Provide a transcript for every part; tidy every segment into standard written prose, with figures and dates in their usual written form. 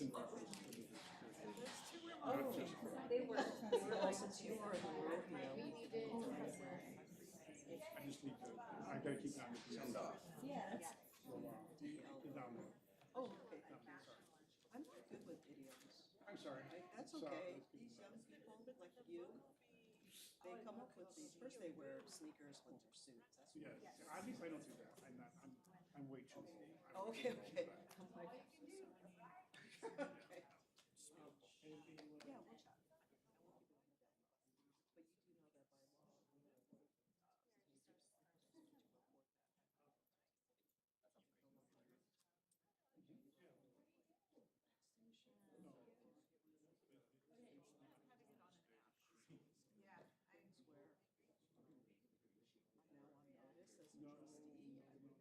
in preference. Since you are in rodeo. I just need to, I gotta keep that on the Yes. so, down there. Oh, okay, thank you. I'm not good with idioms. I'm sorry. That's okay. These young people like you, they come up with these, first they wear sneakers with their suits. That's what Yeah, at least I don't do that. I'm way too old. Oh, okay, okay. I'm like, I'm so sorry. Okay. Anything you want? Yeah, we'll chat. I won't keep it on the down low. But you do know that by law, we are one of the major sectors to report that. No longer. Where I'm now on notice as a trustee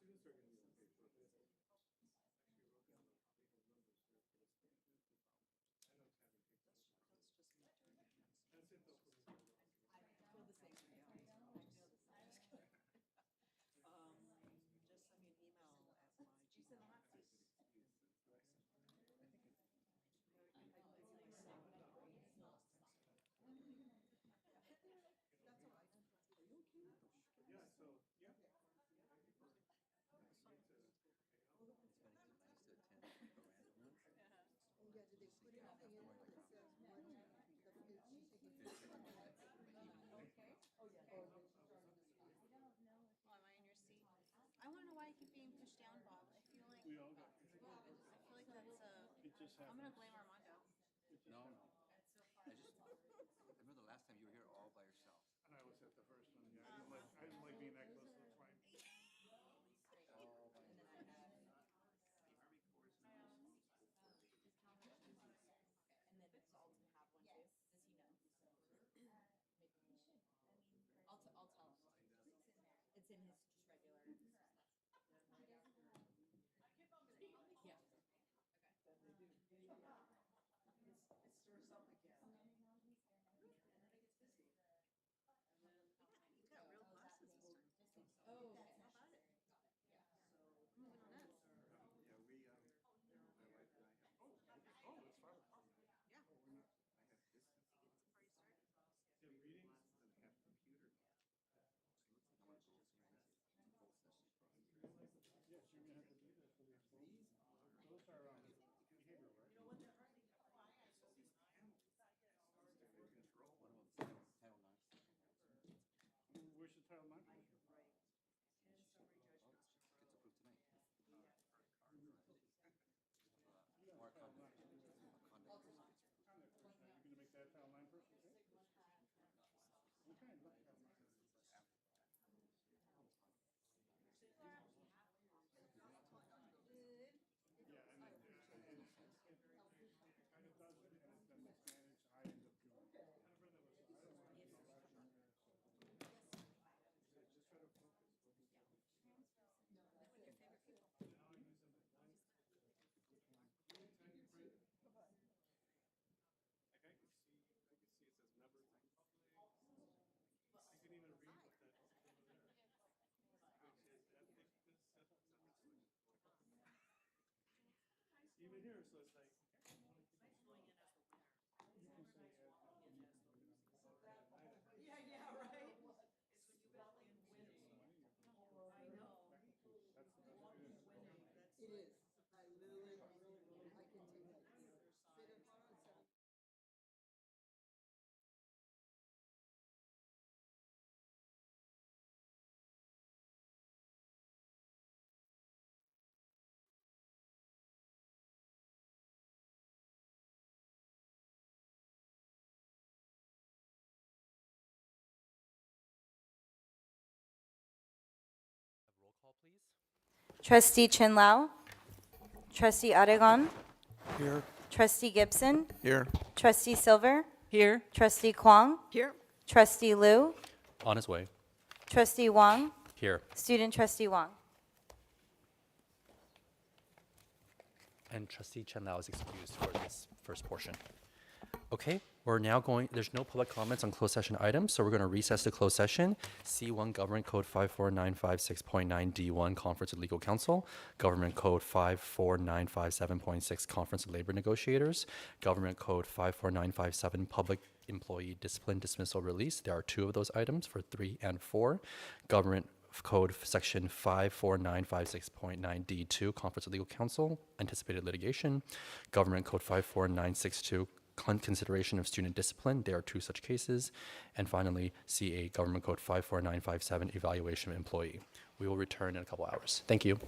to report that. That's just me during the council. I feel the same way. Just kidding. Just send me an email at my Gmail address. That's all right. Are you okay with the Yeah, so, yeah. Oh, yeah, did they put anything in it that says what the food she's taking? Okay. Oh, yeah. Or they started this week? I don't know if. Oh, am I in your seat? I want to know why I keep being pushed down, Bob. I feel like We all got, that's a. it just I'm happened. gonna blame Armando. No. I remember the last time you were here all by yourself. And I was at the first one, yeah. I didn't like being that close to the client. And then Saul's gonna have one too. Does he know? Maybe he should. I'll tell him. It's in his just regular. Yeah. It stirs up again. You got real glasses this time. Oh, How about it? Moving on up. Yeah, my wife and I have. Oh, it's 5 o'clock. Yeah. Oh, we're not. I have this. Before you start. You have readings? And I have computer. I want to go through the whole session process. Yes, you're gonna have to do that for the exposure. Those are, behavioral, right? One of them Title IX. Where's the Title IX? Right. And summary judgments to Gets approved tonight. Yeah, More Title conduct. IX. Conduct gets approved. You're gonna make that Title IX first, okay? Okay, look, Title IX. Yeah, and then, it kind of does it, and then mismanaged, I end up doing it. I don't want to, just try to focus. with your favorite people. Like I can see it says members of the public. I can even read what that over there. Which is ethics, even here, so it's like, okay, I want to keep it going in as the winner. You can say it, and you can bring it up. Yeah, yeah, right. It's when you belly and winning. I know. That's the best way to do it. Winning, that's. It is. I literally, I can take that. Sit in front of the. Roll call, please. Trustee Chin-Lao. Trustee Adegon. Here. Trustee Gibson. Here. Trustee Silver. Here. Trustee Kwong. Here. Trustee Liu. On his way. Trustee Wong. Here. Student Trustee Wong. And Trustee Chen Lao is excused for this first portion. Okay, we're now going, there's no public comments on closed session items, so we're going to recess to closed session. C1 Government Code 54956.9 D1 Conference with Legal Counsel, Government Code 54957.6 Conference with Labor Negotiators, Government Code 54957 Public Employee Discipline Dismissal Release. There are 2 of those items for 3 and 4. Government Code Section 54956.9 D2 Conference with Legal Counsel, Anticipated Litigation, Government Code 54962 Consideration of Student Discipline. There are 2 such cases. And finally, CA Government Code 54957 Evaluation of Employee. We will return in a couple hours. Thank you.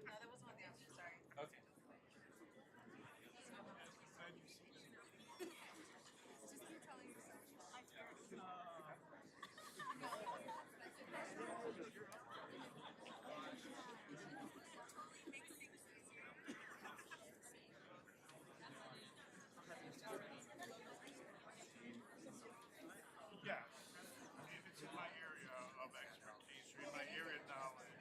that was one of the options, sorry. Okay. Yes, if it's in my area of expertise or in my area of knowledge,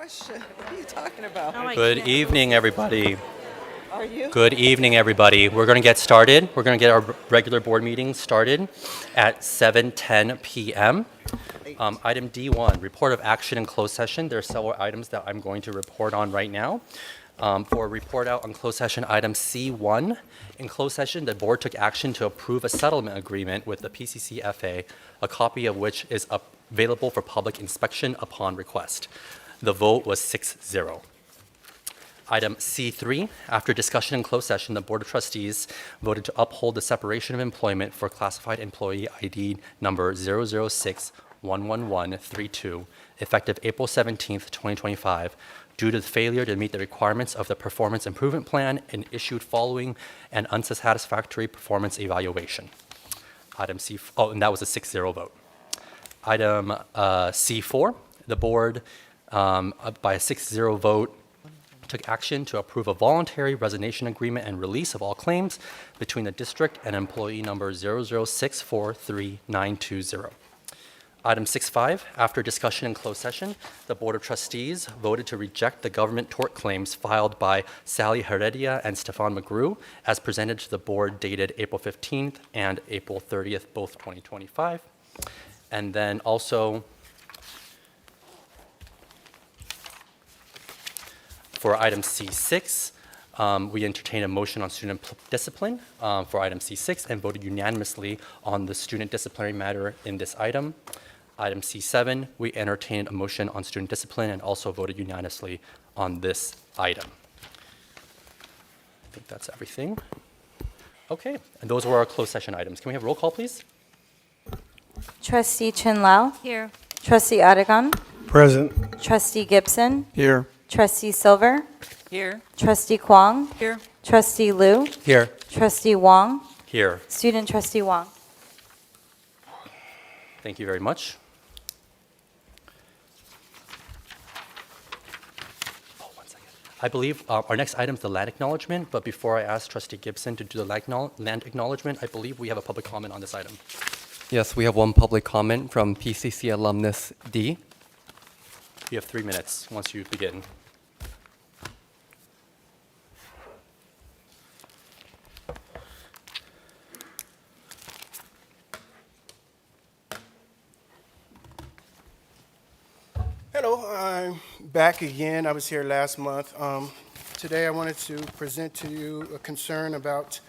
gosh, what are you talking about? Good evening, everybody. Are you? Good evening, everybody. We're going to get started. We're going to get our regular board meeting started at 7:10 p.m. Item D1, report of action in closed session. There are several items that I'm going to report on right now. For report out on closed session, item C1. In closed session, the board took action to approve a settlement agreement with the PCCFA, a copy of which is available for public inspection upon request. The vote was 6-0. Item C3, after discussion in closed session, the Board of Trustees voted to uphold the separation of employment for classified employee ID number 006-11132, effective April 17th, 2025, due to the failure to meet the requirements of the performance improvement plan and issued following an unsatisfactory performance evaluation. Item C, and that was a 6-0 vote. Item C4, the board, by a 6-0 vote, took action to approve a voluntary resignation agreement and release of all claims between the district and employee number 006433920. Item 6.5, after discussion in closed session, the Board of Trustees voted to reject the government tort claims filed by Sally Heredia and Stefan McGrew as presented to the board dated April 15th and April 30th, both 2025. And then also, for item C6, we entertained a motion on student discipline for item C6 and voted unanimously on the student disciplinary matter in this item. Item C7, we entertained a motion on student discipline and also voted unanimously on this item. I think that's everything. Okay, and those were our closed session items. Can we have roll call, please? Trustee Chin Lau. Here. Trustee Aragon. Present. Trustee Gibson. Here. Trustee Silver. Here. Trustee Kwong. Here. Trustee Liu. Here. Trustee Wong. Here. Student Trustee Wong. Thank you very much. Oh, 1 second. I believe our next item is the land acknowledgement, but before I ask Trustee Gibson to do the land acknowledgement, I believe we have a public comment on this item. Yes, we have one public comment from PCC alumnus D. You have 3 minutes once you begin. Hello, I'm back again. I was here last month. Today I wanted to present to you a concern about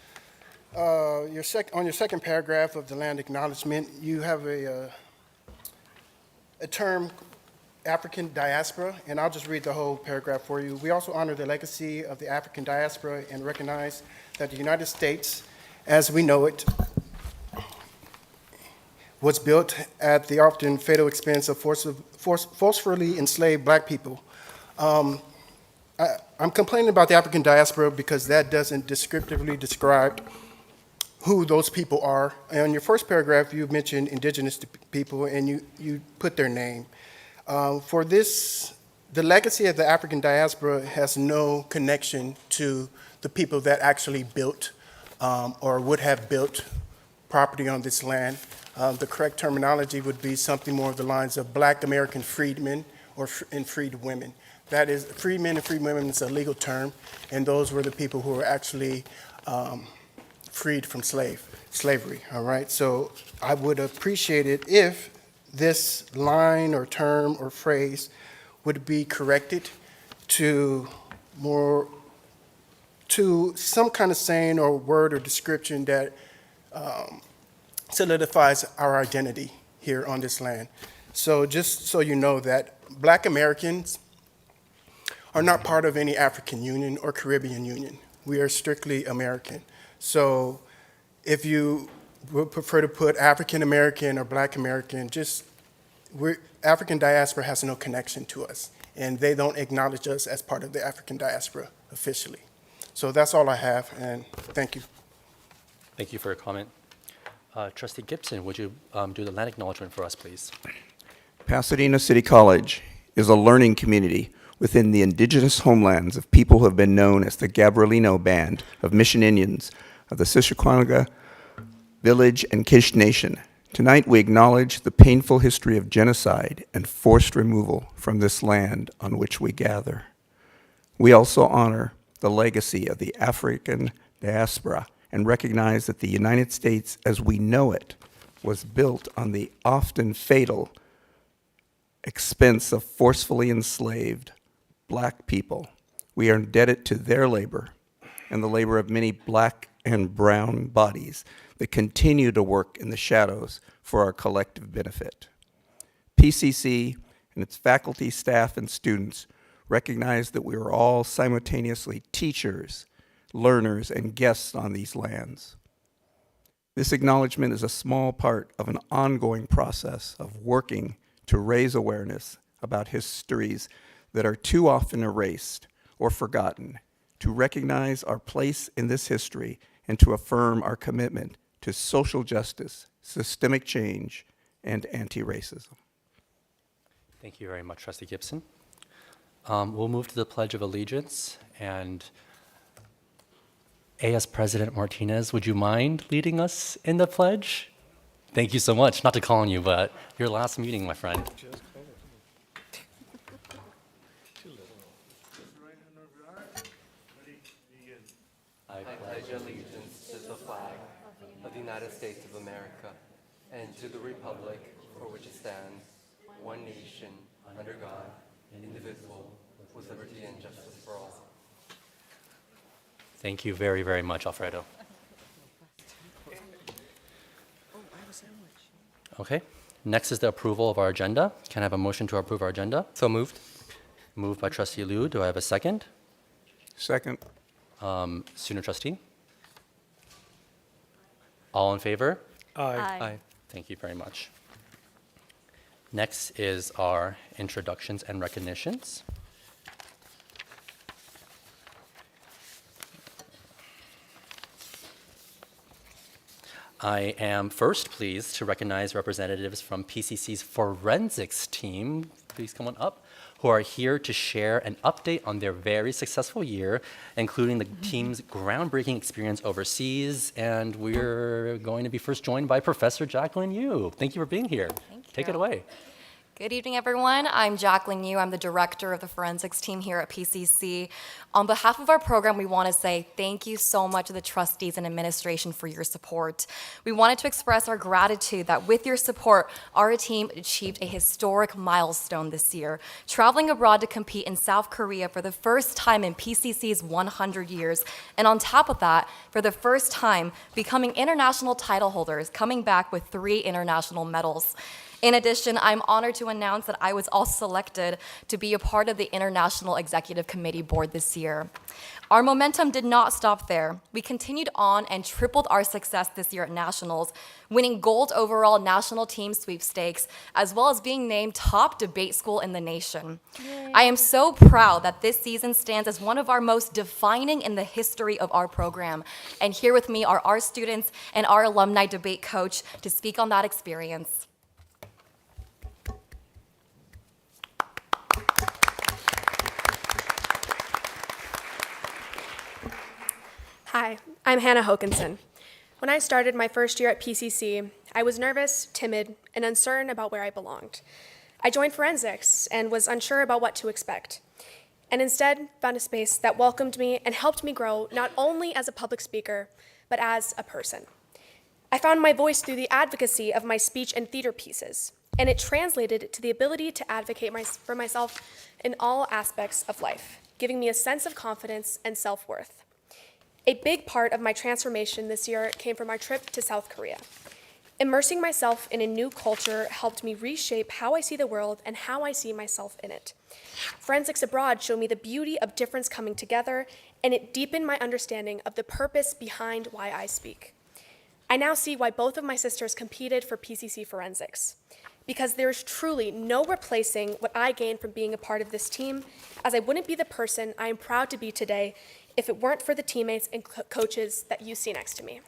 on your second paragraph of the land acknowledgement. You have a term, African diaspora, and I'll just read the whole paragraph for you. We also honor the legacy of the African diaspora and recognize that the United States, as we know it, was built at the often fatal expense of forcefully enslaved black people. I'm complaining about the African diaspora because that doesn't descriptively describe who those people are. And in your first paragraph, you mentioned indigenous people and you put their name. For this, the legacy of the African diaspora has no connection to the people that actually built or would have built property on this land. The correct terminology would be something more of the lines of Black American freedmen and freed women. That is, freedmen and freed women is a legal term, and those were the people who were actually freed from slavery, all right? So I would appreciate it if this line or term or phrase would be corrected to some kind of saying or word or description that solidifies our identity here on this land. So just so you know that Black Americans are not part of any African Union or Caribbean Union. We are strictly American. So if you would prefer to put African American or Black American, African diaspora has no connection to us, and they don't acknowledge us as part of the African diaspora officially. So that's all I have, and thank you. Thank you for your comment. Trustee Gibson, would you do the land acknowledgement for us, please? Pasadena City College is a learning community within the indigenous homelands of people who have been known as the Gabrielino Band of Mission Indians of the Sisquamish Village and Kish Nation, Tonight, we acknowledge the painful history of genocide and forced removal from this land on which we gather. We also honor the legacy of the African diaspora and recognize that the United States, as we know it, was built on the often fatal expense of forcefully enslaved Black people. We are indebted to their labor and the labor of many Black and brown bodies that continue to work in the shadows for our collective benefit. PCC and its faculty, staff, and students recognize that we are all simultaneously teachers, learners, and guests on these lands. This acknowledgement is a small part of an ongoing process of working to raise awareness about histories that are too often erased or forgotten, to recognize our place in this history, and to affirm our commitment to social justice, systemic change, and anti-racism. Thank you very much, Trustee Gibson. We'll move to the Pledge of Allegiance, and AS President Martinez, would you mind leading us in the pledge? Thank you so much. Not to call on you, but your last meeting, my friend. I pledge allegiance to the flag of the United States of America and to the republic for which it stands, one nation, under God, indivisible, with liberty and justice for all. Thank you very, very much, Alfredo. Okay, next is the approval of our agenda. Can I have a motion to approve our agenda? So moved. Moved by Trustee Liu. Do I have a second? Second. Student Trustee? All in favor? Aye. Thank you very much. Next is our introductions and recognitions. I am first pleased to recognize representatives from PCC's forensics team, please come on up, who are here to share an update on their very successful year, including the team's groundbreaking experience overseas. And we're going to be first joined by Professor Jacqueline Yu. Thank you for being here. Thank you. Take it away. Good evening, everyone. I'm Jacqueline Yu. I'm the director of the forensics team here at PCC. On behalf of our program, we want to say thank you so much to the trustees and administration for your support. We wanted to express our gratitude that with your support, our team achieved a historic milestone this year, traveling abroad to compete in South Korea for the first time in PCC's 100 years. And on top of that, for the first time, becoming international title holders, coming back with 3 international medals. In addition, I'm honored to announce that I was also selected to be a part of the International Executive Committee Board this year. Our momentum did not stop there. We continued on and tripled our success this year at Nationals, winning gold overall national team sweepstakes, as well as being named top debate school in the nation. Yay. I am so proud that this season stands as one of our most defining in the history of our program. And here with me are our students and our alumni debate coach to speak on that experience. Hi, I'm Hannah Hokinson. When I started my first year at PCC, I was nervous, timid, and uncertain about where I belonged. I joined forensics and was unsure about what to expect, and instead found a space that welcomed me and helped me grow not only as a public speaker, but as a person. I found my voice through the advocacy of my speech and theater pieces, and it translated to the ability to advocate for myself in all aspects of life, giving me a sense of confidence and self-worth. A big part of my transformation this year came from our trip to South Korea. Immersing myself in a new culture helped me reshape how I see the world and how I see myself in it. Forensics Abroad showed me the beauty of difference coming together, and it deepened my understanding of the purpose behind why I speak. I now see why both of my sisters competed for PCC Forensics, because there's truly no replacing what I gained from being a part of this team, as I wouldn't be the person I am proud to be today if it weren't for the teammates and coaches that you see next to me.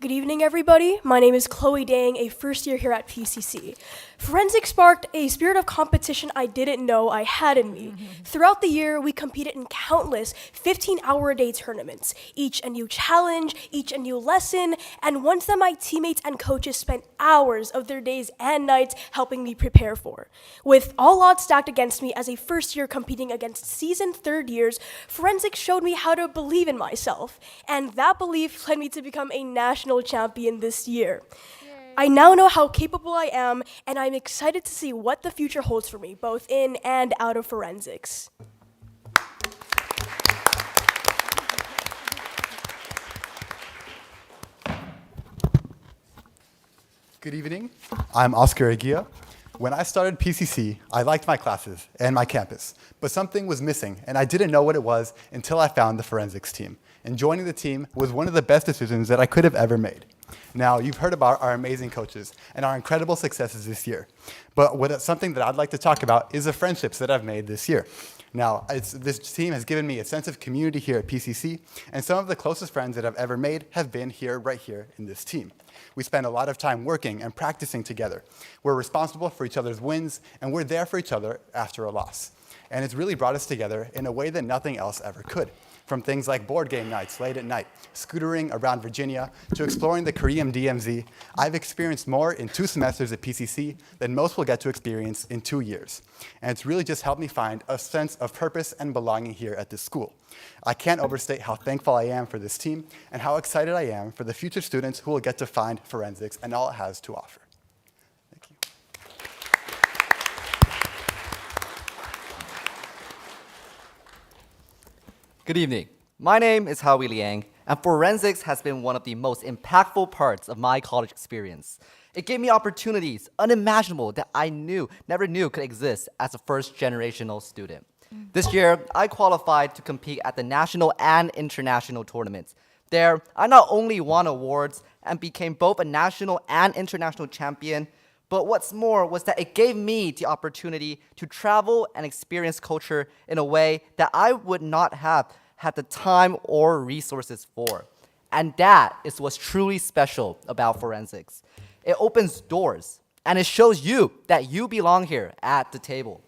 Good evening, everybody. My name is Chloe Dang, a first year here at PCC. Forensics sparked a spirit of competition I didn't know I had in me. Throughout the year, we competed in countless 15-hour-a-day tournaments, each a new challenge, each a new lesson, and ones that my teammates and coaches spent hours of their days and nights helping me prepare for. With all odds stacked against me as a first year competing against seasoned third years, forensics showed me how to believe in myself, and that belief led me to become a national champion this year. I now know how capable I am, and I'm excited to see what the future holds for me, both in and out of forensics. Good evening. I'm Oscar Aguia. When I started PCC, I liked my classes and my campus, but something was missing, and I didn't know what it was until I found the forensics team. And joining the team was one of the best decisions that I could have ever made. Now, you've heard about our amazing coaches and our incredible successes this year, but something that I'd like to talk about is the friendships that I've made this year. Now, this team has given me a sense of community here at PCC, and some of the closest friends that I've ever made have been right here in this team. We spend a lot of time working and practicing together. We're responsible for each other's wins, and we're there for each other after a loss. And it's really brought us together in a way that nothing else ever could. From things like board game nights late at night, scootering around Virginia, to exploring the Korean DMZ, I've experienced more in 2 semesters at PCC than most will get to experience in 2 years. And it's really just helped me find a sense of purpose and belonging here at this school. I can't overstate how thankful I am for this team and how excited I am for the future students who will get to find forensics and all it has to offer. Thank you. Good evening. My name is Howie Liang, and forensics has been one of the most impactful parts of my college experience. It gave me opportunities unimaginable that I never knew could exist as a first-generational student. This year, I qualified to compete at the national and international tournaments. There, I not only won awards and became both a national and international champion, but what's more was that it gave me the opportunity to travel and experience culture in a way that I would not have had the time or resources for. And that is what's truly special about forensics. It opens doors, and it shows you that you belong here at the table.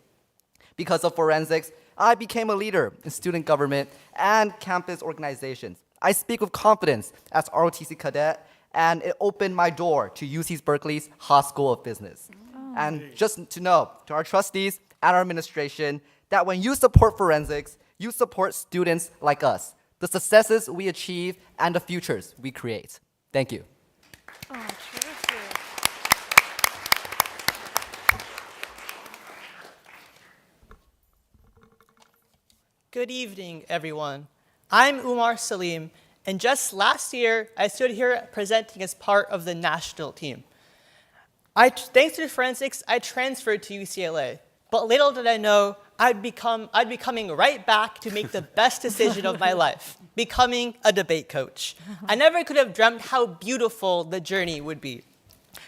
Because of forensics, I became a leader in student government and campus organizations. I speak with confidence as ROTC cadet, and it opened my door to UC Berkeley's Haas School of Business. And just to know, to our trustees and our administration, that when you support forensics, you support students like us, the successes we achieve, and the futures we create. Thank you. Good evening, everyone. I'm Umar Salim, and just last year, I stood here presenting as part of the national team. Thanks to forensics, I transferred to UCLA, but little did I know I'd be coming right back to make the best decision of my life, becoming a debate coach. I never could have dreamt how beautiful the journey would be,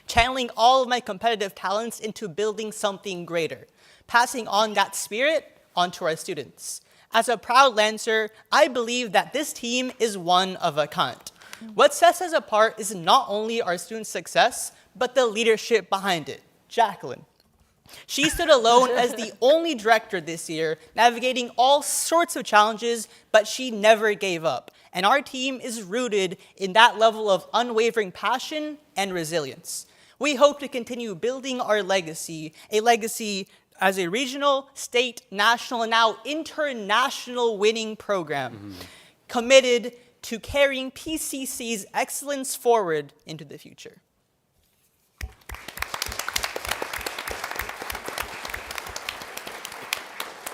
channeling all of my competitive talents into building something greater, passing on that spirit onto our students. As a proud Lancer, I believe that this team is one of a kind. What sets us apart is not only our students' success, but the leadership behind it. Jacqueline. She stood alone as the only director this year, navigating all sorts of challenges, but she never gave up. And our team is rooted in that level of unwavering passion and resilience. We hope to continue building our legacy, a legacy as a regional, state, national, and now international winning program, committed to carrying PCC's excellence forward into the future.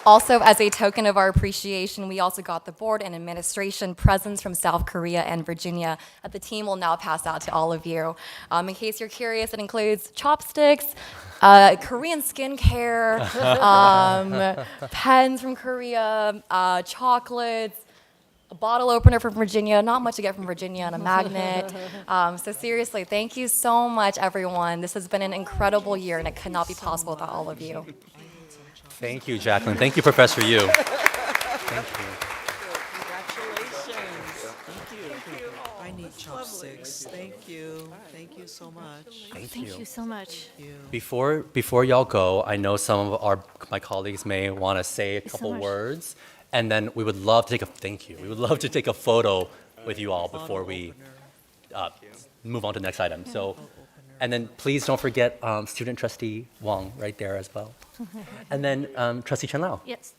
Also, as a token of our appreciation, we also got the board and administration presents from South Korea and Virginia that the team will now pass out to all of you. In case you're curious, it includes chopsticks, Korean skincare, pens from Korea, chocolates, a bottle opener from Virginia, not much to get from Virginia, and a magnet. So seriously, thank you so much, everyone. This has been an incredible year, and it could not be possible without all of you. Thank you, Jacqueline. Thank you, Professor Yu. Thank you. Congratulations. Thank you. I need chopsticks. Yes, thank you. Thank you so much. Thank you. so much. Before y'all go, I know some of my colleagues may want to say a couple words, and then we would love to take a thank you. We would love to take a photo with you all before we move on to the next item. So, and then please don't forget student trustee Wong right there as well, and then trustee Chen Lao. Yes.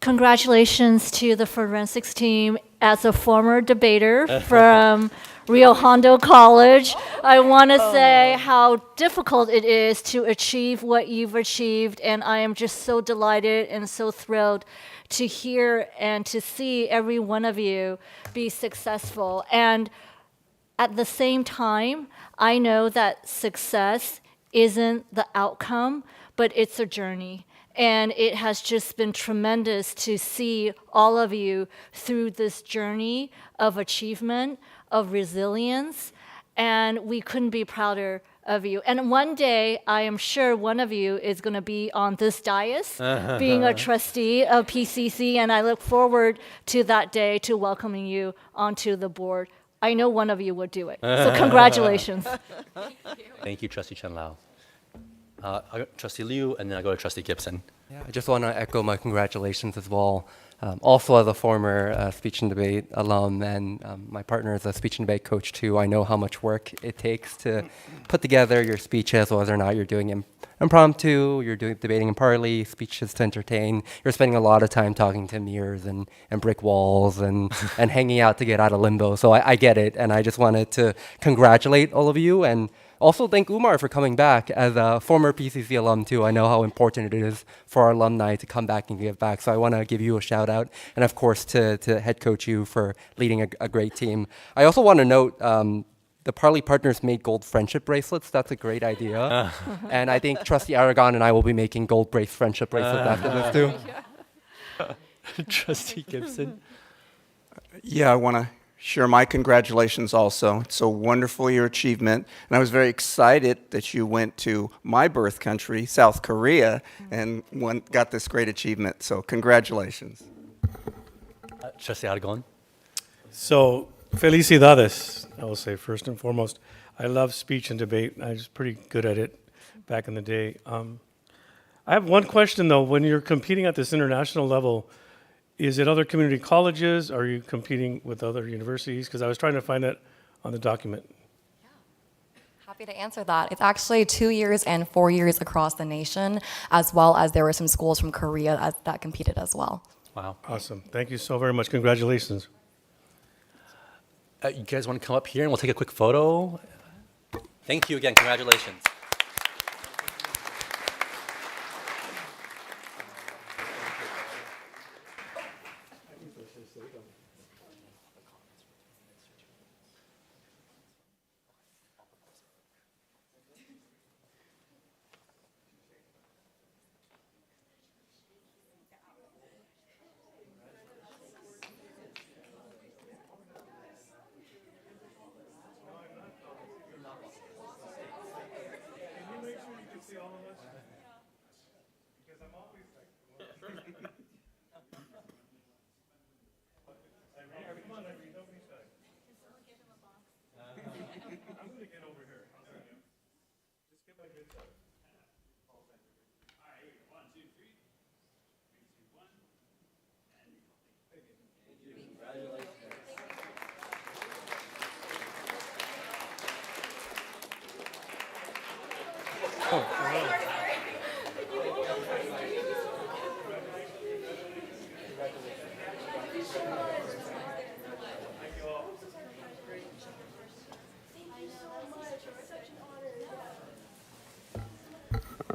Congratulations to the forensics team. As a former debater from Rio Hondo College, I want to say how difficult it is to achieve what you've achieved, and I am just so delighted and so thrilled to hear and to see every one of you be successful. And at the same time, I know that success isn't the outcome, but it's a journey. And it has just been tremendous to see all of you through this journey of achievement, of resilience, and we couldn't be prouder of you. And one day, I am sure one of you is going to be on this dais, being a trustee of PCC, and I look forward to that day to welcoming you onto the board. I know one of you would do it. So congratulations. Thank you, Trustee Chen Lao. Trustee Liu, and then I go to Trustee Gibson. Yeah, I just want to echo my congratulations as well. Also, as a former speech and debate alum, and my partner is a speech and debate coach too, I know how much work it takes to put together your speeches, whether or not you're doing impromptu, you're doing debating impartially, speeches to entertain. You're spending a lot of time talking to mirrors and brick walls and hanging out to get out of limbo. So I get it, and I just wanted to congratulate all of you and also thank Umar for coming back. As a former PCC alum too, I know how important it is for our alumni to come back and give back. So I want to give you a shout out, and of course to head coach you for leading a great team. I also want to note the Parley Partners made gold friendship bracelets. That's a great idea. And I think Trustee Aragon and I will be making gold friendship bracelets after this too. Trustee Gibson. Yeah, I want to share my congratulations also. It's so wonderful, your achievement. And I was very excited that you went to my birth country, South Korea, and got this great achievement. So congratulations. Trustee Aragon. So, felicidades, I will say first and foremost. I love speech and debate. I was pretty good at it back in the day. I have one question though. When you're competing at this international level, is it other community colleges? Are you competing with other universities? Because I was trying to find that on the document. Happy to answer that. It's actually 2 years and 4 years across the nation, as well as there were some schools from Korea that competed as well. Wow. Awesome. Thank you so very much. Congratulations. You guys want to come up here and we'll take a quick photo? Thank you again. Congratulations.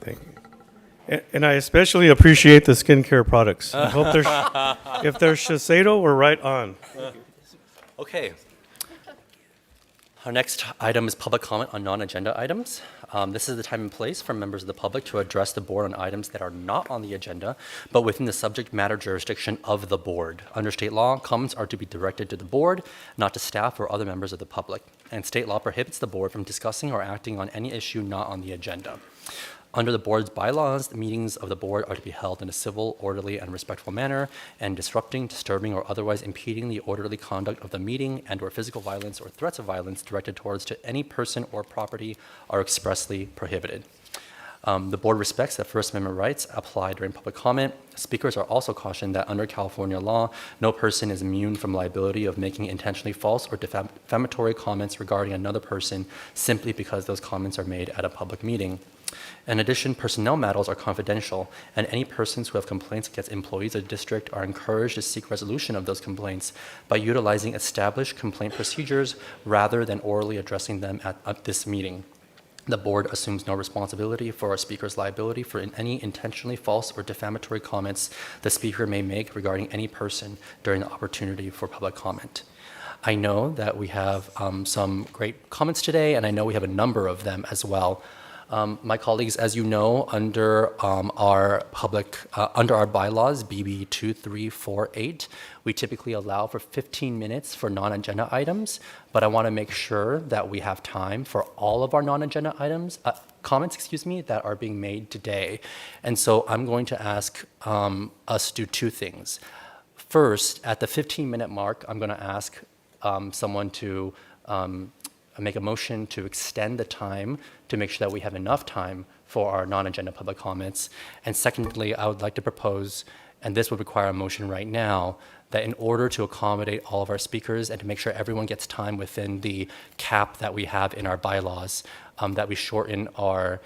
Thank you. And I especially appreciate the skincare products. I hope if they're Shiseido, we're right on. Okay. Our next item is public comment on non-agenda items. This is the time and place for members of the public to address the board on items that are not on the agenda, but within the subject matter jurisdiction of the board. Under state law, comments are to be directed to the board, not to staff or other members of the public. And state law prohibits the board from discussing or acting on any issue not on the agenda. Under the board's bylaws, the meetings of the board are to be held in a civil, orderly, and respectful manner, and disrupting, disturbing, or otherwise impeding the orderly conduct of the meeting and/or physical violence or threats of violence directed towards to any person or property are expressly prohibited. The board respects that First Amendment rights apply during public comment. Speakers are also cautioned that under California law, no person is immune from liability of making intentionally false or defamatory comments regarding another person simply because those comments are made at a public meeting. In addition, personnel matters are confidential, and any persons who have complaints against employees of the district are encouraged to seek resolution of those complaints by utilizing established complaint procedures rather than orally addressing them at this meeting. The board assumes no responsibility for a speaker's liability for any intentionally false or defamatory comments the speaker may make regarding any person during the opportunity for public comment. I know that we have some great comments today, and I know we have a number of them as well. My colleagues, as you know, under our bylaws, BB 2348, we typically allow for 15 minutes for non-agenda items, but I want to make sure that we have time for all of our non-agenda items, comments, that are being made today. And so I'm going to ask us to do two things. First, at the 15-minute mark, I'm going to ask someone to make a motion to extend the time to make sure that we have enough time for our non-agenda public comments. And secondly, I would like to propose, and this would require a motion right now, that in order to accommodate all of our speakers and to make sure everyone gets time within the cap that we have in our bylaws, that we shorten our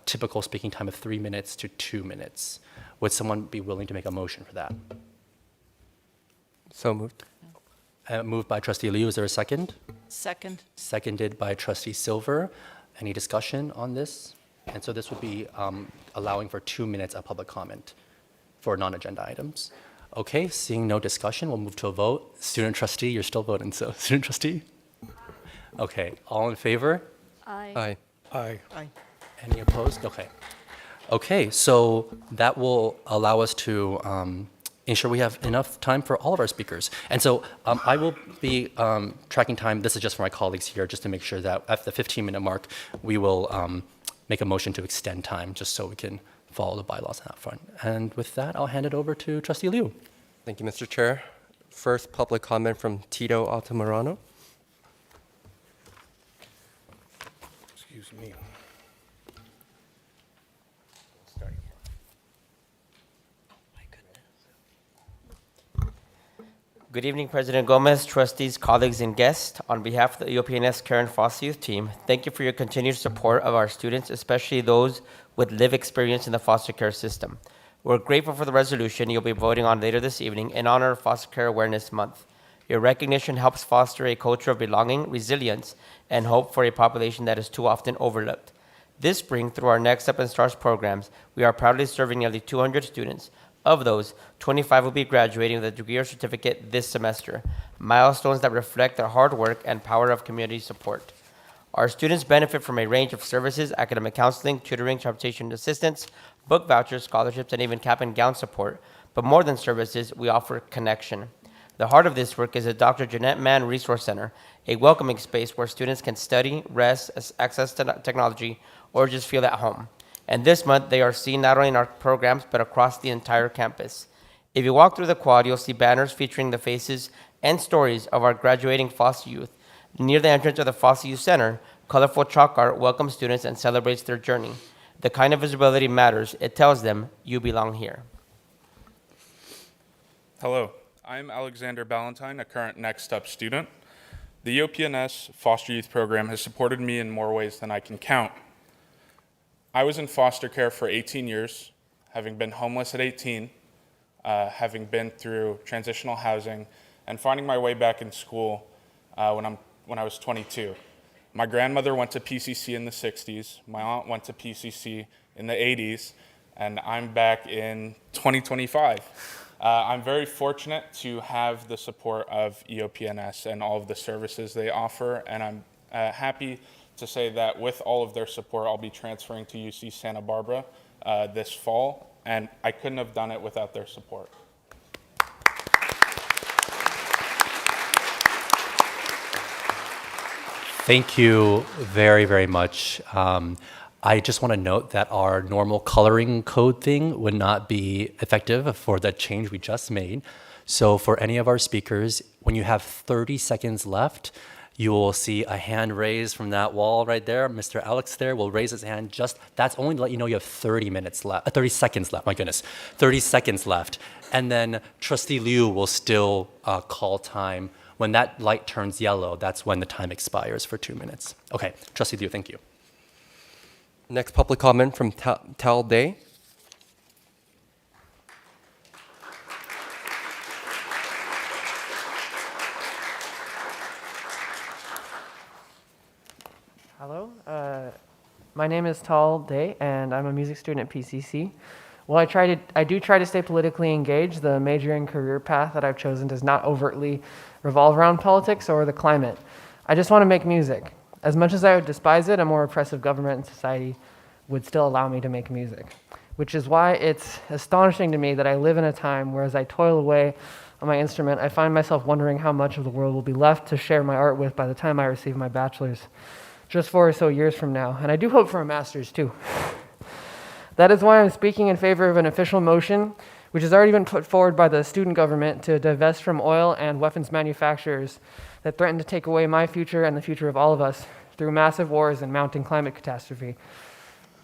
typical speaking time of 3 minutes to 2 minutes. Would someone be willing to make a motion for that? So moved. Moved by Trustee Liu. Is there a second? Second. Seconded by Trustee Silver. Any discussion on this? And so this would be allowing for 2 minutes of public comment for non-agenda items. Okay, seeing no discussion, we'll move to a vote. Student trustee, you're still voting, so student trustee? Okay, all in favor? Aye. Aye. Aye. Aye. Any opposed? Okay. Okay, so that will allow us to ensure we have enough time for all of our speakers. And so I will be tracking time. This is just for my colleagues here, just to make sure that at the 15-minute mark, we will make a motion to extend time, just so we can follow the bylaws on that front. And with that, I'll hand it over to Trustee Liu. Thank you, Mr. Chair. First public comment from Tito Altamirano. Excuse me. Good evening, President Gomez, trustees, colleagues, and guests. On behalf of the EOP&S Care and Foster Youth Team, thank you for your continued support of our students, especially those with lived experience in the foster care system. We're grateful for the resolution you'll be voting on later this evening in honor of Foster Care Awareness Month. Your recognition helps foster a culture of belonging, resilience, and hope for a population that is too often overlooked. This spring, through our Next Step and Stars programs, we are proudly serving nearly 200 students. Of those, 25 will be graduating with a degree or certificate this semester, milestones that reflect their hard work and power of community support. Our students benefit from a range of services: academic counseling, tutoring, transportation assistance, book vouchers, scholarships, and even cap and gown support. But more than services, we offer connection. The heart of this work is the Dr. Jeanette Mann Resource Center, a welcoming space where students can study, rest, access technology, or just feel at home. And this month, they are seen not only in our programs, but across the entire campus. If you walk through the quad, you'll see banners featuring the faces and stories of our graduating foster youth. Near the entrance of the Foster Youth Center, colorful chalk art welcomes students and celebrates their journey. The kind of visibility matters. It tells them, you belong here. Hello, I'm Alexander Ballantyne, a current Next Step student. The EOP&S Foster Youth Program has supported me in more ways than I can count. I was in foster care for 18 years, having been homeless at 18, having been through transitional housing, and finding my way back in school when I was 22. My grandmother went to PCC in the 60s, my aunt went to PCC in the 80s, and I'm back in 2025. I'm very fortunate to have the support of EOP&S and all of the services they offer, and I'm happy to say that with all of their support, I'll be transferring to UC Santa Barbara this fall, and I couldn't have done it without their support. Thank you very, very much. I just want to note that our normal coloring code thing would not be effective for the change we just made. So for any of our speakers, when you have 30 seconds left, you will see a hand raised from that wall right there. Mr. Alex there will raise his hand. That's only to let you know you have 30 seconds left. My goodness, 30 seconds left. And then Trustee Liu will still call time. When that light turns yellow, that's when the time expires for 2 minutes. Okay, Trustee Liu, thank you. Next public comment from Tal Day. Hello, my name is Tal Day, and I'm a music student at PCC. While I do try to stay politically engaged, the major and career path that I've chosen does not overtly revolve around politics or the climate. I just want to make music. As much as I would despise it, a more oppressive government and society would still allow me to make music, which is why it's astonishing to me that I live in a time where as I toil away on my instrument, I find myself wondering how much of the world will be left to share my art with by the time I receive my bachelor's, just 4 or so years from now. And I do hope for a master's too. That is why I'm speaking in favor of an official motion, which has already been put forward by the student government to divest from oil and weapons manufacturers that threaten to take away my future and the future of all of us through massive wars and mounting climate catastrophe.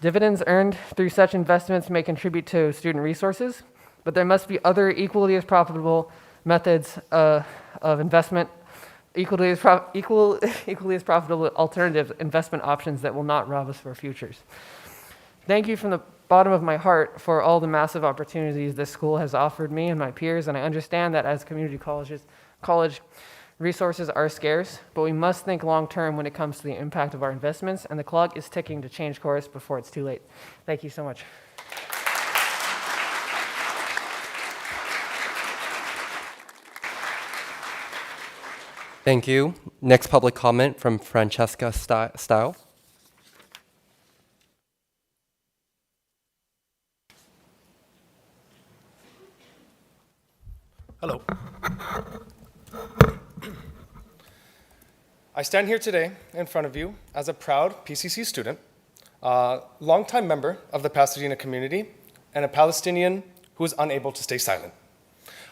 Dividends earned through such investments may contribute to student resources, but there must be other equally as profitable methods of investment, equally as profitable alternative investment options that will not rob us of our futures. Thank you from the bottom of my heart for all the massive opportunities this school has offered me and my peers, and I understand that as community college resources are scarce, but we must think long-term when it comes to the impact of our investments, and the clock is ticking to change course before it's too late. Thank you so much. Thank you. Next public comment from Francesca Style. Hello. I stand here today in front of you as a proud PCC student, a longtime member of the Pasadena community, and a Palestinian who is unable to stay silent.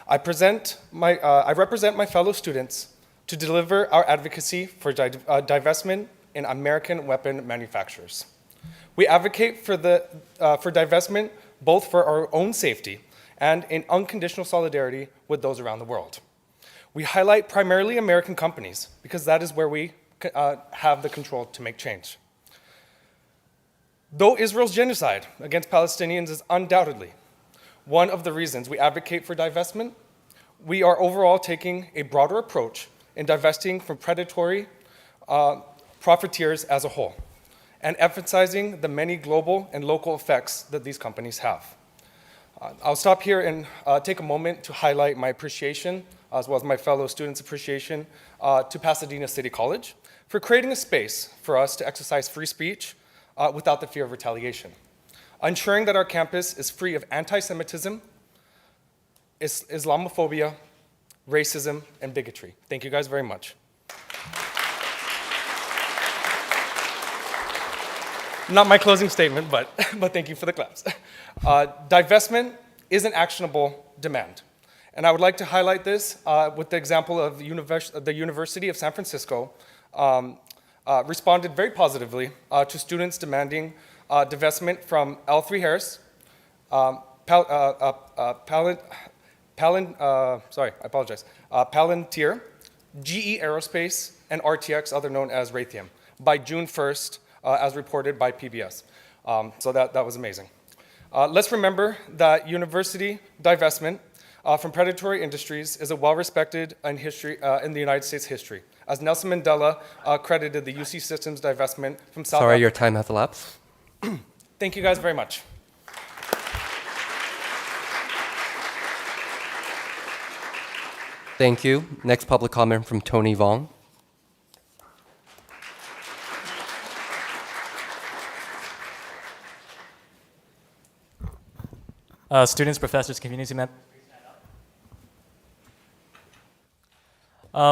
I represent my fellow students to deliver our advocacy for divestment in American weapon manufacturers. We advocate for divestment both for our own safety and in unconditional solidarity with those around the world. We highlight primarily American companies because that is where we have the control to make change. Though Israel's genocide against Palestinians is undoubtedly one of the reasons we advocate for divestment, we are overall taking a broader approach in divesting from predatory profiteers as a whole, and emphasizing the many global and local effects that these companies have. I'll stop here and take a moment to highlight my appreciation, as well as my fellow students' appreciation, to Pasadena City College for creating a space for us to exercise free speech without the fear of retaliation, ensuring that our campus is free of anti-Semitism, Islamophobia, racism, and bigotry. Thank you guys very much. Not my closing statement, but thank you for the claps. Divestment is an actionable demand. And I would like to highlight this with the example of the University of San Francisco responded very positively to students demanding divestment from L3 Harris, Palantir, GE Aerospace, and RTX, other known as Raytheon, by June 1st, as reported by PBS. So that was amazing. Let's remember that university divestment from predatory industries is a well-respected in the United States history, as Nelson Mandela credited the UC Systems divestment from South Africa. Sorry, your time has elapsed. Thank you guys very much. Thank you. Next public comment from Tony Vong. Students, professors, community members.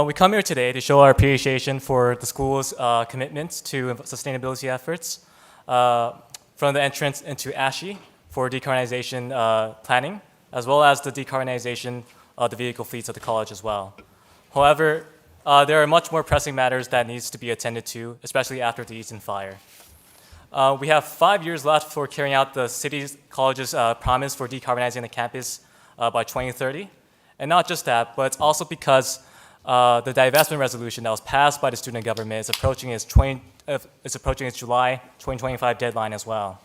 We come here today to show our appreciation for the school's commitment to sustainability efforts. from the entrance into ASHE for decarbonization planning, as well as the decarbonization of the vehicle fleets of the college as well. However, there are much more pressing matters that needs to be attended to, especially after the Eaton fire. We have 5 years left for carrying out the city's college's promise for decarbonizing the campus by 2030. And not just that, but it's also because the divestment resolution that was passed by the student government is approaching its July 2025 deadline as well.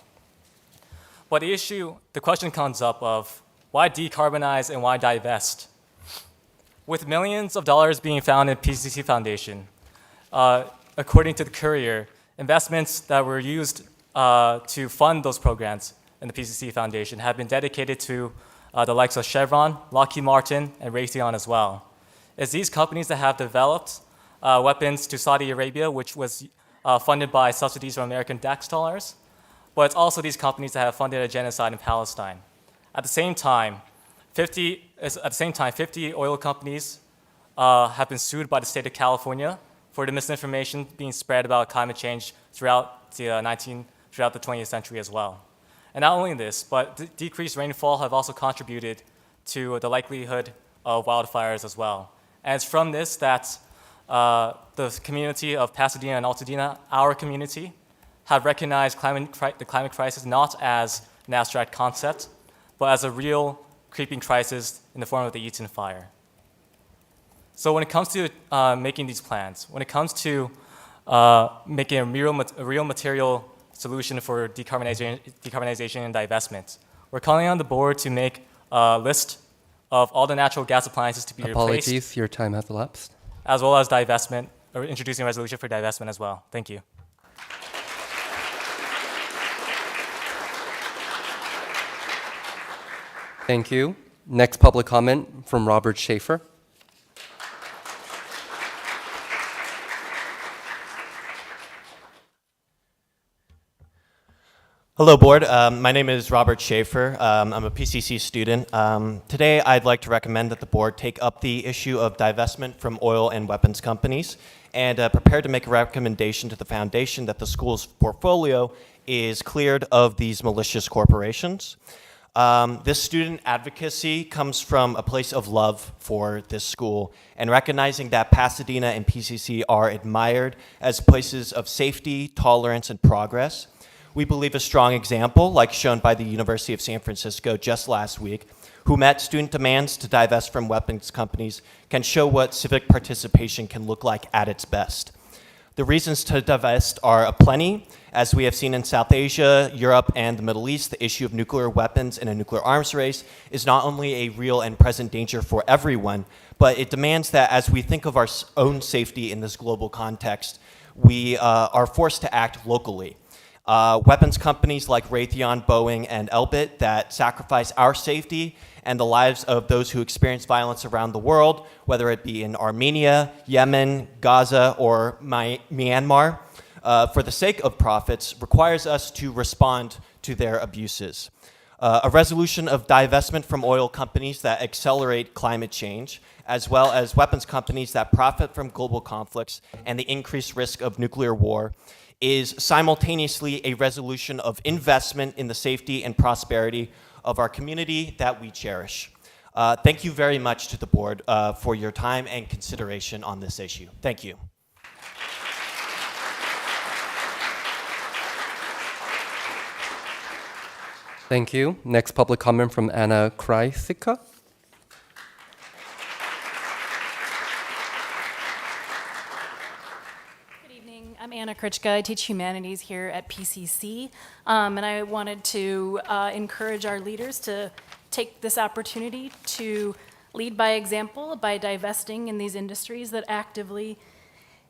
But the question comes up of why decarbonize and why divest? With millions of dollars being found in PCC Foundation, according to the Courier, investments that were used to fund those programs in the PCC Foundation have been dedicated to the likes of Chevron, Lockheed Martin, and Raytheon as well. It's these companies that have developed weapons to Saudi Arabia, which was funded by subsidies from American tax dollars, but it's also these companies that have funded a genocide in Palestine. At the same time, 50 oil companies have been sued by the state of California for the misinformation being spread about climate change throughout the 20th century as well. And not only this, but decreased rainfall have also contributed to the likelihood of wildfires as well. And it's from this that the community of Pasadena and Altadena, our community, have recognized the climate crisis not as an abstract concept, but as a real creeping crisis in the form of the Eaton fire. So when it comes to making these plans, when it comes to making a real material solution for decarbonization and divestment, we're calling on the board to make a list of all the natural gas appliances to be replaced. Apologies, your time has elapsed. As well as divestment, or introducing a resolution for divestment as well. Thank you. Thank you. Next public comment from Robert Schaefer. Hello, Board. My name is Robert Schaefer. I'm a PCC student. Today, I'd like to recommend that the Board take up the issue of divestment from oil and weapons companies and prepare to make a recommendation to the Foundation that the school's portfolio is cleared of these malicious corporations. This student advocacy comes from a place of love for this school and recognizing that Pasadena and PCC are admired as places of safety, tolerance, and progress. We believe a strong example, like shown by the University of San Francisco just last week, who met student demands to divest from weapons companies, can show what civic participation can look like at its best. The reasons to divest are aplenty. As we have seen in South Asia, Europe, and the Middle East, the issue of nuclear weapons and a nuclear arms race is not only a real and present danger for everyone, but it demands that as we think of our own safety in this global context, we are forced to act locally. Weapons companies like Raytheon, Boeing, and Elbit that sacrifice our safety and the lives of those who experience violence around the world, whether it be in Armenia, Yemen, Gaza, or Myanmar, for the sake of profits, requires us to respond to their abuses. A resolution of divestment from oil companies that accelerate climate change, as well as weapons companies that profit from global conflicts and the increased risk of nuclear war, is simultaneously a resolution of investment in the safety and prosperity of our community that we cherish. Thank you very much to the board for your time and consideration on this issue. Thank you. Thank you. Next public comment from Anna Kreisika. I'm Anna Kritchka. I teach humanities here at PCC, and I wanted to encourage our leaders to take this opportunity to lead by example by divesting in these industries that actively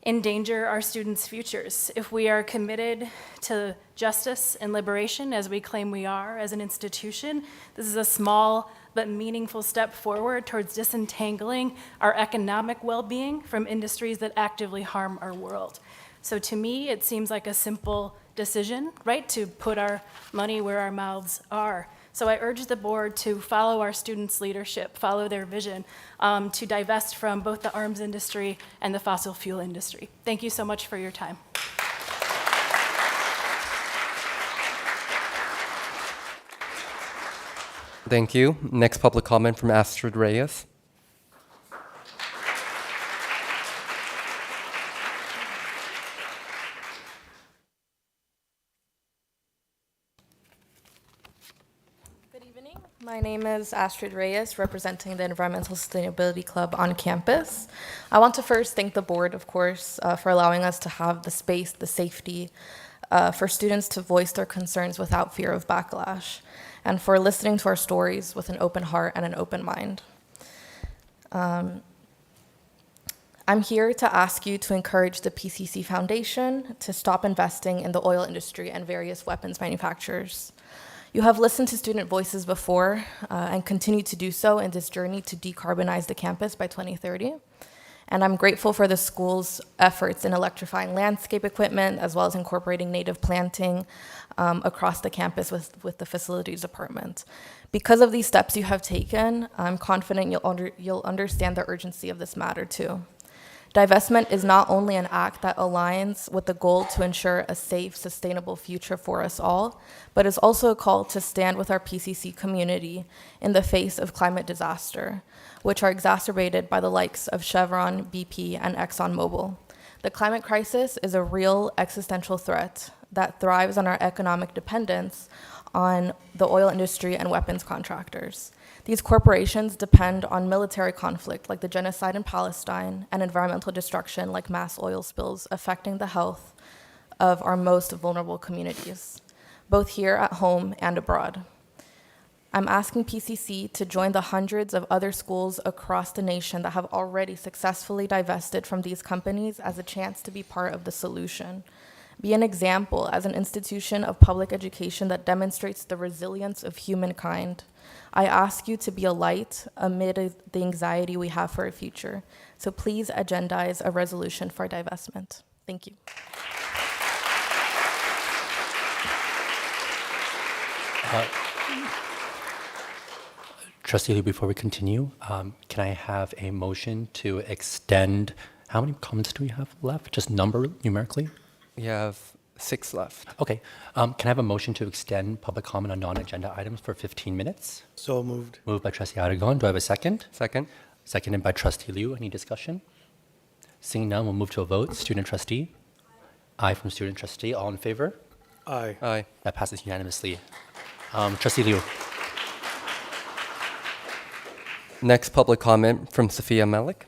endanger our students' futures. If we are committed to justice and liberation, as we claim we are as an institution, this is a small but meaningful step forward towards disentangling our economic well-being from industries that actively harm our world. So to me, it seems like a simple decision, right, to put our money where our mouths are. So I urge the board to follow our students' leadership, follow their vision, to divest from both the arms industry and the fossil fuel industry. Thank you so much for your time. Thank you. Next public comment from Astrid Reyes. Good evening. My name is Astrid Reyes, representing the Environmental Sustainability Club on campus. I want to first thank the board, of course, for allowing us to have the space, the safety, for students to voice their concerns without fear of backlash, and for listening to our stories with an open heart and an open mind. I'm here to ask you to encourage the PCC Foundation to stop investing in the oil industry and various weapons manufacturers. You have listened to student voices before and continue to do so in this journey to decarbonize the campus by 2030. And I'm grateful for the school's efforts in electrifying landscape equipment, as well as incorporating native planting across the campus with the facilities department. Because of these steps you have taken, I'm confident you'll understand the urgency of this matter too. Divestment is not only an act that aligns with the goal to ensure a safe, sustainable future for us all, but is also a call to stand with our PCC community in the face of climate disaster, which are exacerbated by the likes of Chevron, BP, and ExxonMobil. The climate crisis is a real existential threat that thrives on our economic dependence on the oil industry and weapons contractors. These corporations depend on military conflict like the genocide in Palestine and environmental destruction like mass oil spills affecting the health of our most vulnerable communities, both here at home and abroad. I'm asking PCC to join the hundreds of other schools across the nation that have already successfully divested from these companies as a chance to be part of the solution. Be an example as an institution of public education that demonstrates the resilience of humankind. I ask you to be a light amid the anxiety we have for our future. So please agendize a resolution for divestment. Thank you. Trustee Liu, before we continue, can I have a motion to extend, how many comments do we have left? Just number numerically? We have 6 left. Okay. Can I have a motion to extend public comment on non-agenda items for 15 minutes? So moved. Moved by Trustee Aragon. Do I have a second? Second. Seconded by Trustee Liu. Any discussion? Seeing none, we'll move to a vote. Student trustee? Aye from student trustee. All in favor? Aye. Aye. That passes unanimously. Trustee Liu. Next public comment from Sophia Malik.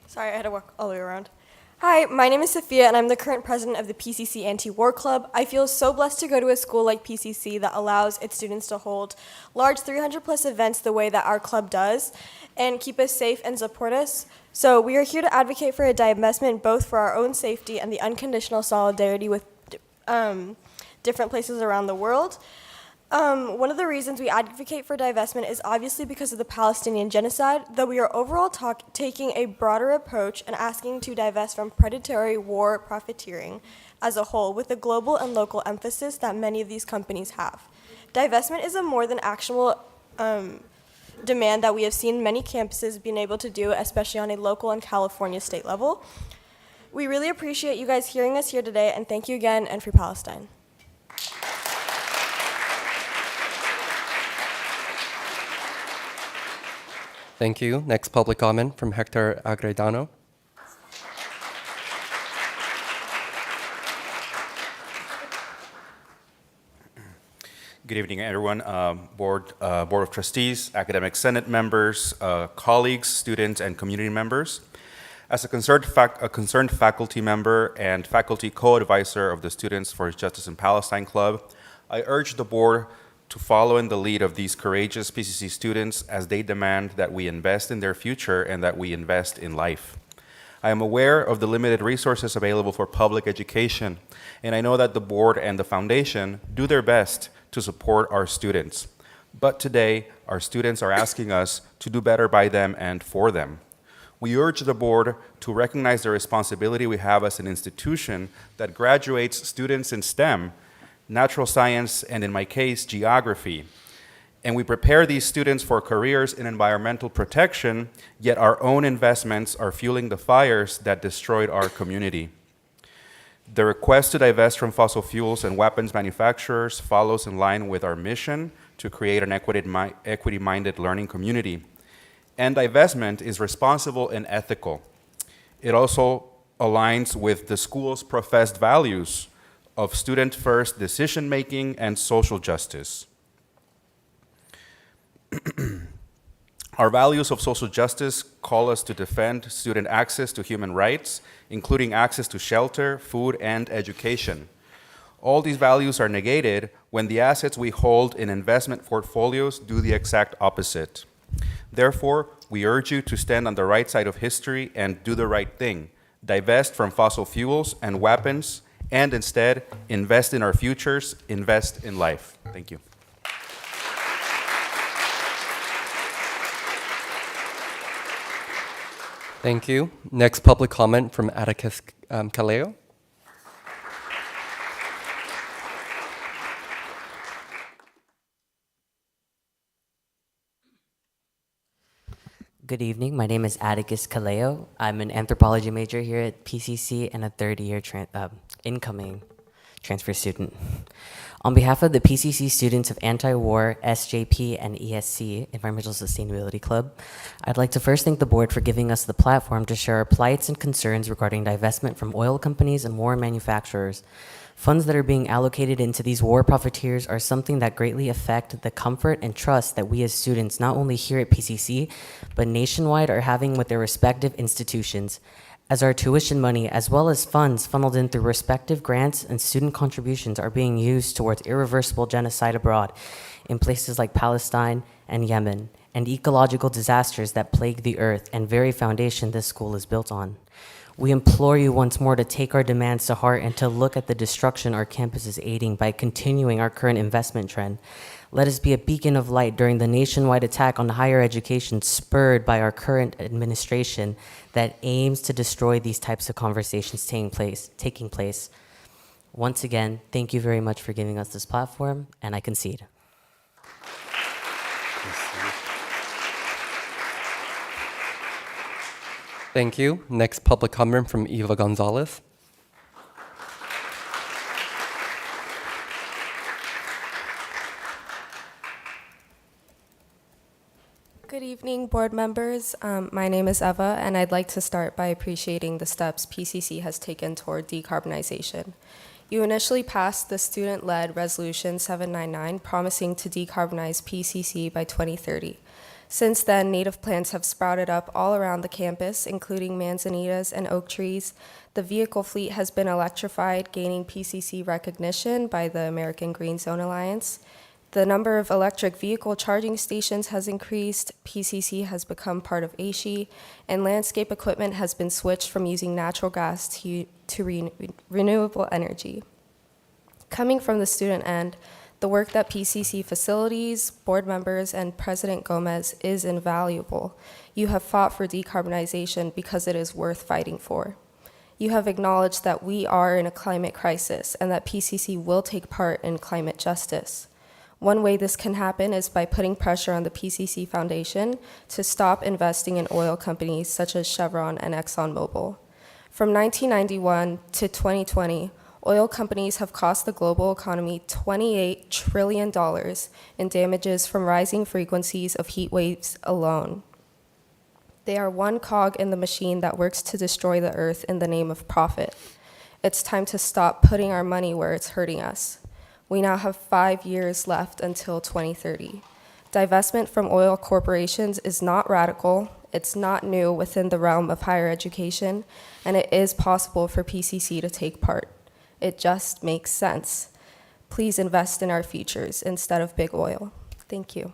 Sorry, I had to walk all the way around. Hi, my name is Sophia, and I'm the current president of the PCC Anti-War Club. I feel so blessed to go to a school like PCC that allows its students to hold large 300-plus events the way that our club does and keep us safe and support us. So we are here to advocate for a divestment both for our own safety and the unconditional solidarity with different places around the world. One of the reasons we advocate for divestment is obviously because of the Palestinian genocide, though we are overall taking a broader approach and asking to divest from predatory war profiteering as a whole, with the global and local emphasis that many of these companies have. Divestment is a more than actionable demand that we have seen many campuses being able to do, especially on a local and California state level. We really appreciate you guys hearing us here today, and thank you again, and Free Palestine. Thank you. Next public comment from Hector Agredano. Good evening, everyone. Board of Trustees, Academic Senate members, colleagues, students, and community members. As a concerned faculty member and faculty co-advisor of the Students for Justice in Palestine Club, I urge the board to follow in the lead of these courageous PCC students as they demand that we invest in their future and that we invest in life. I am aware of the limited resources available for public education, and I know that the board and the foundation do their best to support our students. But today, our students are asking us to do better by them and for them. We urge the board to recognize the responsibility we have as an institution that graduates students in STEM, natural science, and in my case, geography, And we prepare these students for careers in environmental protection, yet our own investments are fueling the fires that destroyed our community. The request to divest from fossil fuels and weapons manufacturers follows in line with our mission to create an equity-minded learning community. And divestment is responsible and ethical. It also aligns with the school's professed values of student-first decision-making and social justice. Our values of social justice call us to defend student access to human rights, including access to shelter, food, and education. All these values are negated when the assets we hold in investment portfolios do the exact opposite. Therefore, we urge you to stand on the right side of history and do the right thing. Divest from fossil fuels and weapons, and instead, invest in our futures, invest in life. Thank you. Thank you. Next public comment from Atticus Kaleo. Good evening. My name is Atticus Kaleo. I'm an anthropology major here at PCC and a third-year incoming transfer student. On behalf of the PCC students of Anti-War, SJP, and ESC, Environmental Sustainability Club, I'd like to first thank the board for giving us the platform to share our plights and concerns regarding divestment from oil companies and war manufacturers. Funds that are being allocated into these war profiteers are something that greatly affect the comfort and trust that we as students, not only here at PCC, but nationwide, are having with their respective institutions, as our tuition money, as well as funds funneled in through respective grants and student contributions, are being used towards irreversible genocide abroad in places like Palestine and Yemen, and ecological disasters that plague the earth and very foundation this school is built on. We implore you once more to take our demands to heart and to look at the destruction our campus is aiding by continuing our current investment trend. Let us be a beacon of light during the nationwide attack on higher education spurred by our current administration that aims to destroy these types of conversations taking place. Once again, thank you very much for giving us this platform, and I concede. Thank you. Next public comment from Eva Gonzalez. Good evening, board members. My name is Eva, and I'd like to start by appreciating the steps PCC has taken toward decarbonization. You initially passed the student-led Resolution 799 promising to decarbonize PCC by 2030. Since then, native plants have sprouted up all around the campus, including manzanitas and oak trees. The vehicle fleet has been electrified, gaining PCC recognition by the American Green Zone Alliance. The number of electric vehicle charging stations has increased, PCC has become part of ASHE, and landscape equipment has been switched from using natural gas to renewable energy. Coming from the student end, the work that PCC facilities, board members, and President Gomez is invaluable. You have fought for decarbonization because it is worth fighting for. You have acknowledged that we are in a climate crisis and that PCC will take part in climate justice. One way this can happen is by putting pressure on the PCC Foundation to stop investing in oil companies such as Chevron and ExxonMobil. From 1991 to 2020, oil companies have cost the global economy $28 trillion in damages from rising frequencies of heat waves alone. They are one cog in the machine that works to destroy the earth in the name of profit. It's time to stop putting our money where it's hurting us. We now have 5 years left until 2030. Divestment from oil corporations is not radical, it's not new within the realm of higher education, and it is possible for PCC to take part. It just makes sense. Please invest in our futures instead of big oil. Thank you.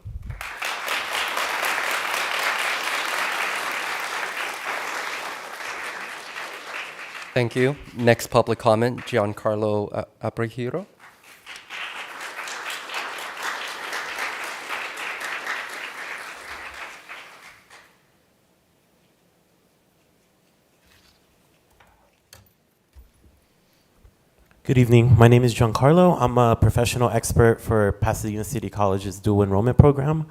Thank you. Next public comment, Giancarlo Abrihiro. Good evening. My name is Giancarlo. I'm a professional expert for Pasadena City College's dual enrollment program.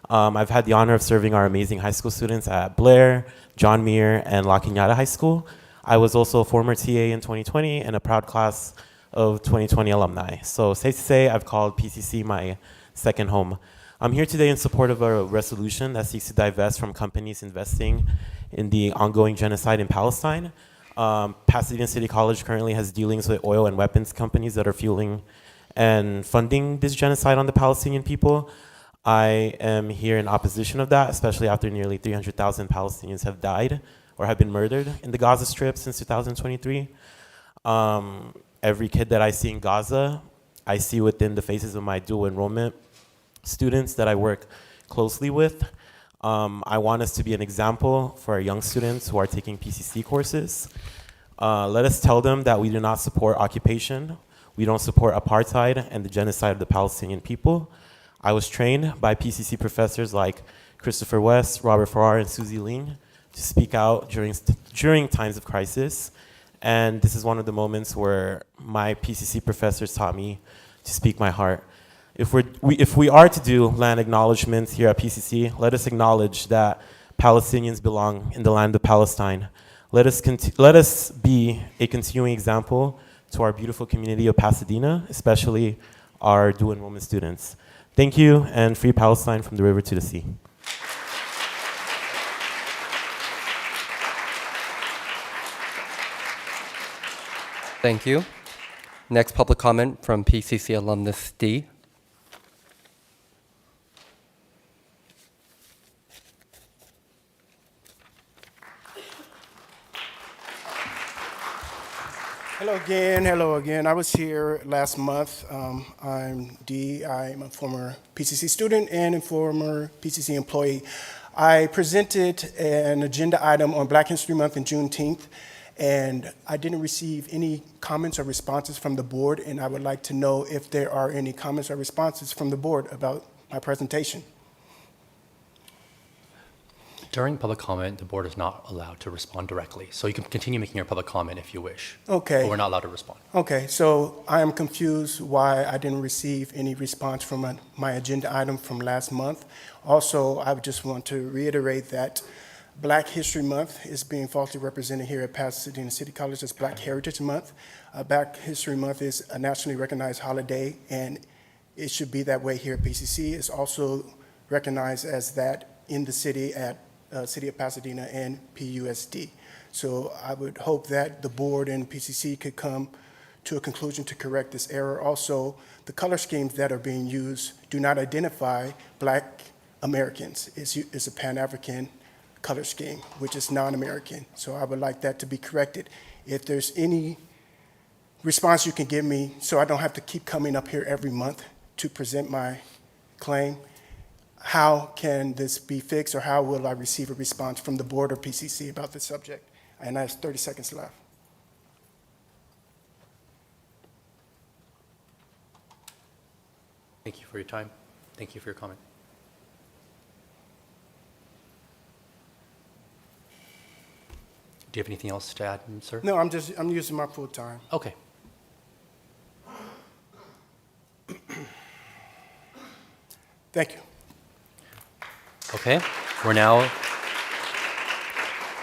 I've had the honor of serving our amazing high school students at Blair, John Muir, and La Cañada High School. I was also a former TA in 2020 and a proud class of 2020 alumni. So safe to say I've called PCC my second home. I'm here today in support of a resolution that seeks to divest from companies investing in the ongoing genocide in Palestine. Pasadena City College currently has dealings with oil and weapons companies that are fueling and funding this genocide on the Palestinian people. I am here in opposition of that, especially after nearly 300,000 Palestinians have died or have been murdered in the Gaza Strip since 2023. Every kid that I see in Gaza, I see within the faces of my dual enrollment students that I work closely with. I want us to be an example for our young students who are taking PCC courses. Let us tell them that we do not support occupation, we don't support apartheid and the genocide of the Palestinian people. I was trained by PCC professors like Christopher West, Robert Farrar, and Susie Ling to speak out during times of crisis. And this is one of the moments where my PCC professors taught me to speak my heart. If we are to do land acknowledgements here at PCC, let us acknowledge that Palestinians belong in the land of Palestine. Let us be a continuing example to our beautiful community of Pasadena, especially our dual enrollment students. Thank you, and free Palestine from the river to the sea. Thank you. Next public comment from PCC alumnus D. Hello again. I was here last month. I'm D. I'm a former PCC student and a former PCC employee. I presented an agenda item on Black History Month and Juneteenth, and I didn't receive any comments or responses from the board, and I would like to know if there are any comments or responses from the board about my presentation. During public comment, the board is not allowed to respond directly. So you can continue making your public comment if you wish. Okay. But we're not allowed to respond. Okay, so I am confused why I didn't receive any response from my agenda item from last month. Also, I would just want to reiterate that Black History Month is being falsely represented here at Pasadena City College as Black Heritage Month. Black History Month is a nationally recognized holiday, and it should be that way here at PCC. It's also recognized as that in the city at City of Pasadena and PUSD. So I would hope that the board and PCC could come to a conclusion to correct this error. Also, the color schemes that are being used do not identify Black Americans. It's a Pan-African color scheme, which is non-American. So I would like that to be corrected. If there's any response you can give me so I don't have to keep coming up here every month to present my claim, how can this be fixed, or how will I receive a response from the board or PCC about this subject? And I have 30 seconds left. Thank you for your time. Thank you for your comment. Do you have anything else to add, sir? No, I'm using my full time. Okay. Thank you. Okay, we're now,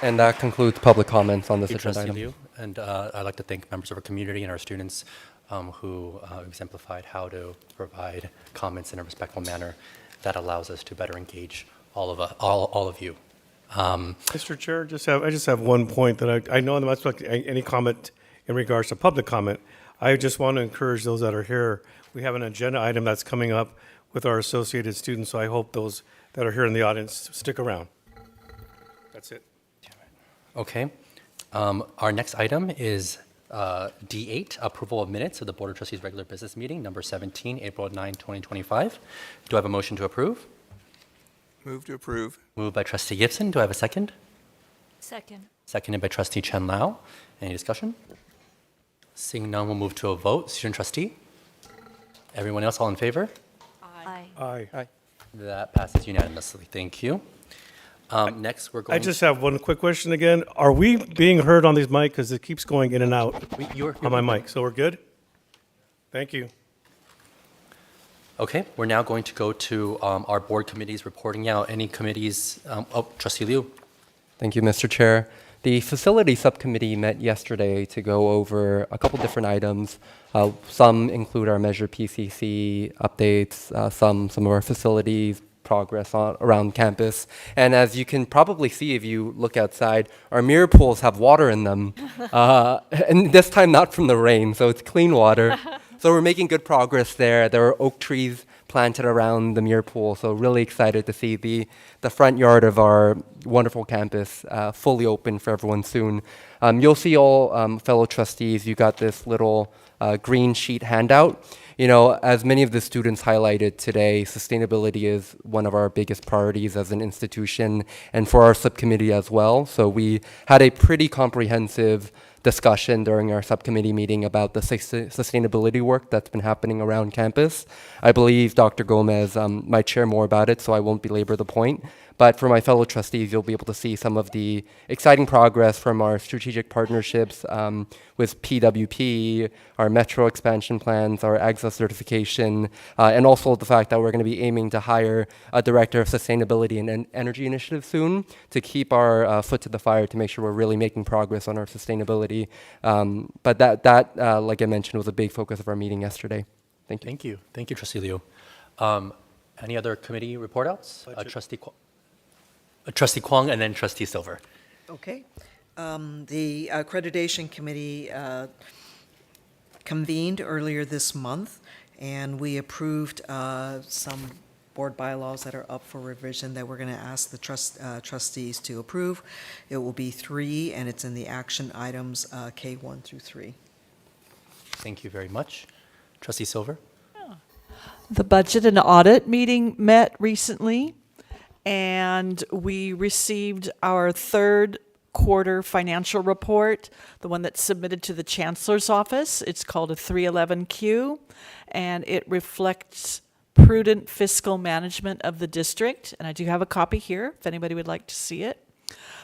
and that concludes public comments on this Thank you, agenda Trustee item. Liu. And I'd like to thank members of our community and our students who exemplified how to provide comments in a respectful manner that allows us to better engage all of you. Mr. Chair, I just have one point that I know I'm not expecting any comment in regards to public comment. I just want to encourage those that are here. We have an agenda item that's coming up with our associated students, so I hope those that are here in the audience stick around. That's it. Okay. Our next item is D8, approval of minutes of the Board of Trustees regular business meeting, number 17, April 9, 2025. Do I have a motion to approve? Move to approve. Moved by Trustee Gibson. Do I have a second? Second. Seconded by Trustee Chen Lao. Any discussion? Seeing none, we'll move to a vote. Student trustee? Everyone else, all in favor? Aye. Aye. Aye. That passes unanimously. Thank you. Next, we're going. I just have one quick question again. Are we being heard on these mics? Because it keeps going in and out You're on my mic. So we're good? Thank you. Okay, we're now going to go to our board committees reporting out. Any committees? Trustee Liu. Thank you, Mr. Chair. The Facility Subcommittee met yesterday to go over a couple different items. Some include our Measure PCC updates, some of our facilities progress around campus. And as you can probably see if you look outside, our mirror pools have water in them. And this time not from the rain, so it's clean water. So we're making good progress there. There are oak trees planted around the mirror pool, so really excited to see the front yard of our wonderful campus fully open for everyone soon. You'll see all fellow trustees, you got this little green sheet handout. You know, as many of the students highlighted today, sustainability is one of our biggest priorities as an institution and for our subcommittee as well. So we had a pretty comprehensive discussion during our subcommittee meeting about the sustainability work that's been happening around campus. I believe Dr. Gomez might share more about it, so I won't belabor the point. But for my fellow trustees, you'll be able to see some of the exciting progress from our strategic partnerships with PWP, our metro expansion plans, our AGSA certification, and also the fact that we're going to be aiming to hire a director of sustainability and energy initiative soon to keep our foot to the fire to make sure we're really making progress on our sustainability. But that like I mentioned, was a big focus of our meeting yesterday. Thank you. Thank you. Thank you, Trustee Liu. Any other committee report outs? Trustee Kwong and then Trustee Silver. Okay. The Accreditation Committee convened earlier this month, and we approved some board bylaws that are up for revision that we're going to ask the trustees to approve. It will be 3, and it's in the action items K1 through 3. Thank you very much. Trustee Silver. The Budget and Audit meeting met recently, and we received our third quarter financial report, the one that's submitted to the Chancellor's office. It's called a 311Q, and it reflects prudent fiscal management of the district, and I do have a copy here if anybody would like to see it.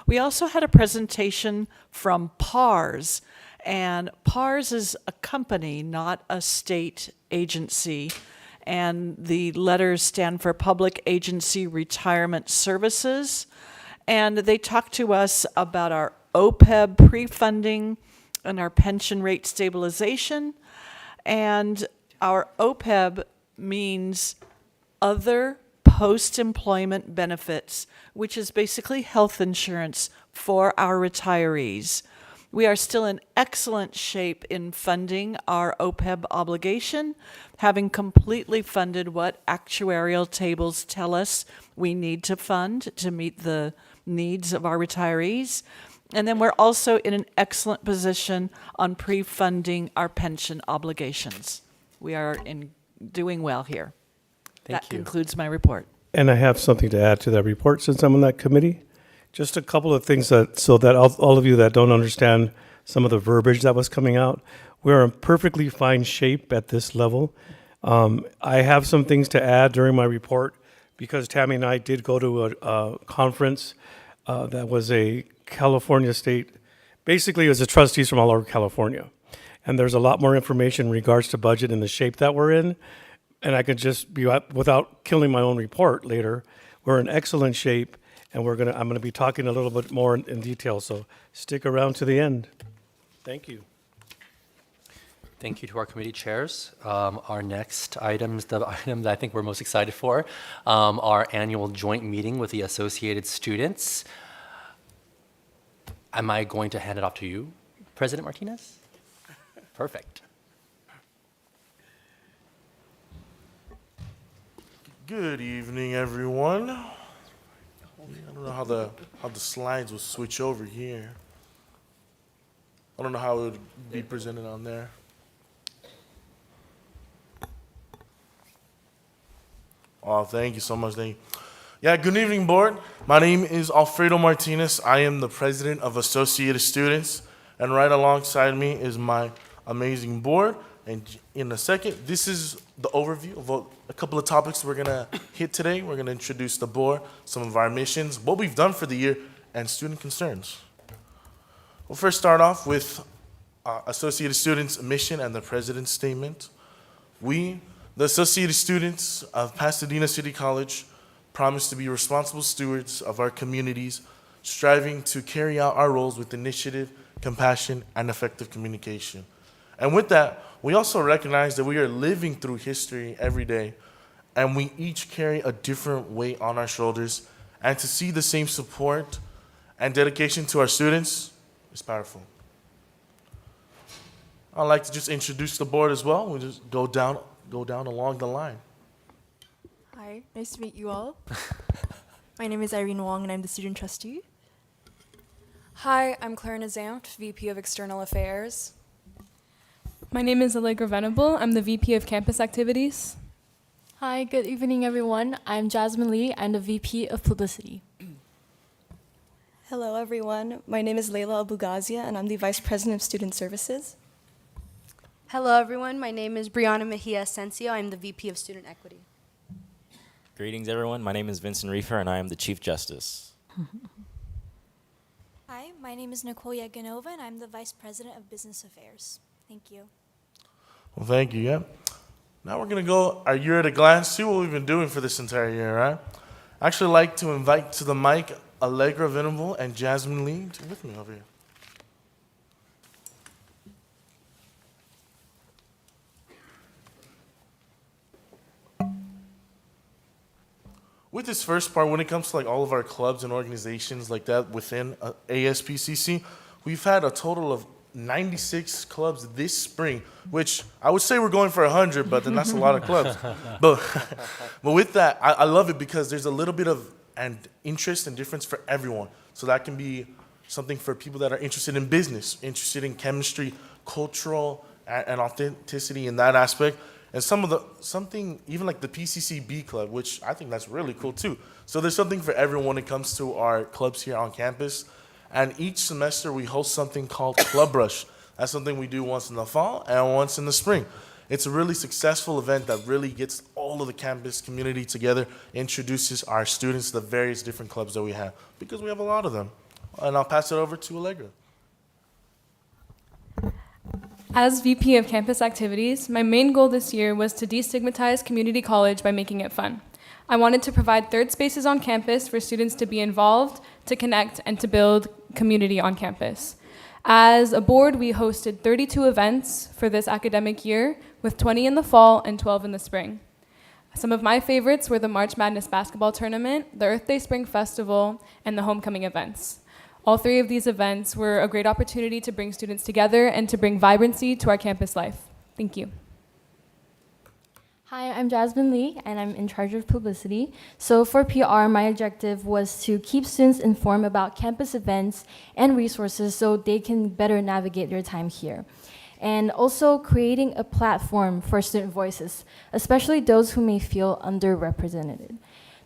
We also had a presentation from PARS, and PARS is a company, not a state agency, and the letters stand for Public Agency Retirement Services. And they talked to us about our OPEB pre-funding and our pension rate stabilization. And our OPEB means other post-employment benefits, which is basically health insurance for our retirees. We are still in excellent shape in funding our OPEB obligation, having completely funded what actuarial tables tell us we need to fund to meet the needs of our retirees. And then we're also in an excellent position on pre-funding our pension obligations. We are doing well here. Thank That you. concludes my report. And I have something to add to that report since I'm on that committee. Just a couple of things so that all of you that don't understand some of the verbiage that was coming out, we're in perfectly fine shape at this level. I have some things to add during my report because Tammy and I did go to a conference that was a California state, basically it was the trustees from all over California. And there's a lot more information in regards to budget and the shape that we're in. And I could just be, without killing my own report later, we're in excellent shape. And I'm gonna be talking a little bit more in detail, so stick around to the end. Thank you. Thank you to our committee chairs. Our next items, the item that I think we're most excited for, our annual joint meeting with the associated students. Am I going to hand it off to you, President Martinez? Perfect. Good evening, everyone. I don't know how the slides will switch over here. I don't know how it would be presented on there. Oh, thank you so much. Thank you. Yeah, good evening, board. My name is Alfredo Martinez. I am the president of Associated Students, and right alongside me is my amazing board. And in a second, this is the overview of a couple of topics we're gonna hit today. We're gonna introduce the board, some of our missions, what we've done for the year, and student concerns. We'll first start off with Associated Students' mission and the president's statement. We, the Associated Students of Pasadena City College, promise to be responsible stewards of our communities, striving to carry out our roles with initiative, compassion, and effective communication. And with that, we also recognize that we are living through history every day, and we each carry a different weight on our shoulders, and to see the same support and dedication to our students is powerful. I'd like to just introduce the board as well. We'll just go down along the line. Hi, nice to meet you all. My name is Irene Wong, and I'm the student trustee. Hi, I'm Claire Nazamt, VP of External Affairs. My name is Allegra Venable. I'm the VP of Campus Activities. Hi, good evening, everyone. I'm Jasmine Lee. I'm the VP of Publicity. Hello, everyone. My name is Leila Abugazia, and I'm the Vice President of Student Services. Hello, everyone. My name is Brianna Mejia Asensio. I'm the VP of Student Equity. Greetings, everyone. My name is Vincent Reefer, and I am the Chief Justice. Hi, my name is Nicole Yaganova, and I'm the Vice President of Business Affairs. Thank you. Well, thank you, yeah. Now we're going to go our year at a glance, see what we've been doing for this entire year, right? I'd actually like to invite to the mic Allegra Venable and Jasmine Lee with me over here. With this first part, when it comes to like all of our clubs and organizations like that within ASPCC, we've had a total of 96 clubs this spring, which I would say we're going for 100, but then that's a lot of clubs. But with that, I love it because there's a little bit of an interest and difference for everyone. So that can be something for people that are interested in business, interested in chemistry, cultural, and authenticity in that aspect. And something even like the PCCB club, which I think that's really cool too. So there's something for everyone when it comes to our clubs here on campus. And each semester we host something called Club Rush. That's something we do once in the fall and once in the spring. It's a really successful event that really gets all of the campus community together, introduces our students to the various different clubs that we have, because we have a lot of them. And I'll pass it over to Allegra. As VP of Campus Activities, my main goal this year was to destigmatize community college by making it fun. I wanted to provide third spaces on campus for students to be involved, to connect, and to build community on campus. As a board, we hosted 32 events for this academic year, with 20 in the fall and 12 in the spring. Some of my favorites were the March Madness basketball tournament, the Earth Day Spring Festival, and the homecoming events. All three of these events were a great opportunity to bring students together and to bring vibrancy to our campus life. Thank you. Hi, I'm Jasmine Lee, and I'm in charge of publicity. So for PR, my objective was to keep students informed about campus events and resources so they can better navigate their time here. And also creating a platform for student voices, especially those who may feel underrepresented,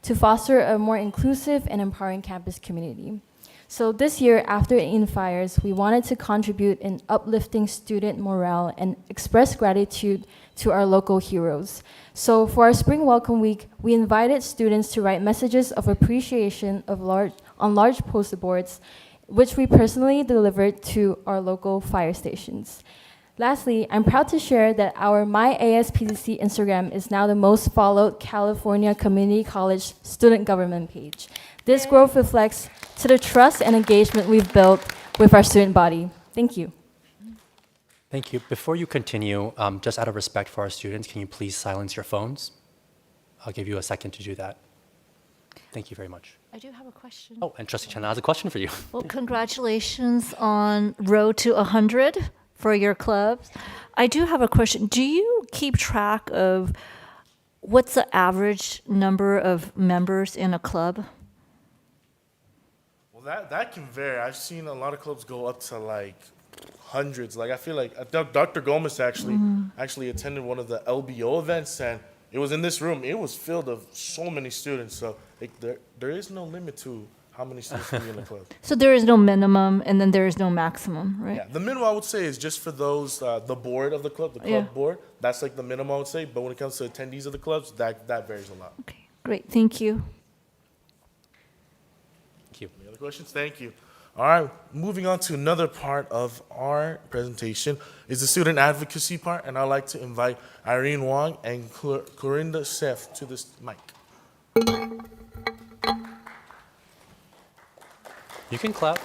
to foster a more inclusive and empowering campus community. So this year, after In Fires, we wanted to contribute in uplifting student morale and express gratitude to our local heroes. So for our Spring Welcome Week, we invited students to write messages of appreciation on large poster boards, which we personally delivered to our local fire stations. Lastly, I'm proud to share that our MyASPCC Instagram is now the most followed California Community College student government page. This growth reflects to the trust and engagement we've built with our student body. Thank you. Thank you. Before you continue, just out of respect for our students, can you please silence your phones? I'll give you a second to do that. Thank you very much. I do have a question. Oh, and Trustee Chen has a question for you. Well, congratulations on Road to 100 for your clubs. I do have a question. Do you keep track of what's the average number of members in a club? Well, that can vary. I've seen a lot of clubs go up to like hundreds. Like I feel like Dr. Gomez actually attended one of the LBO events, and it was in this room. It was filled of so many students. So there is no limit to how many students can be in the club. So there is no minimum, and then there is no maximum, right? Yeah, the minimum I would say is just for those, the board of the club, the club board. That's like the minimum I would say. But when it comes to attendees of the clubs, that varies a lot. Okay, great. Thank you. Thank you. Any other questions? Thank you. All right, moving on to another part of our presentation is the student advocacy part, and I'd like to invite Irene Wong and Corinda Seth to this mic. You can clap.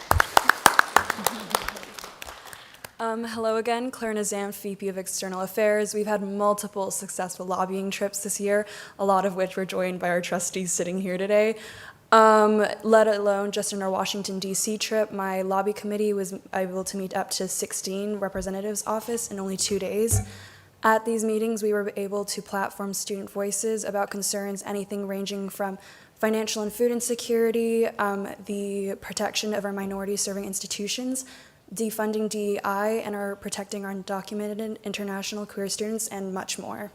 Hello again, Claire Nazam, VP of External Affairs. We've had multiple successful lobbying trips this year, a lot of which were joined by our trustees sitting here today. Let alone just in our Washington, D.C. trip, my lobby committee was able to meet up to 16 representatives' office in only 2 days. At these meetings, we were able to platform student voices about concerns, anything ranging from financial and food insecurity, the protection of our minority-serving institutions, defunding DEI, and our protecting our undocumented international queer students, and much more.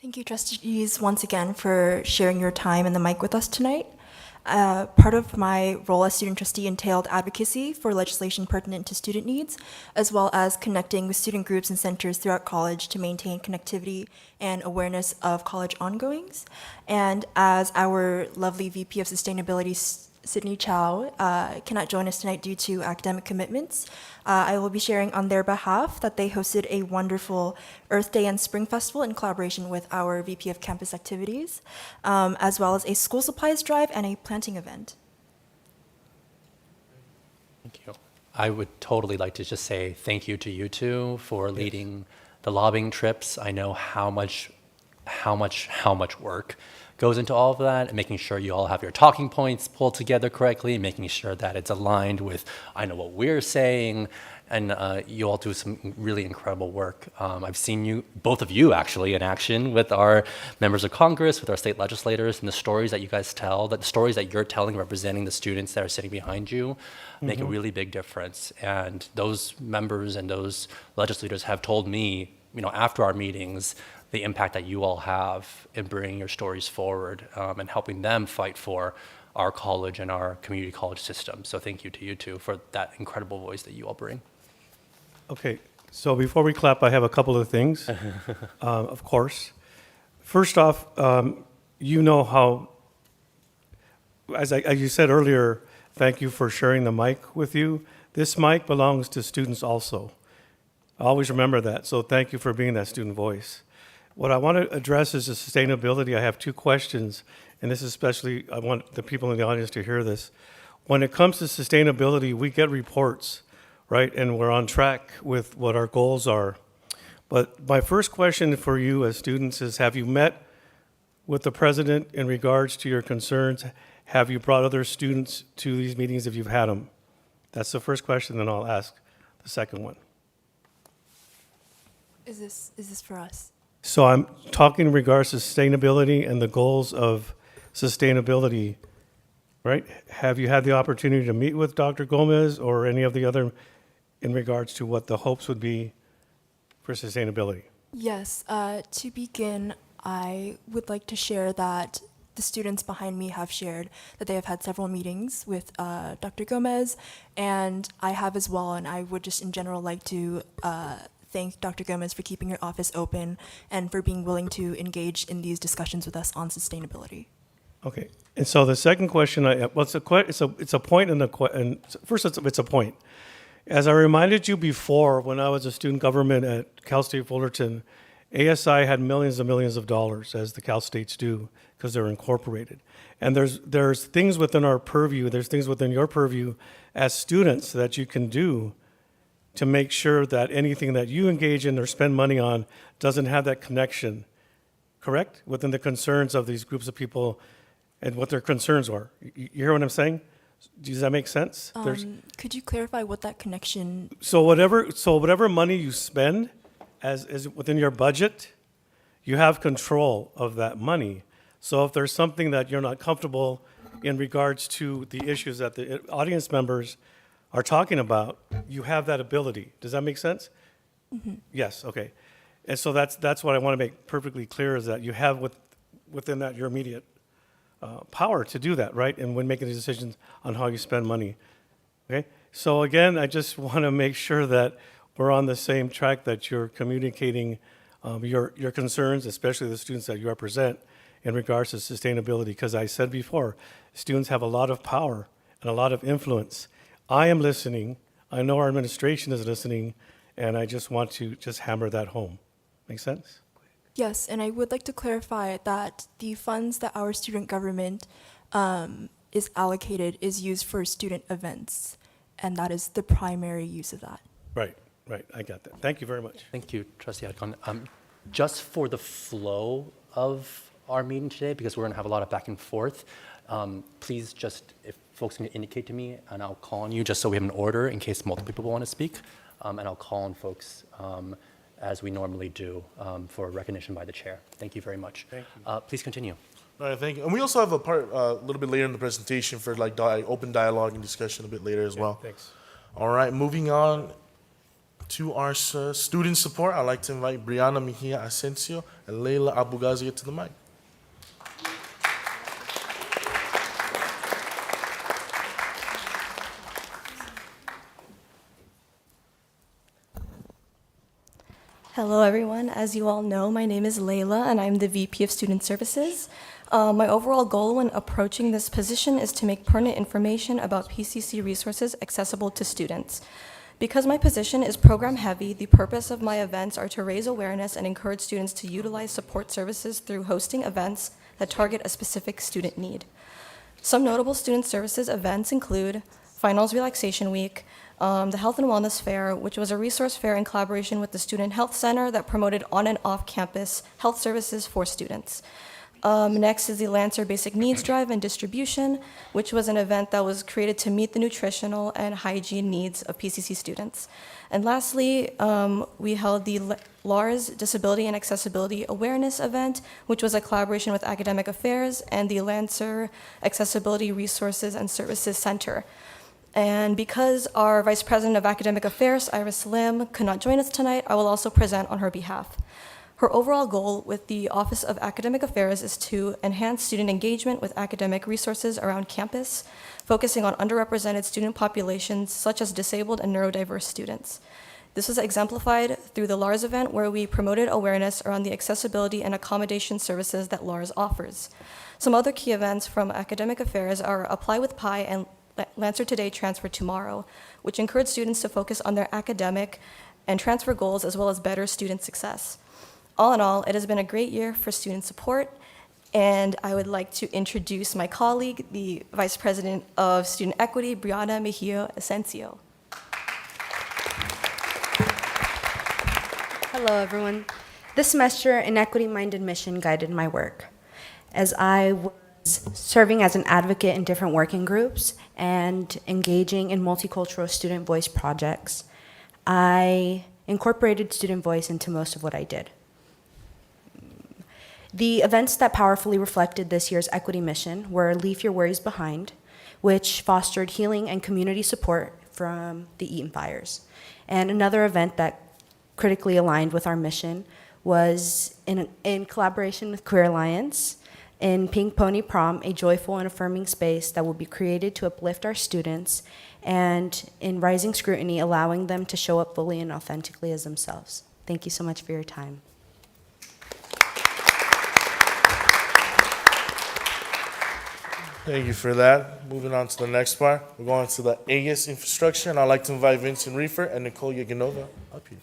Thank you, trustees, once again for sharing your time and the mic with us tonight. Part of my role as student trustee entailed advocacy for legislation pertinent to student needs, as well as connecting with student groups and centers throughout college to maintain connectivity and awareness of college ongoings. And as our lovely VP of Sustainability, Sydney Chow, cannot join us tonight due to academic commitments, I will be sharing on their behalf that they hosted a wonderful Earth Day and Spring Festival in collaboration with our VP of Campus Activities, as well as a school supplies drive and a planting event. Thank you. I would totally like to just say thank you to you two for leading the lobbying trips. I know how much work goes into all of that, and making sure you all have your talking points pulled together correctly, making sure that it's aligned with, I know what we're saying, and you all do some really incredible work. I've seen you, both of you actually, in action with our members of Congress, with our state legislators, and the stories that you guys tell, that the stories that you're telling representing the students that are sitting behind you make a really big difference. And those members and those legislators have told me, after our meetings, the impact that you all have in bringing your stories forward and helping them fight for our college and our community college system. So thank you to you two for that incredible voice that you all bring. Okay, so before we clap, I have a couple of things, of course. First off, you know how, as you said earlier, thank you for sharing the mic with you. This mic belongs to students also. Always remember that, so thank you for being that student voice. What I want to address is the sustainability. I have two questions, and this is especially, I want the people in the audience to hear this. When it comes to sustainability, we get reports, right? And we're on track with what our goals are. But my first question for you as students is, have you met with the president in regards to your concerns? Have you brought other students to these meetings if you've had them? That's the first question, then I'll ask the second one. Is this for us? So I'm talking in regards to sustainability and the goals of sustainability, right? Have you had the opportunity to meet with Dr. Gomez or any of the other in regards to what the hopes would be for sustainability? Yes. To begin, I would like to share that the students behind me have shared that they have had several meetings with Dr. Gomez, and I have as well, and I would just in general like to thank Dr. Gomez for keeping your office open and for being willing to engage in these discussions with us on sustainability. Okay, and so the second question, it's a point and first it's a point. As I reminded you before, when I was a student government at Cal State Fullerton, ASI had millions and millions of dollars, as the Cal States do, because they're incorporated. And there's things within our purview, there's things within your purview as students that you can do to make sure that anything that you engage in or spend money on doesn't have that connection, correct? Within the concerns of these groups of people and what their concerns are. You hear what I'm saying? Does that make sense? Could you clarify what that connection? So whatever money you spend as within your budget, you have control of that money. So if there's something that you're not comfortable in regards to the issues that the audience members are talking about, you have that ability. Does that make sense? Mm-hmm. Yes, okay. And so that's what I want to make perfectly clear, is that you have within that your immediate power to do that, right? And when making the decisions on how you spend money, okay? So again, I just want to make sure that we're on the same track, that you're communicating your concerns, especially the students that you represent, in regards to sustainability, because I said before, students have a lot of power and a lot of influence. I am listening. I know our administration is listening, and I just want to just hammer that home. Make sense? Yes, and I would like to clarify that the funds that our student government is allocated is used for student events, and that is the primary use of that. Right, right. I got that. Thank you very much. Thank you, Trustee Adcon. Just for the flow of our meeting today, because we're going to have a lot of back and forth, please just, if folks can indicate to me, and I'll call on you just so we have an order in case multiple people want to speak, and I'll call on folks as we normally do for recognition by the chair. Thank you very much. Thank you. Please continue. All right, thank you. And we also have a part a little bit later in the presentation for like open dialogue and discussion a bit later as well. Thanks. All right, moving on to our student support. I'd like to invite Brianna Mejia Asensio and Leila Abugazia to the mic. Hello, everyone. As you all know, my name is Layla, and I'm the VP of Student Services. My overall goal when approaching this position is to make pertinent information about PCC resources accessible to students. Because my position is program-heavy, the purpose of my events are to raise awareness and encourage students to utilize support services through hosting events that target a specific student need. Some notable student services events include Finals Relaxation Week, the Health and Wellness Fair, which was a resource fair in collaboration with the Student Health Center that promoted on and off-campus health services for students. Next is the Lancer Basic Needs Drive and Distribution, which was an event that was created to meet the nutritional and hygiene needs of PCC students. And lastly, we held the LARS Disability and Accessibility Awareness event, which was a collaboration with Academic Affairs and the Lancer Accessibility Resources and Services Center. And because our Vice President of Academic Affairs, Iris Lim, could not join us tonight, I will also present on her behalf. Her overall goal with the Office of Academic Affairs is to enhance student engagement with academic resources around campus, focusing on underrepresented student populations such as disabled and neurodiverse students. This was exemplified through the LARS event, where we promoted awareness around the accessibility and accommodation services that LARS offers. Some other key events from Academic Affairs are Apply with Pi and Lancer Today, Transfer Tomorrow, which encourage students to focus on their academic and transfer goals as well as better student success. All in all, it has been a great year for student support, and I would like to introduce my colleague, the Vice President of Student Equity, Brianna Mejia Asensio. Hello, everyone. This semester, an equity-minded mission guided my work. As I was serving as an advocate in different working groups and engaging in multicultural student voice projects, I incorporated student voice into most of what I did. The events that powerfully reflected this year's equity mission were Leave Your Worries Behind, which fostered healing and community support from the Eaton fires. And another event that critically aligned with our mission was in collaboration with Queer Alliance, in Pink Pony Prom, a joyful and affirming space that will be created to uplift our students, and in Rising Scrutiny, allowing them to show up fully and authentically as themselves. Thank you so much for your time. Thank you for that. Moving on to the next part, we're going to the AS infrastructure, and I'd like to invite Vincent Reefer and Nicole Yaganova up here.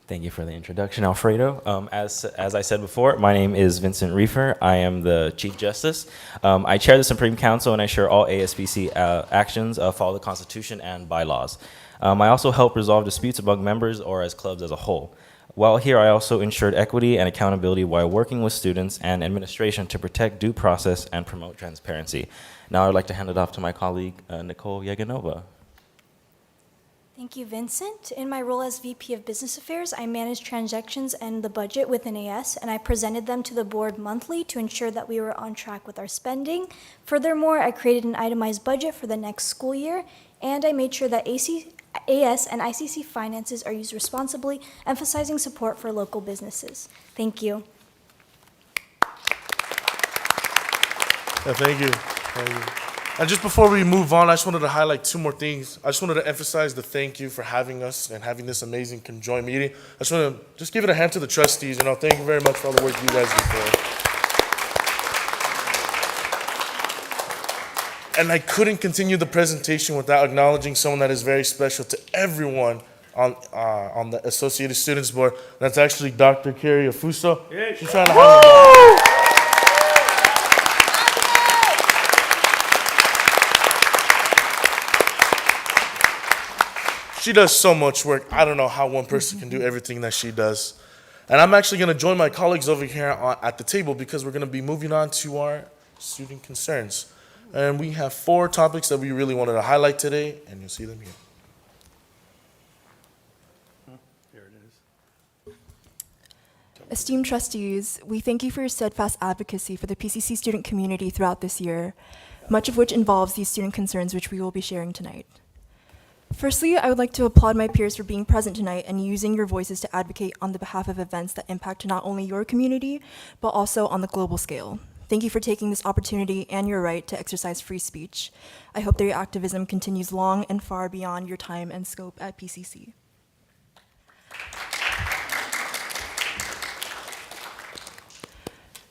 Thank you for the introduction, Alfredo. As I said before, my name is Vincent Reefer. I am the Chief Justice. I chair the Supreme Council, and I share all ASBC actions, follow the Constitution and bylaws. I also help resolve disputes among members or as clubs as a whole. While here, I also ensured equity and accountability while working with students and administration to protect due process and promote transparency. Now I'd like to hand it off to my colleague, Nicole Yaganova. Thank you, Vincent. In my role as VP of Business Affairs, I manage transactions and the budget within AS, and I presented them to the board monthly to ensure that we were on track with our spending. Furthermore, I created an itemized budget for the next school year, and I made sure that AS and ICC finances are used responsibly, emphasizing support for local businesses. Thank you. Thank you. Thank you. And just before we move on, I just wanted to highlight two more things. I just wanted to emphasize the thank you for having us and having this amazing conjoined meeting. I just want to just give it a hand to the trustees. Thank you very much for all the work you guys do for us. And I couldn't continue the presentation without acknowledging someone that is very special to everyone on the Associated Students Board. That's actually Dr. Carrie Afuso. She's trying to have me. She does so much work. I don't know how one person can do everything that she does. And I'm actually going to join my colleagues over here at the table because we're going to be moving on to our student concerns. And we have 4 topics that we really wanted to highlight today, and you'll see them here. Esteemed trustees, we thank you for your steadfast advocacy for the PCC student community throughout this year, much of which involves these student concerns which we will be sharing tonight. Firstly, I would like to applaud my peers for being present tonight and using your voices to advocate on the behalf of events that impact not only your community, but also on the global scale. Thank you for taking this opportunity and your right to exercise free speech. I hope that your activism continues long and far beyond your time and scope at PCC.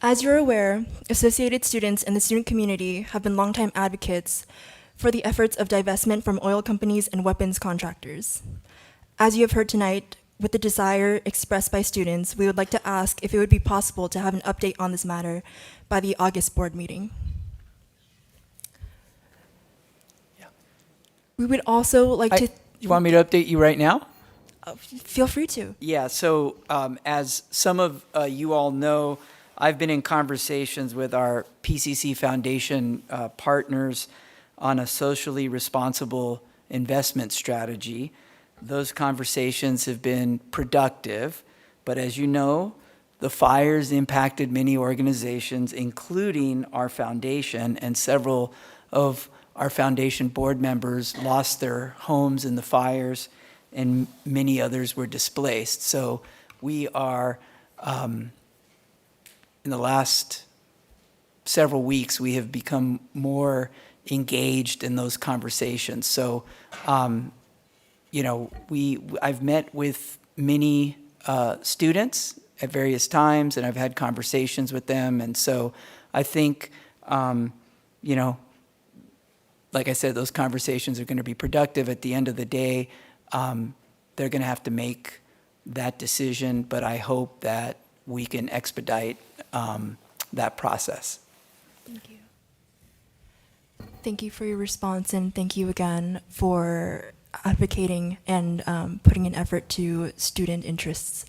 As you're aware, associated students and the student community have been longtime advocates for the efforts of divestment from oil companies and weapons contractors. As you have heard tonight, with the desire expressed by students, we would like to ask if it would be possible to have an update on this matter by the August board meeting. Yeah. We would also like to... You want me to update you right now? Feel free to. Yeah, so as some of you all know, I've been in conversations with our PCC Foundation partners on a socially responsible investment strategy. Those conversations have been productive, but as you know, the fires impacted many organizations, including our foundation, and several of our foundation board members lost their homes in the fires, and many others were displaced. So we are, in the last several weeks, we have become more engaged in those conversations. So, I've met with many students at various times, and I've had conversations with them. And so I think, like I said, those conversations are going to be productive. At the end of the day, they're going to have to make that decision, but I hope that we can expedite that process. Thank you. Thank you for your response, and thank you again for advocating and putting an effort to student interests.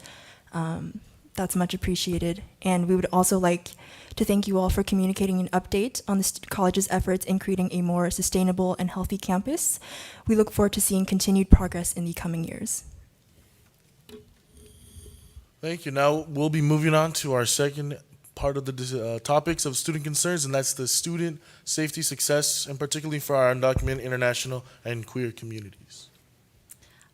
That's much appreciated. And we would also like to thank you all for communicating an update on the college's efforts in creating a more sustainable and healthy campus. We look forward to seeing continued progress in the coming years. Thank you. Now we'll be moving on to our second part of the topics of student concerns, and that's the student safety success, and particularly for our undocumented, international, and queer communities.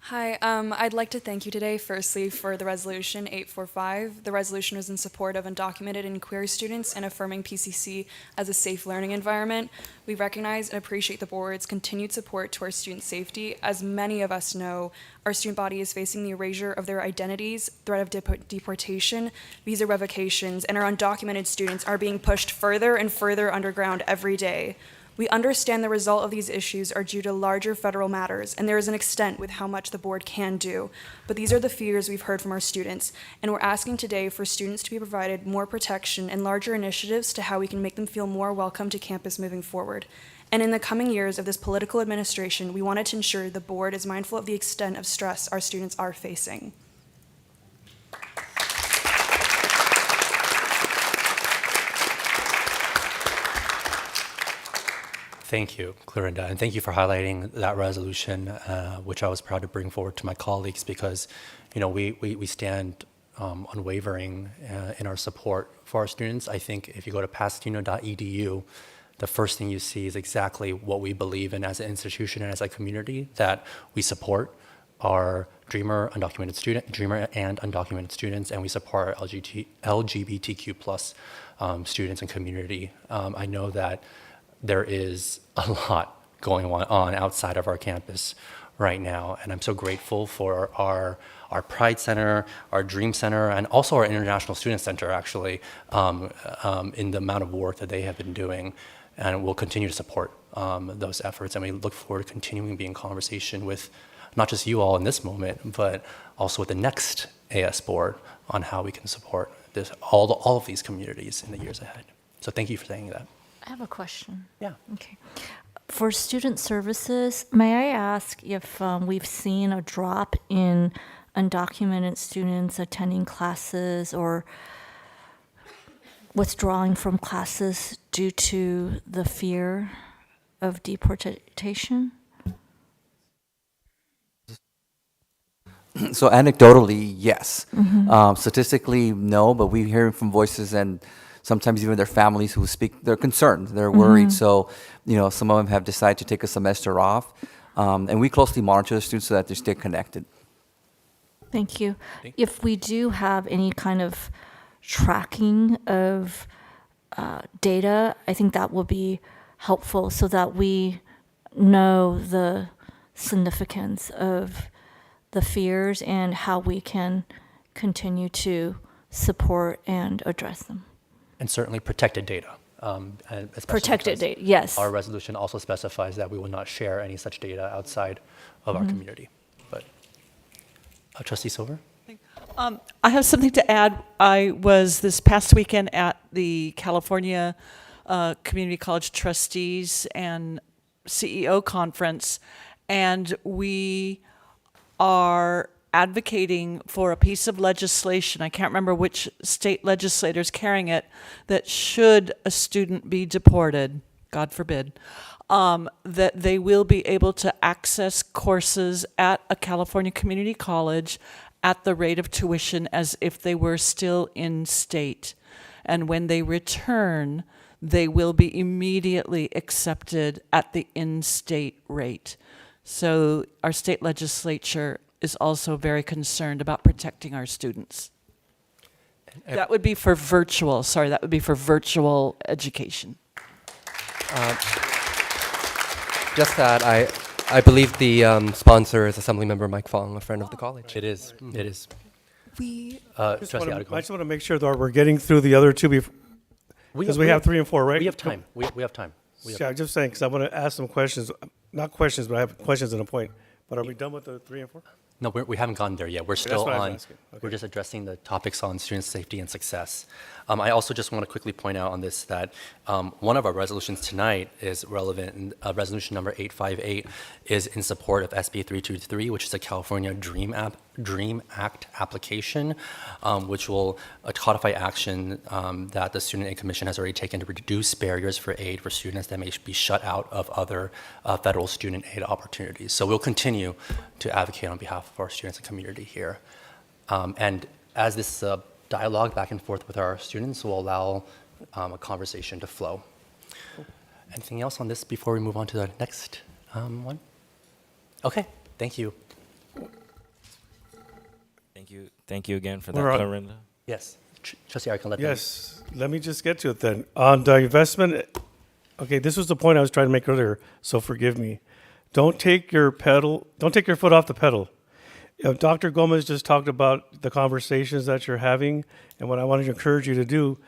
Hi, I'd like to thank you today, firstly, for the resolution 845. The resolution was in support of undocumented and queer students and affirming PCC as a safe learning environment. We recognize and appreciate the board's continued support to our student safety. As many of us know, our student body is facing the erasure of their identities, threat of deportation, visa revocations, and our undocumented students are being pushed further and further underground every day. We understand the result of these issues are due to larger federal matters, and there is an extent with how much the board can do. But these are the fears we've heard from our students, and we're asking today for students to be provided more protection and larger initiatives to how we can make them feel more welcome to campus moving forward. And in the coming years of this political administration, we wanted to ensure the board is mindful of the extent of stress our students are facing. Thank you, Clarinda, and thank you for highlighting that resolution, which I was proud to bring forward to my colleagues because, we stand unwavering in our support for our students. I think if you go to pasadena.edu, the first thing you see is exactly what we believe in as an institution and as a community, that we support our Dreamer and undocumented students, and we support our LGBTQ plus students and community. I know that there is a lot going on outside of our campus right now. And I'm so grateful for our Pride Center, our Dream Center, and also our International Student Center, actually, in the amount of work that they have been doing. And we'll continue to support those efforts. And we look forward to continuing being in conversation with not just you all in this moment, but also with the next AS board on how we can support all of these communities in the years ahead. So thank you for saying that. I have a question. Yeah. Okay. For student services, may I ask if we've seen a drop in undocumented students attending classes or withdrawing from classes due to the fear of deportation? So anecdotally, yes. Mhm. Statistically, no, but we hear from voices and sometimes even their families who speak, they're concerned, they're worried. Mhm. So, some of them have decided to take a semester off. And we closely monitor the students so that they stay connected. Thank you. If we do have any kind of tracking of data, I think that will be helpful so that we know the significance of the fears and how we can continue to support and address them. And certainly protected data. And especially Protected because data, yes. Our resolution also specifies that we will not share any such data outside of our Mhm. community. But Trustee Silver? I have something to add. I was this past weekend at the California Community College Trustees and CEO conference, and we are advocating for a piece of legislation, I can't remember which state legislator's carrying it, that should a student be deported, God forbid, that they will be able to access courses at a California community college at the rate of tuition as if they were still in state. And when they return, they will be immediately accepted at the in-state rate. So our state legislature is also very concerned about protecting our students. That would be for virtual, that would be for virtual education. Just that I believe the sponsor is Assemblymember Mike Fong, a friend of the college. It is. It is. We. I just want to make sure that we're getting through the other two because we have 3 and 4, right? We have time. We have time. Yeah, I'm just saying because I want to ask some questions. Not questions, but I have questions and a point. But are we done with the 3 and 4? No, we haven't gotten there yet. We're Okay, still that's what I was on. asking. Okay. We're just addressing the topics on student safety and success. I also just want to quickly point out on this that one of our resolutions tonight is relevant. And, resolution number 858 is in support of SB 323, which is a California Dream Act application, which will codify action that the Student Aid Commission has already taken to reduce barriers for aid for students that may be shut out of other federal student aid opportunities. So we'll continue to advocate on behalf of our students and community here. And as this dialogue back and forth with our students will allow a conversation to flow. Anything else on this before we move on to the next one? Okay, thank you. Thank you again for that, We're on- Clarinda. Yes, Trustee, I can let them. Yes, let me just get to it then. On divestment, okay, this was the point I was trying to make earlier, so forgive me. Don't take your foot off the pedal. Dr. Gomez just talked about the conversations that you're having and what I wanted to encourage you to do,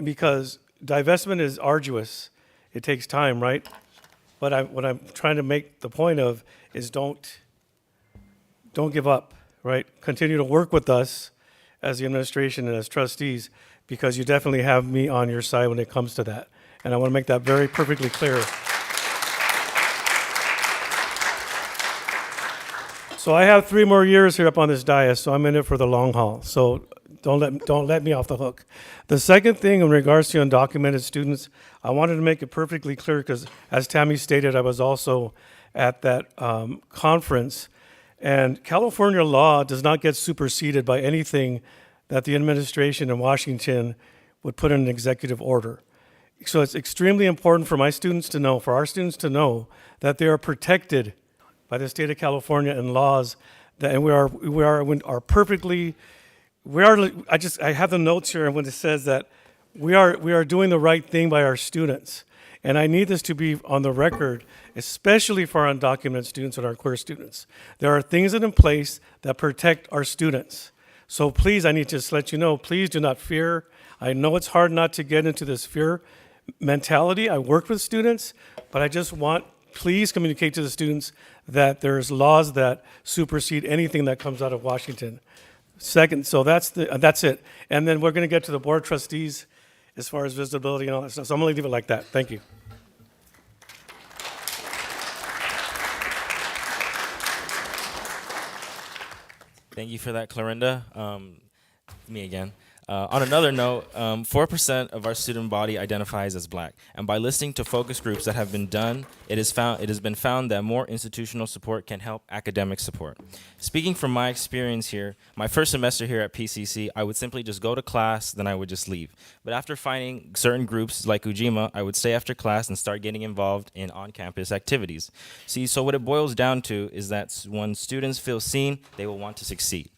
because divestment is arduous. It takes time, right? But what I'm trying to make the point of is don't give up, right? Continue to work with us as the administration and as trustees, because you definitely have me on your side when it comes to that. And I want to make that very perfectly clear. So I have 3 more years here up on this dais, so I'm in it for the long haul. So don't let me off the hook. The second thing in regards to undocumented students, I wanted to make it perfectly clear because, as Tammy stated, I was also at that conference. And California law does not get superseded by anything that the administration in Washington would put in an executive order. So it's extremely important for my students to know, for our students to know, that they are protected by the state of California and laws that, and we are perfectly, I have the notes here when it says that we are doing the right thing by our students. And I need this to be on the record, especially for our undocumented students and our queer students. There are things in place that protect our students. So please, I need to just let you know, please do not fear. I know it's hard not to get into this fear mentality. I work with students, but I just want, please communicate to the students that there's laws that supersede anything that comes out of Washington. Second, so that's it. And then we're going to get to the Board of Trustees as far as visibility and all that stuff. So I'm going to leave it like that. Thank you. Thank you for that, Clorinda. Me again. On another note, 4% of our student body identifies as Black, and by listening to focus groups that have been done, it has been found that more institutional support can help academic support. Speaking from my experience here, my first semester here at PCC, I would simply just go to class, then I would just leave. But after finding certain groups like Ujima, I would stay after class and start getting involved in on-campus activities. See, so what it boils down to is that when students feel seen, they will want to succeed.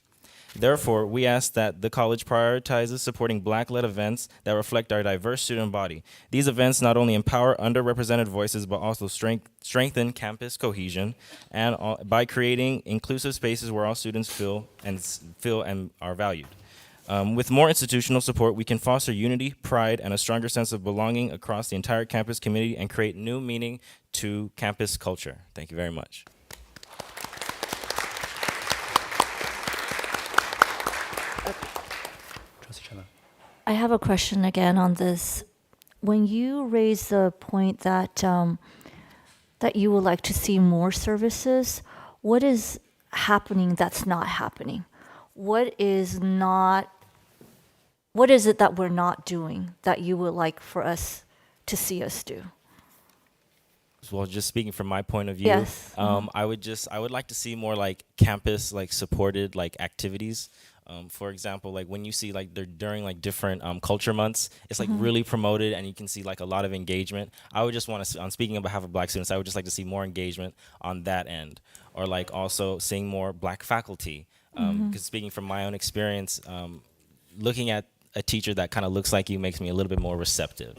Therefore, we ask that the college prioritizes supporting Black-led events that reflect our diverse student body. These events not only empower underrepresented voices, but also strengthen campus cohesion, and by creating inclusive spaces where all students feel and are valued. With more institutional support, we can foster unity, pride, and a stronger sense of belonging across the entire campus community and create new meaning to campus culture. Thank you very much. I have a question again on this. When you raise the point that that you would like to see more services, what is happening that's not happening? What is it that we're not doing that you would like for us to see us do? Well, just speaking from my point of view, yes. I would like to see more like campus supported activities. For example, when you see they're during different culture months, it's really promoted and you can see a lot of engagement. I would just want to, on speaking on behalf of Black students, I would just like to see more engagement on that end, or also seeing more Black faculty. Because speaking from my own experience, looking at a teacher that kind of looks like you makes me a little bit more receptive.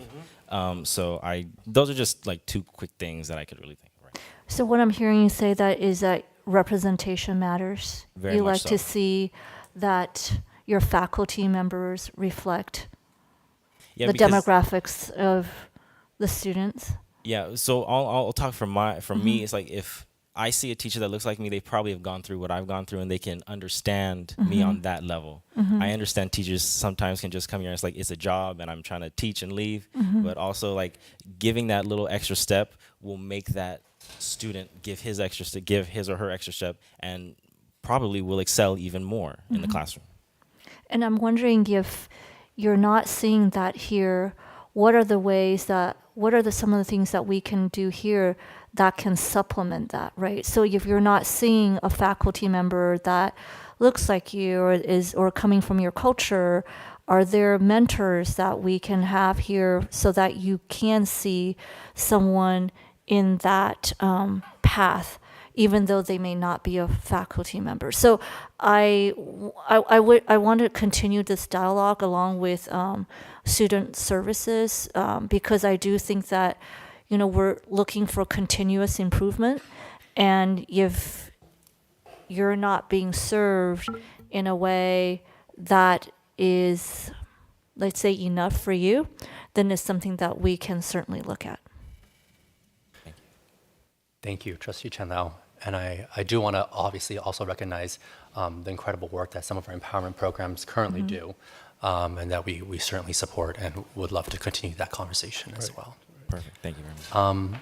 So those are just two quick things that I could really think of. Right. So what I'm hearing you say is that representation matters. Very you much like so. to see that your faculty members reflect the demographics of the students. Yeah, so I'll talk from me. It's if I see a teacher that looks like me, they probably have gone through what I've gone through and they can understand me on that level. I understand teachers sometimes can just come here and it's a job and I'm trying to teach and leave, but also giving that little extra step will make that student give his or her extra step and probably will excel even more in the classroom. And I'm wondering if you're not seeing that here, what are some of the things that we can do here that can supplement that, right? So if you're not seeing a faculty member that looks like you or coming from your culture, are there mentors that we can have here so that you can see someone in that path, even though they may not be a faculty member? So I want to continue this dialogue along with student services because I do think that we're looking for continuous improvement, and if you're not being served in a way that is, let's say, enough for you, then it's something that we can certainly look at. Thank you, Trustee Chandler. And I do want to obviously also recognize the incredible work that some of our empowerment programs currently do, and that we certainly support and would love to continue that conversation as well. Perfect. Thank you very much.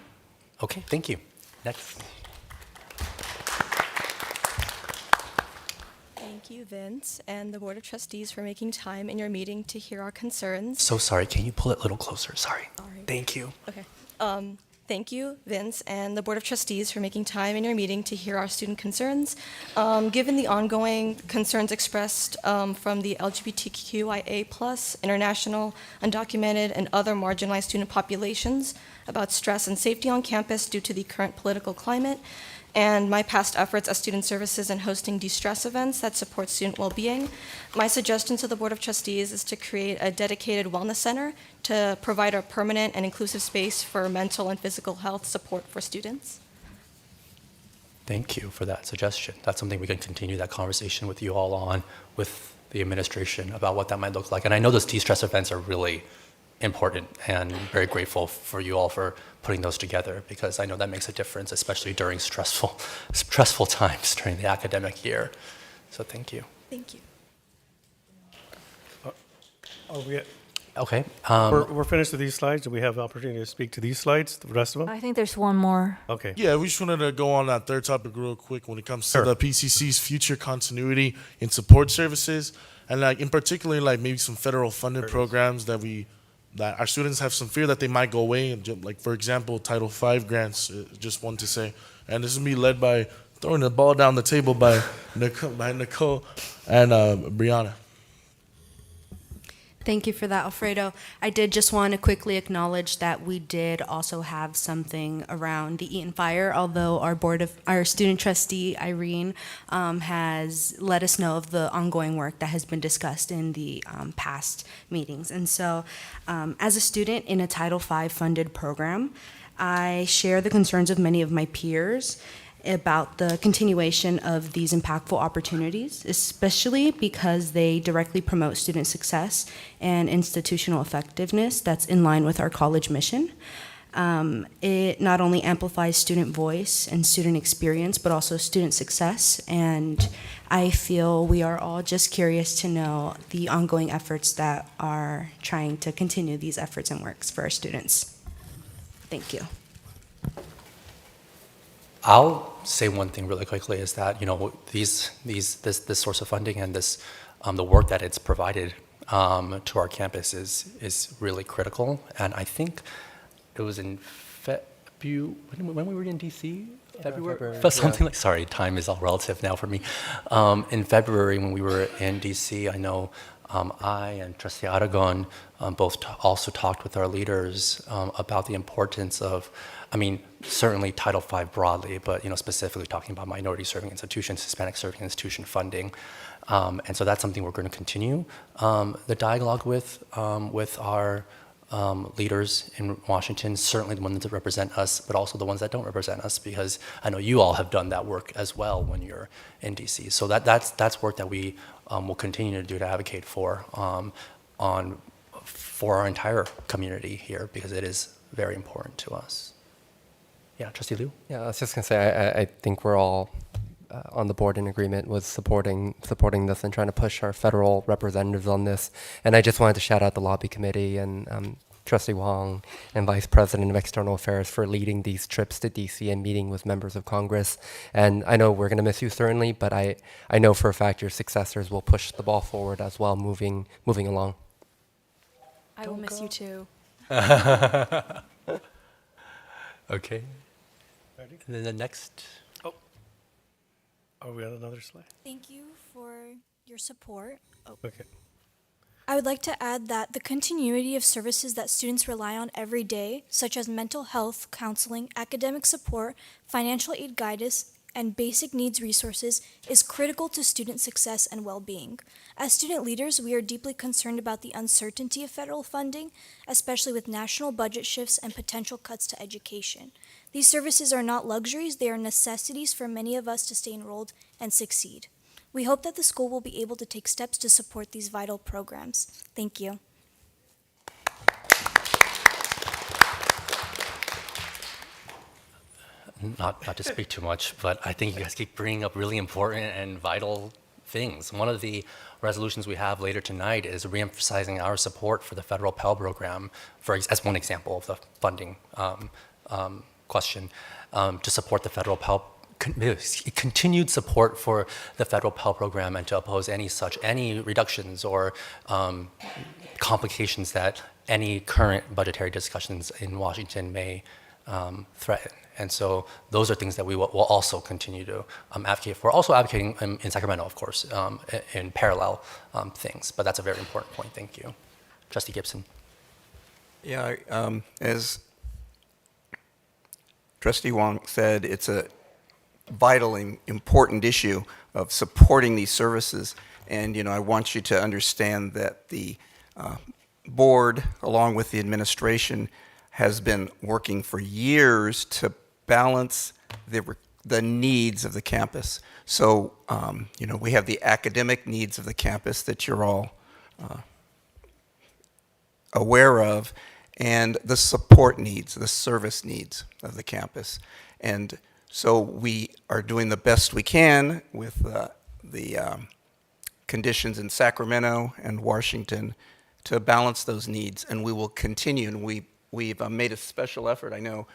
Okay, thank you. Next. Thank you, Vince, and the Board of Trustees for making time in your meeting to hear our concerns. So sorry, can you pull it a little closer? Sorry. All right. Thank you. Okay. Thank you, Vince, and the Board of Trustees for making time in your meeting to hear our student concerns. Given the ongoing concerns expressed from the LGBTQIA+, international, undocumented, and other marginalized student populations about stress and safety on campus due to the current political climate, and my past efforts as student services in hosting de-stress events that support student well-being. My suggestion to the Board of Trustees is to create a dedicated wellness center to provide a permanent and inclusive space for mental and physical health support for students. Thank you for that suggestion. That's something we can continue that conversation with you all on, with the administration, about what that might look like. And I know those de-stress events are really important, and very grateful for you all for putting those together, because I know that makes a difference, especially during stressful times during the academic year. So thank you. Thank you. Okay. We're finished with these slides. Do we have the opportunity to speak to these slides, the rest of them? I think there's one more. Okay. Yeah, we just wanted to go on that third topic real quick when it comes to the PCC's future continuity in support services, and like in particular, like maybe some federal funded programs that our students have some fear that they might go away. And like, for example, Title V grants, just one to say. And this is me led by throwing the ball down the table by Nicole and Brianna. Thank you for that, Alfredo. I did just want to quickly acknowledge that we did also have something around the Eaton Fire, although our student trustee, Irene, has let us know of the ongoing work that has been discussed in the past meetings. And so as a student in a Title V funded program, I share the concerns of many of my peers about the continuation of these impactful opportunities, especially because they directly promote student success and institutional effectiveness that's in line with our college mission. It not only amplifies student voice and student experience, but also student success. And I feel we are all just curious to know the ongoing efforts that are trying to continue these efforts and works for our students. Thank you. I'll say one thing really quickly, is that, you know, this source of funding and this the work that it's provided to our campus is really critical. And I think it was in when we were in DC, February, something like. Sorry, time is all relative now for me. In February, when we were in DC, I know I and Trustee Aragon both also talked with our leaders about the importance of, I mean, certainly Title V broadly, but, you know, specifically talking about minority serving institutions, Hispanic serving institution funding. And so that's something we're going to continue the dialogue with our leaders in Washington, certainly the ones that represent us, but also the ones that don't represent us, because I know you all have done that work as well when you're in DC. So that's work that we will continue to do, to advocate for our entire community here, because it is very important to us. Yeah, Trustee Liu? Yeah, I was just going to say, I think we're all on the board in agreement with supporting this and trying to push our federal representatives on this. And I just wanted to shout out the lobby committee and Trustee Wong and Vice President of External Affairs for leading these trips to DC and meeting with members of Congress. And I know we're going to miss you certainly, but I know for a fact your successors will push the ball forward as well, moving along. I will miss you too. Okay. And then the next. Oh, are we on another slide? Thank you for your support. Okay. I would like to add that the continuity of services that students rely on every day, such as mental health, counseling, academic support, financial aid guidance, and basic needs resources, is critical to student success and well-being. As student leaders, we are deeply concerned about the uncertainty of federal funding, especially with national budget shifts and potential cuts to education. These services are not luxuries, they are necessities for many of us to stay enrolled and succeed. We hope that the school will be able to take steps to support these vital programs. Thank you. Not to speak too much, but I think you guys keep bringing up really important and vital things. One of the resolutions we have later tonight is reemphasizing our support for the federal Pell Program, as one example of the funding question, to support the federal Pell, continued support for the federal Pell Program, and to oppose any reductions or complications that any current budgetary discussions in Washington may threaten. And so those are things that we will also continue to advocate for. Also advocating in Sacramento, of course, in parallel things. But that's a very important point. Thank you. Trustee Gibson. Yeah, as Trustee Wong said, it's a vital and important issue of supporting these services. And, I want you to understand that the board, along with the administration, has been working for years to balance the needs of the campus. So, we have the academic needs of the campus that you're all aware of, and the support needs, the service needs of the campus. And so we are doing the best we can with the conditions in Sacramento and Washington to balance those needs, and we will continue. And we've made a special effort. I know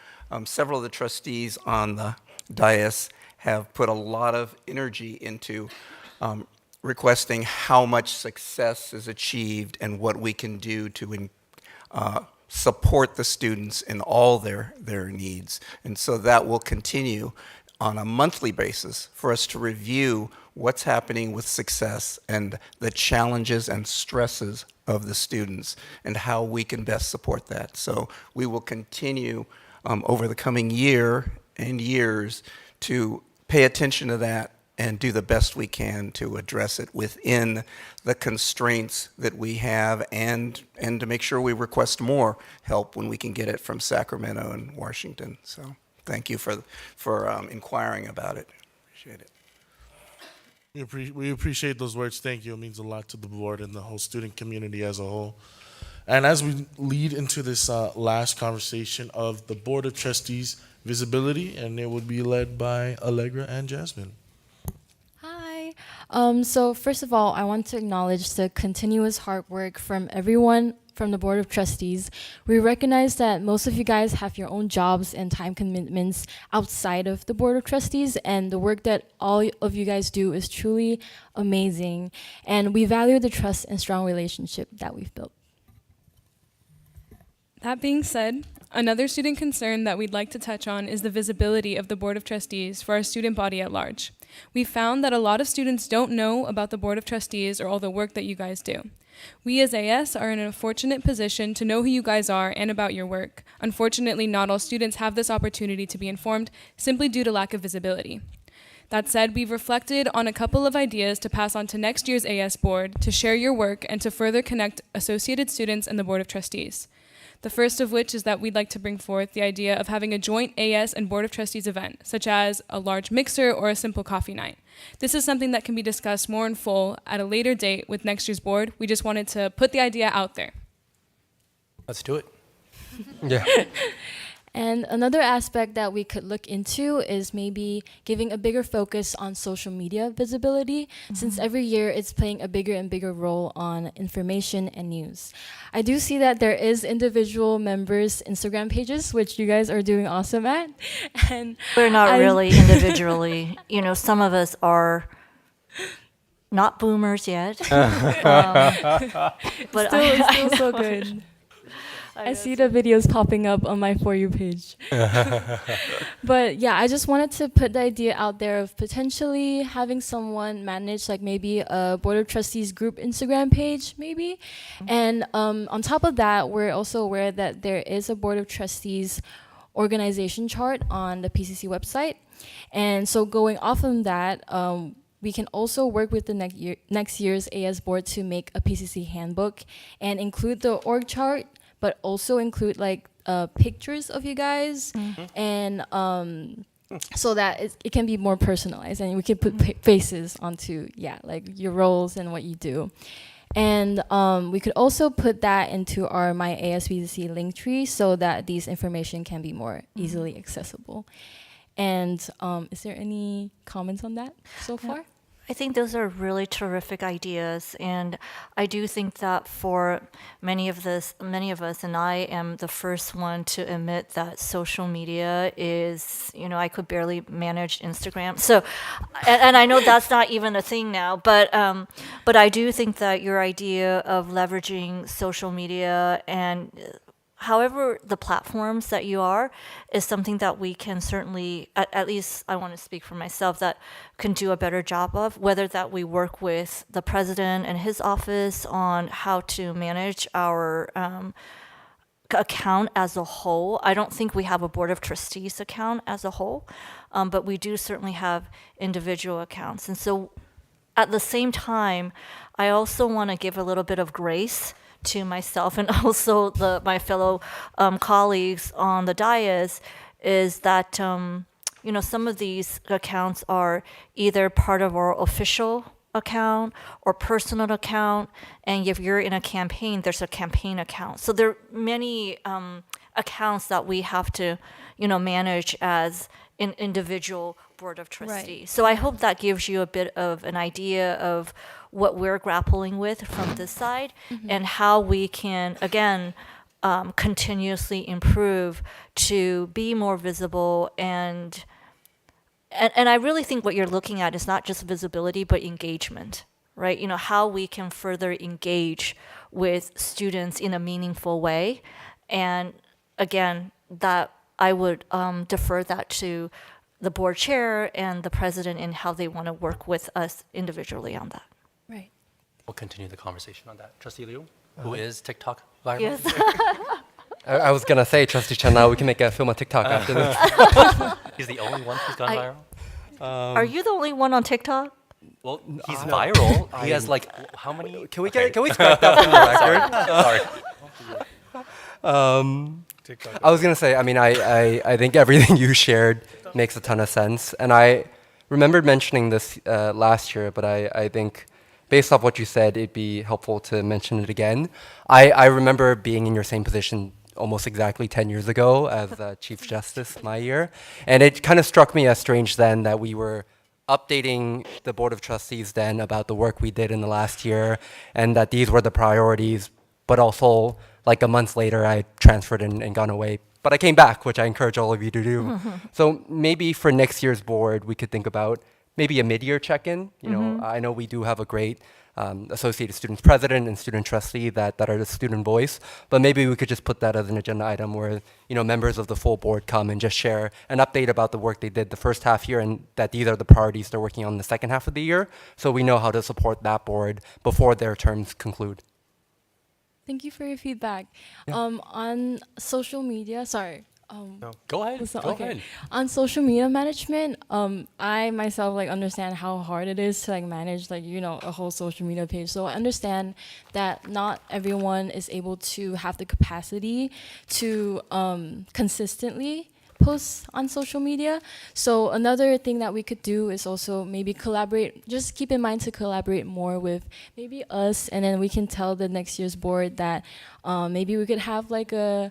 several of the trustees on the dais have put a lot of energy into requesting how much success is achieved and what we can do to support the students in all their needs. And so that will continue on a monthly basis for us to review what's happening with success and the challenges and stresses of the students and how we can best support that. So we will continue over the coming year and years to pay attention to that and do the best we can to address it within the constraints that we have, and to make sure we request more help when we can get it from Sacramento and Washington. So thank you for inquiring about it. Appreciate it. We appreciate those words. Thank you. It means a lot to the board and the whole student community as a whole. And as we lead into this last conversation of the Board of Trustees visibility, and it would be led by Allegra and Jasmine. Hi. So first of all, I want to acknowledge the continuous hard work from everyone from the Board of Trustees. We recognize that most of you guys have your own jobs and time commitments outside of the Board of Trustees, and the work that all of you guys do is truly amazing. And we value the trust and strong relationship that we've built. That being said, another student concern that we'd like to touch on is the visibility of the Board of Trustees for our student body at large. We found that a lot of students don't know about the Board of Trustees or all the work that you guys do. We as AS are in a fortunate position to know who you guys are and about your work. Unfortunately, not all students have this opportunity to be informed simply due to lack of visibility. That said, we've reflected on a couple of ideas to pass on to next year's AS board to share your work and to further connect associated students and the Board of Trustees. The first of which is that we'd like to bring forth the idea of having a joint AS and Board of Trustees event, such as a large mixer or a simple coffee night. This is something that can be discussed more in full at a later date with next year's board. We just wanted to put the idea out there. Let's do it. Yeah. And another aspect that we could look into is maybe giving a bigger focus on social media visibility, since every year it's playing a bigger and bigger role on information and news. I do see that there is individual members' Instagram pages, which you guys are doing awesome at. And We're not really individually. Some of us are not boomers yet. But still so good. I see the videos popping up on my For You page. But yeah, I just wanted to put the idea out there of potentially having someone manage like maybe a Board of Trustees group Instagram page, maybe. And on top of that, we're also aware that there is a Board of Trustees organization chart on the PCC website. And so going off of that, we can also work with the next year's AS board to make a PCC handbook and include the org chart, but also include like pictures of you guys, and so that it can be more personalized, and we can put faces onto like your roles and what you do. And we could also put that into our My ASBC link tree so that these information can be more easily accessible. And is there any comments on that so far? I think those are really terrific ideas, and I do think that for many of us, and I am the first one to admit that social media is, I could barely manage Instagram. So, and I know that's not even a thing now, but I do think that your idea of leveraging social media and however the platforms that you are is something that we can certainly, at least I want to speak for myself, that can do a better job of, whether that we work with the president and his office on how to manage our account as a whole. I don't think we have a Board of Trustees account as a whole, but we do certainly have individual accounts. And so at the same time, I also want to give a little bit of grace to myself and also my fellow colleagues on the dais, is that some of these accounts are either part of our official account or personal account, and if you're in a campaign, there's a campaign account. So there are many accounts that we have to manage as an individual Board of Trustees. Right. So I hope that gives you a bit of an idea of what we're grappling with from this side, and how we can, again, continuously improve to be more visible. And I really think what you're looking at is not just visibility, but engagement, right? How we can further engage with students in a meaningful way. And again, that I would defer that to the board chair and the president in how they want to work with us individually on that. Right. We'll continue the conversation on that. Trustee Liu, who is TikTok viral? Yes. I was going to say, Trustee Chen, now we can film a TikTok after this. He's the only one who's gone viral? Are you the only one on TikTok? Well, he's viral. He has how many? Can we strike that from the record? Sorry. I was going to say, I think everything you shared makes a ton of sense. And I remembered mentioning this last year, but I think based off what you said, it'd be helpful to mention it again. I remember being in your same position almost exactly 10 years ago as Chief Justice my year. And it kind of struck me as strange then that we were updating the Board of Trustees then about the work we did in the last year, and that these were the priorities, but also like a month later I transferred and gone away. But I came back, which I encourage all of you to do. So maybe for next year's board, we could think about maybe a mid-year check-in. I know we do have a great Associated Students President and Student Trustee that are the student voice, but maybe we could just put that as an agenda item where members of the full board come and just share an update about the work they did the first half year, and that these are the priorities they're working on the second half of the year, so we know how to support that board before their terms conclude. Thank you for your feedback. Yeah. On social media, sorry. No. Go ahead. Go ahead. On social media management, I myself understand how hard it is to manage a whole social media page. So I understand that not everyone is able to have the capacity to consistently post on social media. So another thing that we could do is also maybe collaborate. Just keep in mind to collaborate more with maybe us, and then we can tell the next year's board that maybe we could have a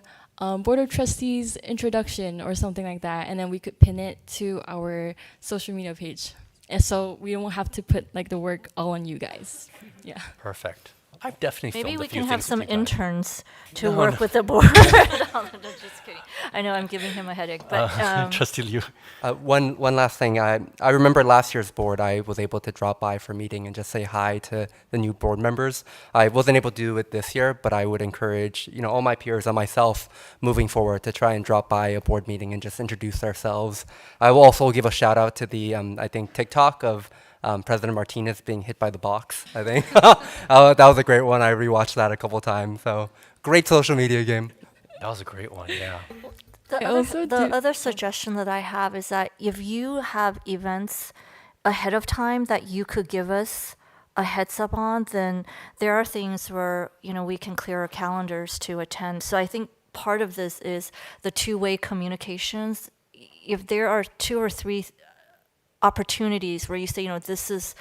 Board of Trustees introduction or something like that, and then we could pin it to our social media page. And so we don't have to put the work all on you guys. Yeah. Perfect. I've definitely Maybe filmed we a few can have things some with you guys. interns to work with the board. No, just kidding. I know I'm giving him a headache, but Trustee Liu. One last thing. I remember last year's board, I was able to drop by for a meeting and just say hi to the new board members. I wasn't able to do it this year, but I would encourage all my peers and myself moving forward to try and drop by a board meeting and just introduce ourselves. I will also give a shout out to the I think TikTok of President Martinez being hit by the box, I think. That was a great one. I rewatched that a couple times. So great social media game. That was a great one, yeah. The other suggestion that I have is that if you have events ahead of time that you could give us a heads up on, then there are things where we can clear our calendars to attend. So I think part of this is the two-way communications. If there are 2 or 3 opportunities where you say, this is,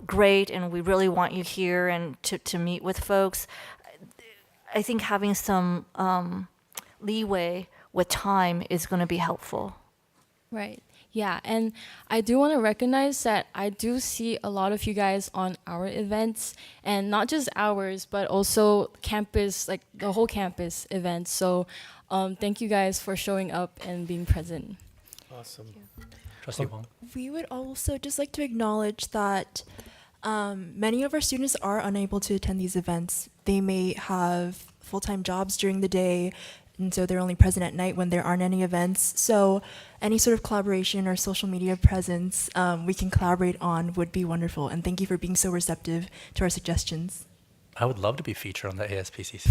great, and we really want you here and to meet with folks, I think having some leeway with time is going to be helpful. Right. Yeah, and I do want to recognize that I do see a lot of you guys on our events, and not just ours, but also campus, the whole campus events. So thank you guys for showing up and being present. Awesome. Trustee Wong. We would also just like to acknowledge that many of our students are unable to attend these events. They may have full-time jobs during the day, and so they're only present at night when there aren't any events. So any sort of collaboration or social media presence we can collaborate on would be wonderful. And thank you for being so receptive to our suggestions. I would love to be featured on the ASPCC.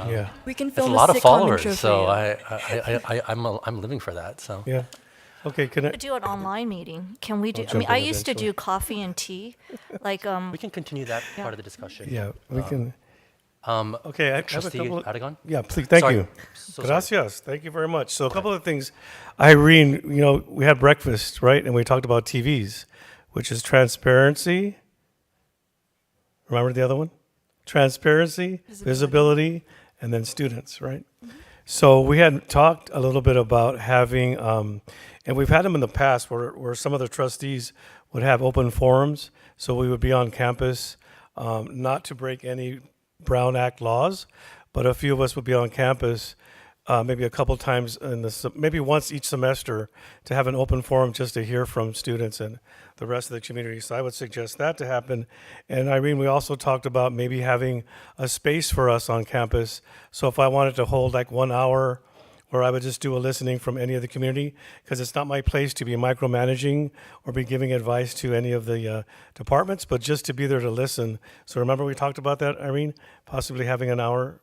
Yeah. We can It's film a a lot of sitcom followers, intro for so you. I'm living for that. So Yeah. Okay, can I? Do an online meeting. Can we do? I jump mean, I in used to eventually. do coffee and tea, like we can continue that part of the discussion. Yeah, we can. Okay, I have a Trustee couple. Aragon? Yeah, please. Thank Sorry. you. So sorry. Gracias. Thank you very much. So a couple of things. Irene, we had breakfast, right? And we talked about TVs, which is transparency. Remember the other one? Transparency, visibility, and then students, right? So we had talked a little bit about having, and we've had them in the past where some of the trustees would have open forums. So we would be on campus, not to break any Brown Act laws, but a few of us would be on campus maybe a couple times maybe once each semester to have an open forum just to hear from students and the rest of the community. So I would suggest that to happen. And Irene, we also talked about maybe having a space for us on campus. So if I wanted to hold like 1 hour where I would just do a listening from any of the community, because it's not my place to be micromanaging or be giving advice to any of the departments, but just to be there to listen. So remember we talked about that, Irene, possibly having an hour.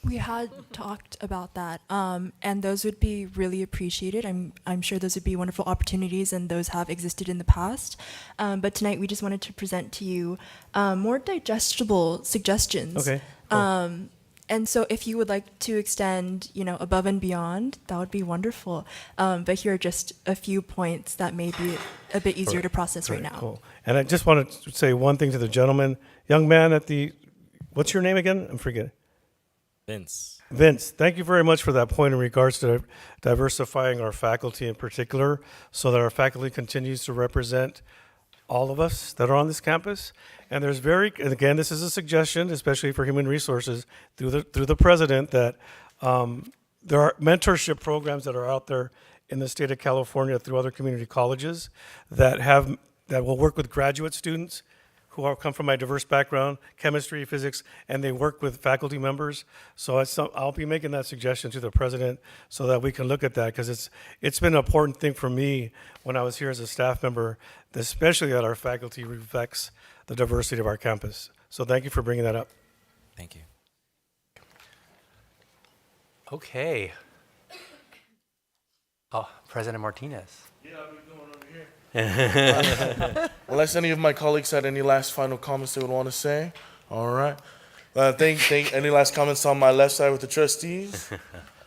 We had talked about that, and those would be really appreciated. I'm sure those would be wonderful opportunities, and those have existed in the past. But tonight we just wanted to present to you more digestible suggestions. Okay. Cool. And so if you would like to extend, above and beyond, that would be wonderful. But here are just a few points that may be a bit easier to process right now. Cool. And I just wanted to say one thing to the gentleman, young man what's your name again? I'm forgetting. Vince, thank you very much for that point in regards to diversifying our faculty in particular so that our faculty continues to represent all of us that are on this campus. And and again, this is a suggestion, especially for human resources through the president, that there are mentorship programs that are out there in the state of California through other community colleges that will work with graduate students who come from my diverse background, chemistry, physics, and they work with faculty members. So I'll be making that suggestion to the president so that we can look at that, because it's been an important thing for me when I was here as a staff member, especially that our faculty reflects the diversity of our campus. So thank you for bringing that up. Thank you. Okay. Oh, President Martinez. Yeah, I've been going over here. Unless any of my colleagues had any last final comments they would want to say. All right. Any last comments on my left side with the trustees?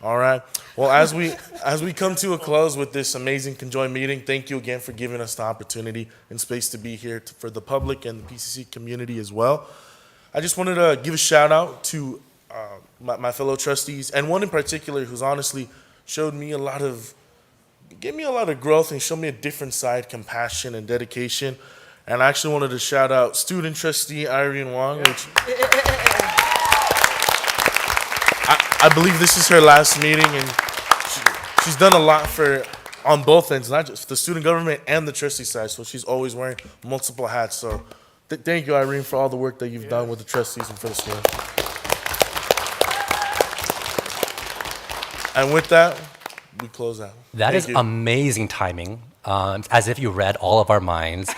All right. Well, as we come to a close with this amazing conjoined meeting, thank you again for giving us the opportunity and space to be here for the public and the PCC community as well. I just wanted to give a shout out to my fellow trustees, and one in particular who's honestly gave me a lot of growth and showed me a different side, compassion and dedication. And I actually wanted to shout out student trustee Irene Wong, which I believe this is her last meeting, and she's done a lot on both ends, not just the student government and the trustee side. So she's always wearing multiple hats. So thank you, Irene, for all the work that you've done with the trustees and for the students. And with that, we close out. That Thank is you. amazing timing, as if you read all of our minds.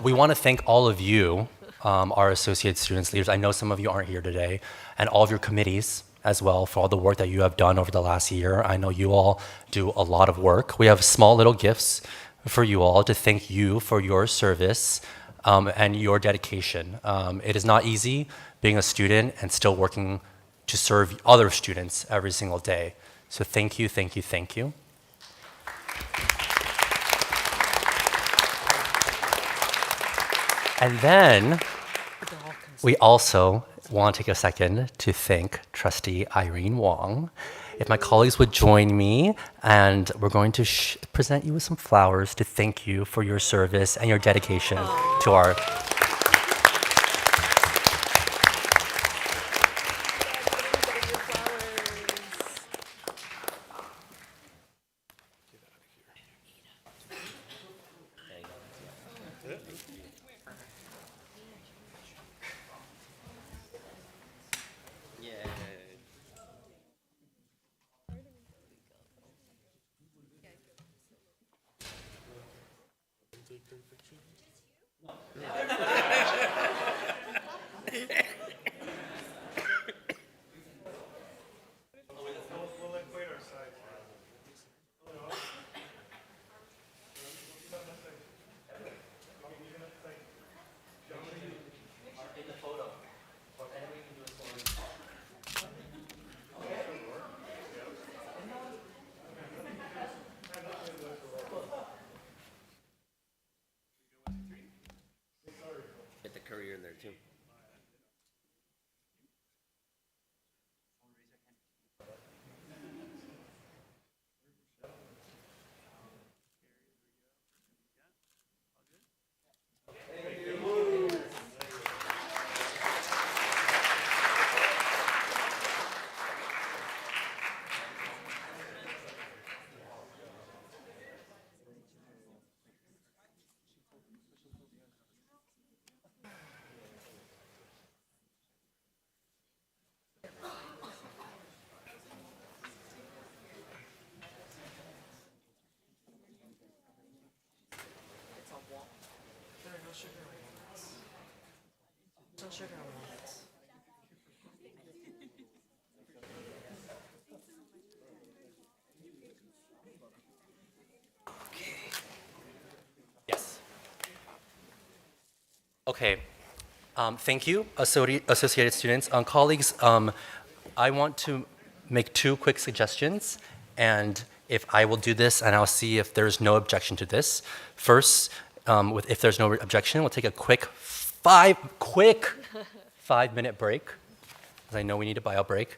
We want to thank all of you, our associate students, leaders. I know some of you aren't here today, and all of your committees as well for all the work that you have done over the last year. I know you all do a lot of work. We have small little gifts for you all to thank you for your service and your dedication. It is not easy being a student and still working to serve other students every single day. So thank you, thank you, thank you. And then we also want to take a second to thank Trustee Irene Wong. If my colleagues would join me, and we're going to present you with some flowers to thank you for your service and your dedication to our. the courier in there too. Yes. Okay. Thank you, associated students. Colleagues, I want to make two quick suggestions, and if I will do this, and I'll see if there's no objection to this. First, if there's no objection, we'll take a quick 5-minute break, because I know we need a bio break.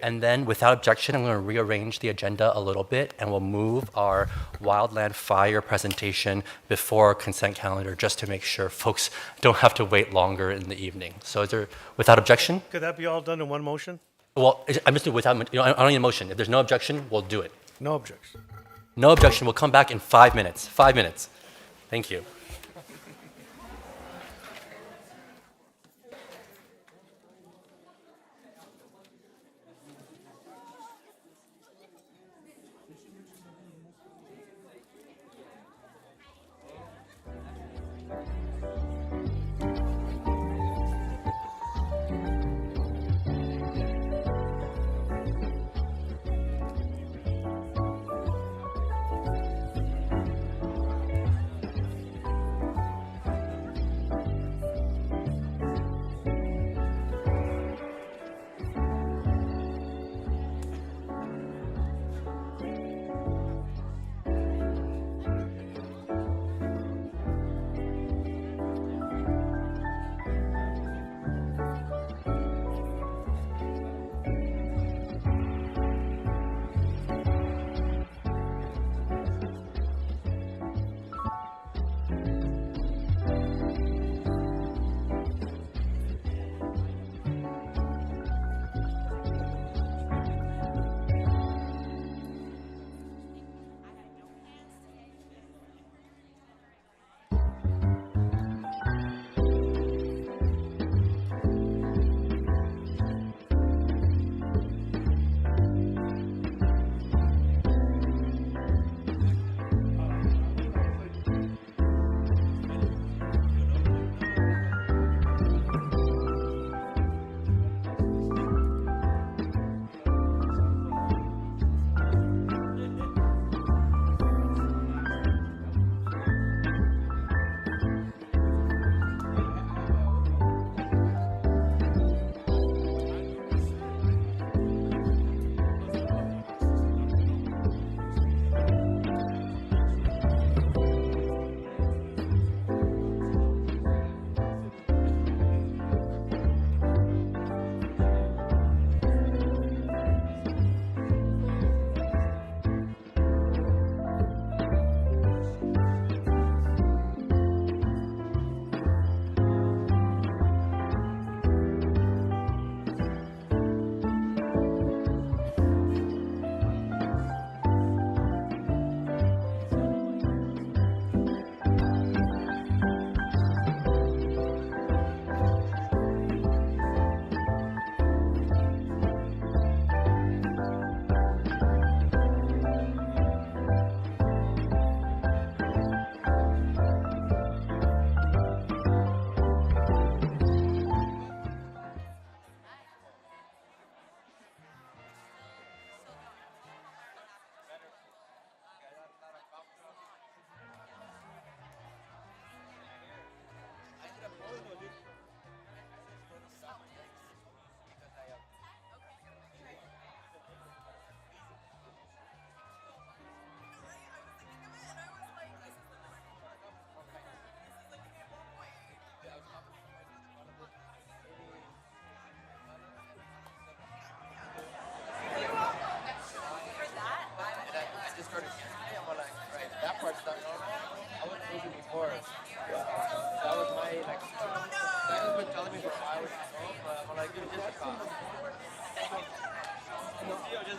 And then, without objection, I'm going to rearrange the agenda a little bit, and we'll move our wildland fire presentation before our consent calendar, just to make sure folks don't have to wait longer in the evening. So, is there, without objection? Could that be all done in one motion? Well, I'm just doing without. I don't need a motion. If there's no objection, we'll do it. No objection. No objection. We'll come back in 5 minutes. 5 minutes. Thank you.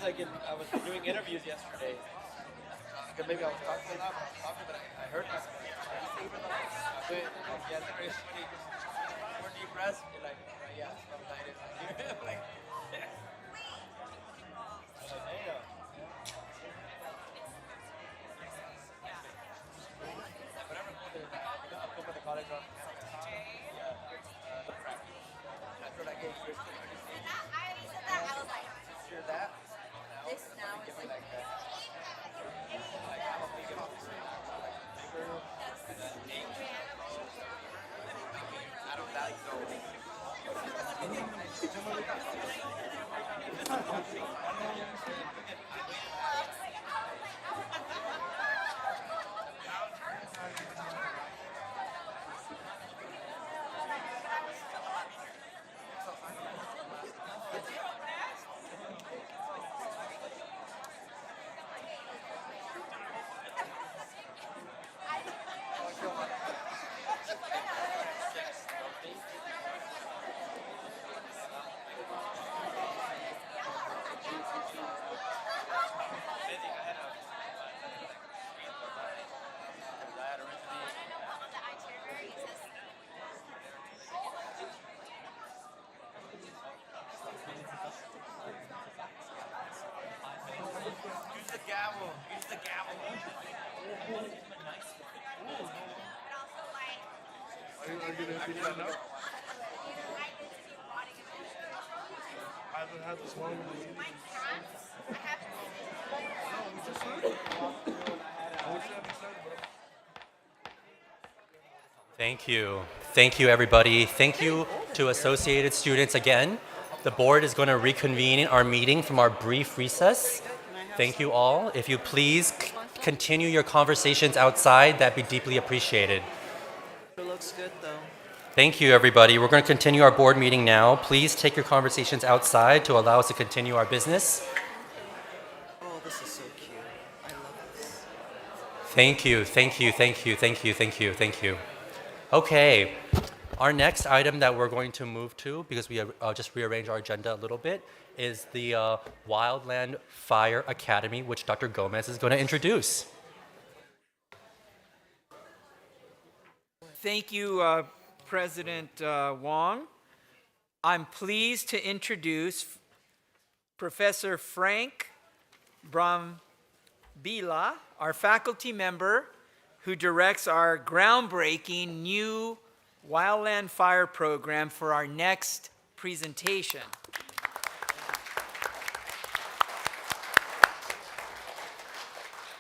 like I was doing interviews yesterday. Maybe I was talking a lot, but I heard myself. Yeah, literally, more deep breaths. You're like, yeah, I'm excited. Like, damn. Whatever up at the college of I feel like, hey, Christian, hear that? This now is like that. Like, I'm a big officer. Like, bigger and then angry. I don't value those. Use the gavel. Use the gavel. Are you gonna feed that now? I haven't had this one. Thank you. Thank you, everybody. Thank you to associated students again. The board is going to reconvene our meeting from our brief recess. Thank you all. If you please continue your conversations outside, that'd be deeply appreciated. It looks good, though. Thank you, everybody. We're going to continue our board meeting now. Please take your conversations outside to allow us to continue our business. Oh, this is so cute. I love this. Thank you, thank you, thank you, thank you, thank you, thank you. Okay, our next item that we're going to move to, because we just rearranged our agenda a little bit, is the Wildland Fire Academy, which Dr. Gomez is going to introduce. Thank you, President Wong. I'm pleased to introduce Professor Frank Brambilla, our faculty member who directs our groundbreaking new Wildland Fire program for our next presentation.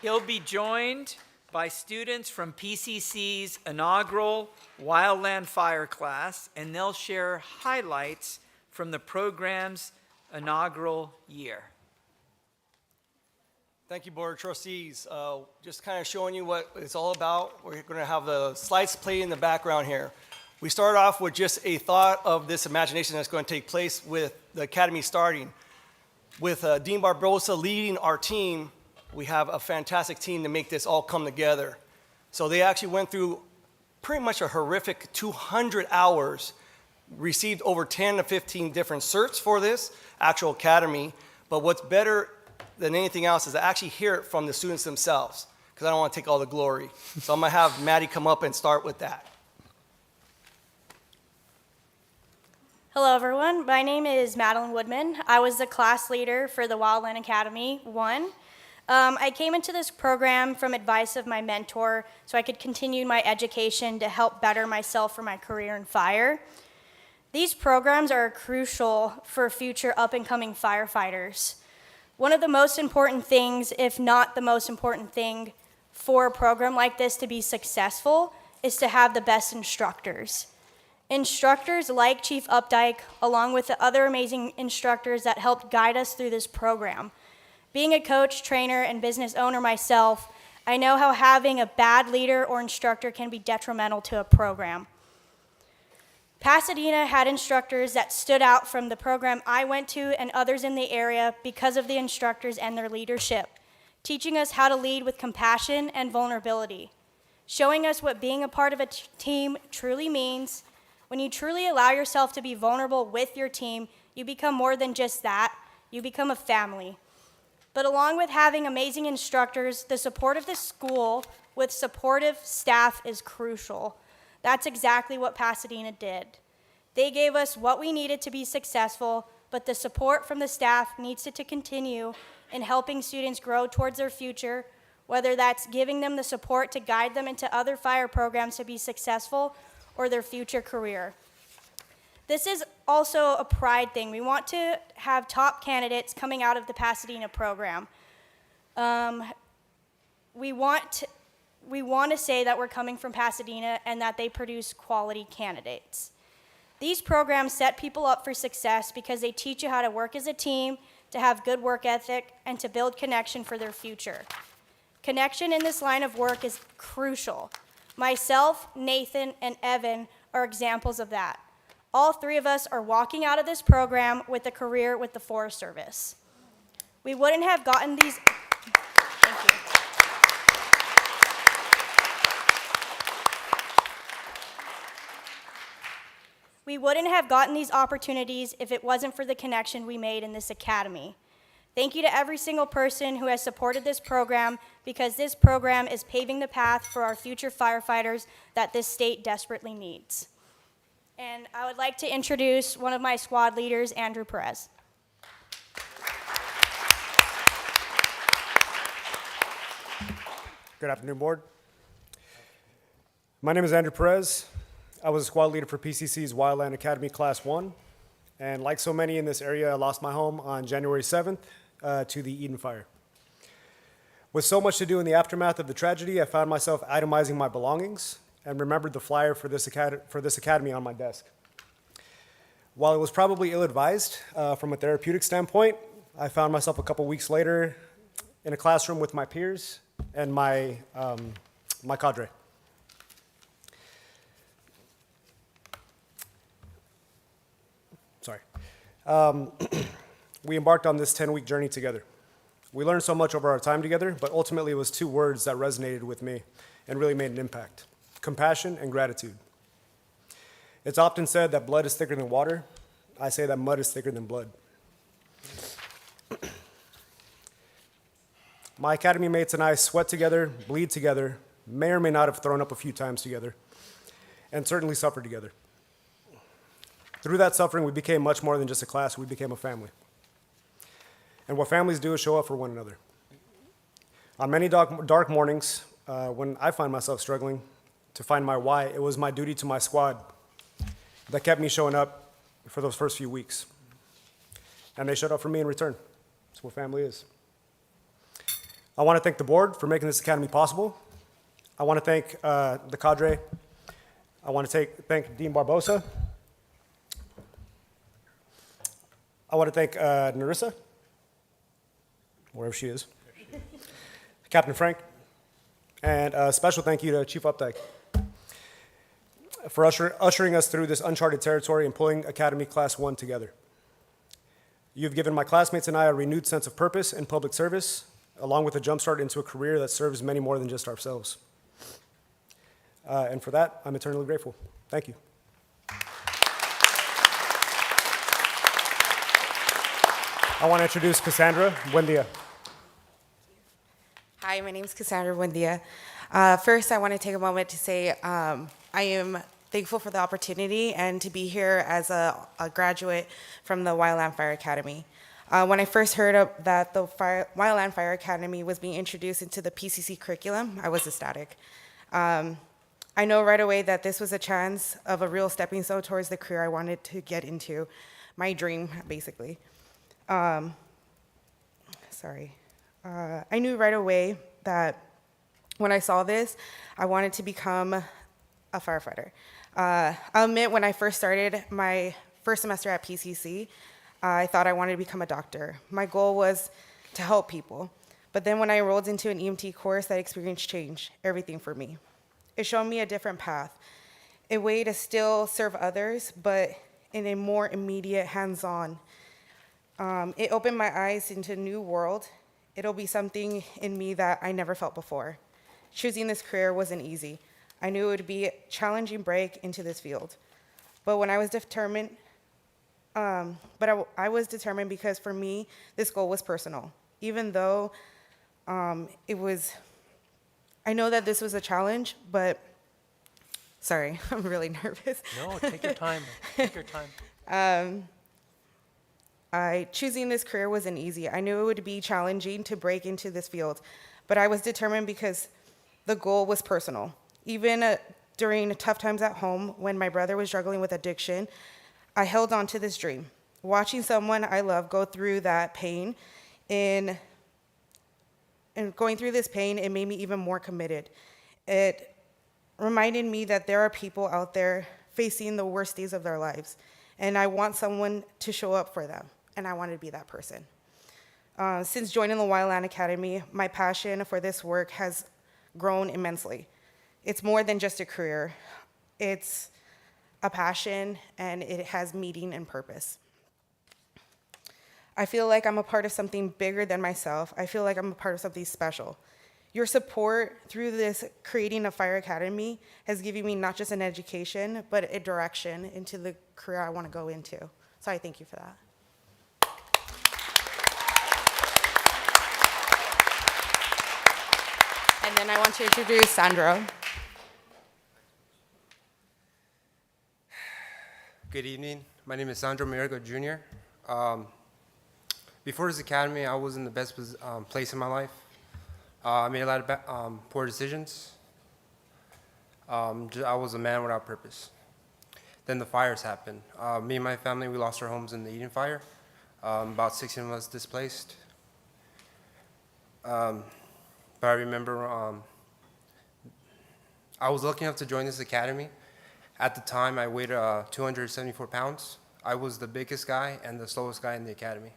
He'll be joined by students from PCC's inaugural Wildland Fire class, and they'll share highlights from the program's inaugural year. Thank you, Board of Trustees. Just kind of showing you what it's all about. We're going to have the slides play in the background here. We start off with just a thought of this imagination that's going to take place with the Academy starting. With Dean Barbosa leading our team, we have a fantastic team to make this all come together. So they actually went through pretty much a horrific 200 hours, received over 10 to 15 different certs for this actual academy. But what's better than anything else is to actually hear it from the students themselves, because I don't want to take all the glory. So I'm going to have Maddie come up and start with that. Hello, everyone. My name is Madeline Woodman. I was the class leader for the Wildland Academy 1. I came into this program from advice of my mentor so I could continue my education to help better myself for my career in fire. These programs are crucial for future up-and-coming firefighters. One of the most important things, if not the most important thing, for a program like this to be successful is to have the best instructors. Instructors like Chief Updike, along with the other amazing instructors that helped guide us through this program. Being a coach, trainer, and business owner myself, I know how having a bad leader or instructor can be detrimental to a program. Pasadena had instructors that stood out from the program I went to and others in the area because of the instructors and their leadership, teaching us how to lead with compassion and vulnerability, showing us what being a part of a team truly means. When you truly allow yourself to be vulnerable with your team, you become more than just that. You become a family. But along with having amazing instructors, the support of the school with supportive staff is crucial. That's exactly what Pasadena did. They gave us what we needed to be successful, but the support from the staff needs to continue in helping students grow towards their future, whether that's giving them the support to guide them into other fire programs to be successful or their future career. This is also a pride thing. We want to have top candidates coming out of the Pasadena program. We want to say that we're coming from Pasadena and that they produce quality candidates. These programs set people up for success because they teach you how to work as a team, to have good work ethic, and to build connection for their future. Connection in this line of work is crucial. Myself, Nathan, and Evan are examples of that. All three of us are walking out of this program with a career with the Forest Service. We wouldn't have gotten these... Thank you. We wouldn't have gotten these opportunities if it wasn't for the connection we made in this academy. Thank you to every single person who has supported this program, because this program is paving the path for our future firefighters that this state desperately needs. And I would like to introduce one of my squad leaders, Andrew Perez. Good afternoon, board. My name is Andrew Perez. I was a squad leader for PCC's Wildland Academy Class 1. And like so many in this area, I lost my home on January 7th to the Eden Fire. With so much to do in the aftermath of the tragedy, I found myself itemizing my belongings and remembered the flyer for this academy on my desk. While it was probably ill-advised from a therapeutic standpoint, I found myself a couple weeks later in a classroom with my peers and my cadre. Sorry. We embarked on this 10-week journey together. We learned so much over our time together, but ultimately it was two words that resonated with me and really made an impact: compassion and gratitude. It's often said that blood is thicker than water. I say that mud is thicker than blood. My academy mates and I sweat together, bleed together, may or may not have thrown up a few times together, and certainly suffered together. Through that suffering, we became much more than just a class. We became a family. And what families do is show up for one another. On many dark mornings, when I find myself struggling to find my why, it was my duty to my squad that kept me showing up for those first few weeks. And they showed up for me in return. That's what family is. I want to thank the board for making this academy possible. I want to thank the cadre. I want to thank Dean Barbosa. I want to thank Narissa, wherever she is, Captain Frank, and a special thank you to Chief Updike for ushering us through this uncharted territory and pulling Academy Class 1 together. You've given my classmates and I a renewed sense of purpose in public service, along with a jumpstart into a career that serves many more than just ourselves. And for that, I'm eternally grateful. Thank you. I want to introduce Cassandra Buendia. Hi, my name is Cassandra Buendia. First, I want to take a moment to say I am thankful for the opportunity and to be here as a graduate from the Wildland Fire Academy. When I first heard that the Wildland Fire Academy was being introduced into the PCC curriculum, I was ecstatic. I know right away that this was a chance of a real stepping stone towards the career I wanted to get into, my dream, basically. I knew right away that when I saw this, I wanted to become a firefighter. I'll admit, when I first started my first semester at PCC, I thought I wanted to become a doctor. My goal was to help people. But then when I enrolled into an EMT course, that experience changed everything for me. It showed me a different path, a way to still serve others, but in a more immediate, hands-on. It opened my eyes into a new world. It'll be something in me that I never felt before. Choosing this career wasn't easy. I knew it would be a challenging break into this field. But when I was determined, I was determined because for me, this goal was personal. even though I know that this was a challenge, but sorry, I'm really nervous. No, take your time. Take your time. Choosing this career wasn't easy. I knew it would be challenging to break into this field, but I was determined because the goal was personal. Even during tough times at home, when my brother was struggling with addiction, I held on to this dream. Watching someone I love go through that pain, and going through this pain, it made me even more committed. It reminded me that there are people out there facing the worst days of their lives, and I want someone to show up for them, and I wanted to be that person. Since joining the Wildland Academy, my passion for this work has grown immensely. It's more than just a career. It's a passion, and it has meaning and purpose. I feel like I'm a part of something bigger than myself. I feel like I'm a part of something special. Your support through this creating a fire academy has given me not just an education, but a direction into the career I want to go into. So I thank you for that. And then I want to introduce Sandro. Good evening. My name is Sandro Merigo Jr. Before this academy, I was in the best place in my life. I made a lot of poor decisions. I was a man without purpose. Then the fires happened. Me and my family, we lost our homes in the Eden fire. About 16 of us displaced. But I remember I was lucky enough to join this academy. At the time, I weighed 274 pounds. I was the biggest guy and the slowest guy in the academy.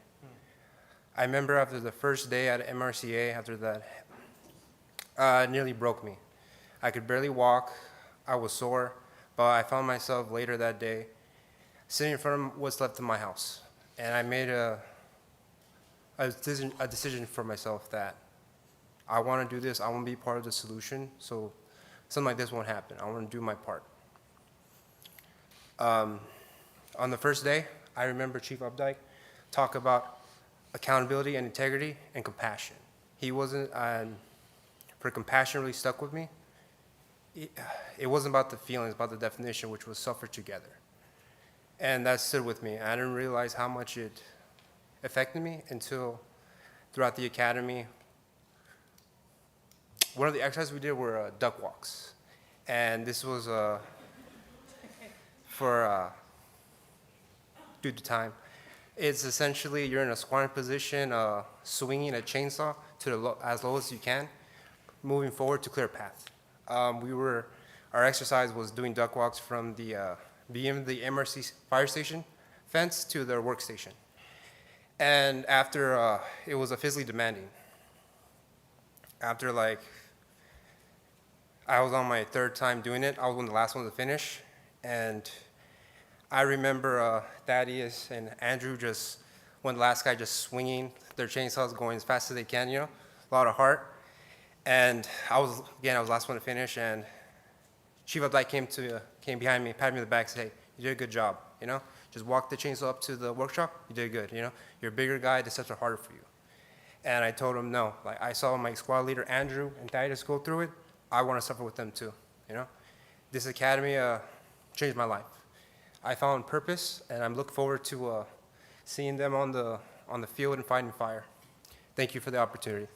I remember after the first day at MRCA, after that, it nearly broke me. I could barely walk. I was sore, but I found myself later that day sitting in front of what's left of my house. And I made a decision for myself that I want to do this. I want to be part of the solution, so something like this won't happen. I want to do my part. On the first day, I remember Chief Updike talk about accountability and integrity and compassion. He wasn't, for compassion really stuck with me. It wasn't about the feelings, about the definition, which was suffer together. And that stood with me. I didn't realize how much it affected me until throughout the academy. One of the exercises we did were duck walks. And this was due to time. It's essentially you're in a squatting position, swinging a chainsaw to as low as you can, moving forward to clear a path. Our exercise was doing duck walks from the MRC fire station fence to their workstation. And after, it was physically demanding. After I was on my third time doing it, I was one of the last ones to finish. And I remember Thaddeus and Andrew one last guy just swinging their chainsaws, going as fast as they can, a lot of heart. And I was the last one to finish, and Chief Updike came behind me, patted me on the back, said, "Hey, you did a good job, Just walk the chainsaw up to the workshop, you did good, You're a bigger guy, the steps are harder for you." And I told him, no, I saw my squad leader, Andrew, and Thaddeus go through it, I want to suffer with them too, This academy changed my life. I found purpose, and I'm looking forward to seeing them on the field and fighting fire. Thank you for the opportunity.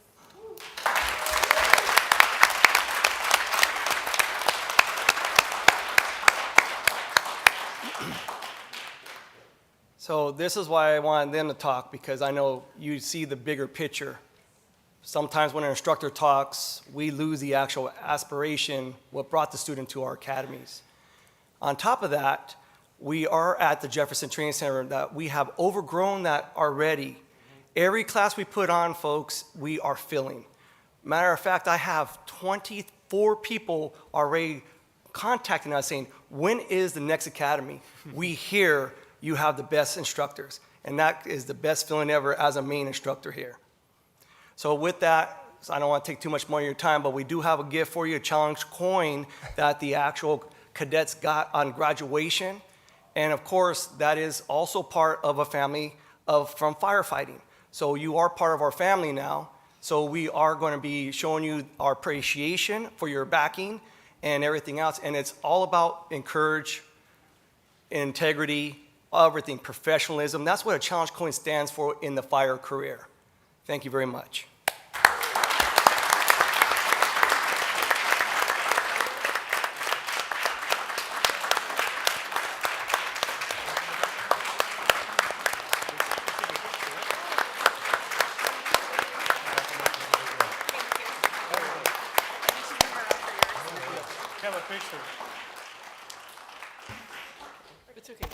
So this is why I wanted them to talk, because I know you see the bigger picture. Sometimes when an instructor talks, we lose the actual aspiration, what brought the student to our academies. On top of that, we are at the Jefferson Training Center that we have overgrown that already. Every class we put on, folks, we are filling. Matter of fact, I have 24 people already contacting us saying, when is the next academy? We hear you have the best instructors, and that is the best feeling ever as a main instructor here. So with that, I don't want to take too much more of your time, but we do have a gift for you, a challenge coin that the actual cadets got on graduation. And of course, that is also part of a family from firefighting. So you are part of our family now. So we are going to be showing you our appreciation for your backing and everything else. And it's all about encourage, integrity, everything, professionalism. That's what a challenge coin stands for in the fire career. Thank you very much. Have a picture. It's okay.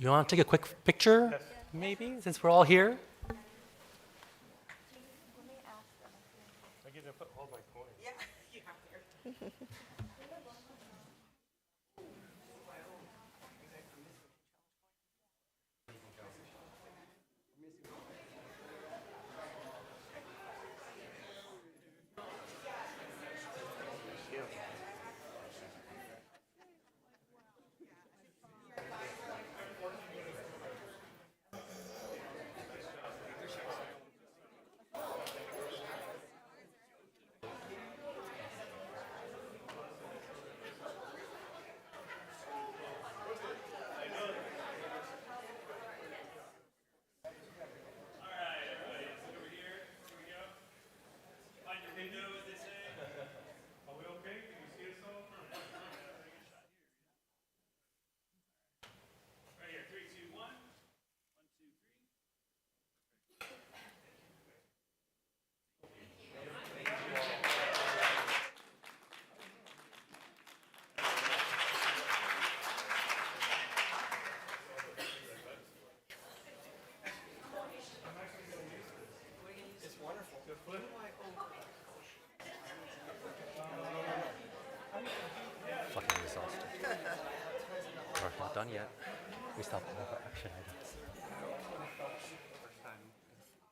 You want to take a quick picture, maybe, since we're all here? I get to hold my coin. Yeah, you have to. Fucking exhausted. We're not done yet. We still have all of our action items.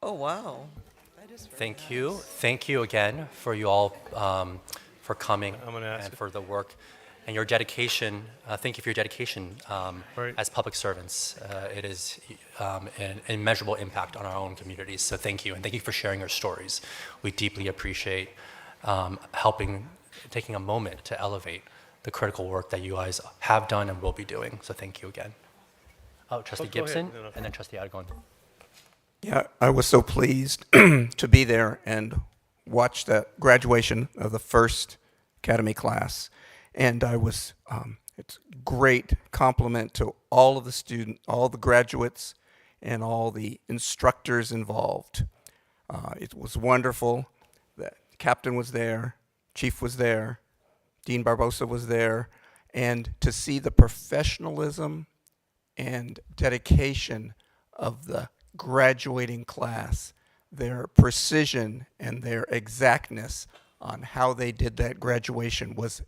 Oh, wow. Thank you. Thank you again for you all for coming I'm gonna ask and it. for the work and your dedication. Thank you for your dedication Right. as public servants. It is an immeasurable impact on our own communities. So thank you, and thank you for sharing your stories. We deeply appreciate taking a moment to elevate the critical work that you guys have done and will be doing. So thank you again. Oh, Trustee go ahead. Gibson, No. and then Trustee Aragon. Yeah, I was so pleased to be there and watch the graduation of the first Academy class. And I was, it's a great compliment to all of the students, all the graduates, and all the instructors involved. It was wonderful. The captain was there, chief was there, Dean Barbosa was there, and to see the professionalism and dedication of the graduating class, their precision and their exactness on how they did that graduation was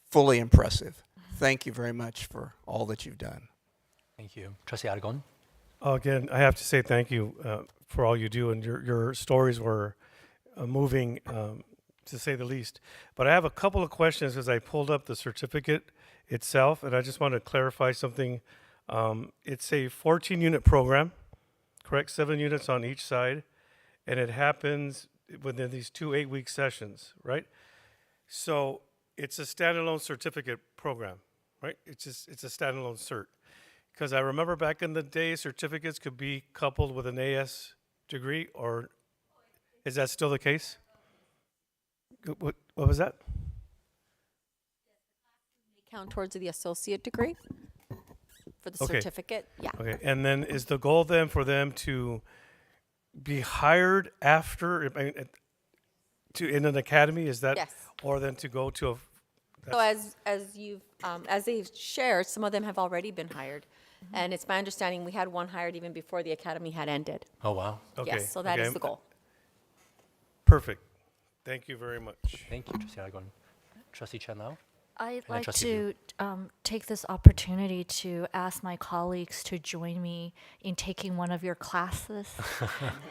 fully impressive. Thank you very much for all that you've done. Thank you. Trustee Aragon. Again, I have to say thank you for all you do, and your stories were moving, to say the least. But I have a couple of questions as I pulled up the certificate itself, and I just want to clarify something. It's a 14-unit program, correct? 7 units on each side, and it happens within these 2 8-week sessions, right? So it's a standalone certificate program, right? It's a standalone cert. Because I remember back in the day, certificates could be coupled with an AS degree, or is that still the case? What was that? Count towards the associate degree for the Okay. certificate. Yeah. Okay, and then is the goal then for them to be hired after, in an academy? Is that? Yes. Or then to go to a? So as they've shared, some of them have already been hired. And it's my understanding we had one hired even before the academy had ended. Oh, wow. Okay. Yes, so that is the goal. Perfect. Thank you very much. Thank you, Trustee Aragon. Trustee Chen Lao. I'd then like Trustee to take this opportunity to ask my colleagues to join me in taking one of your classes,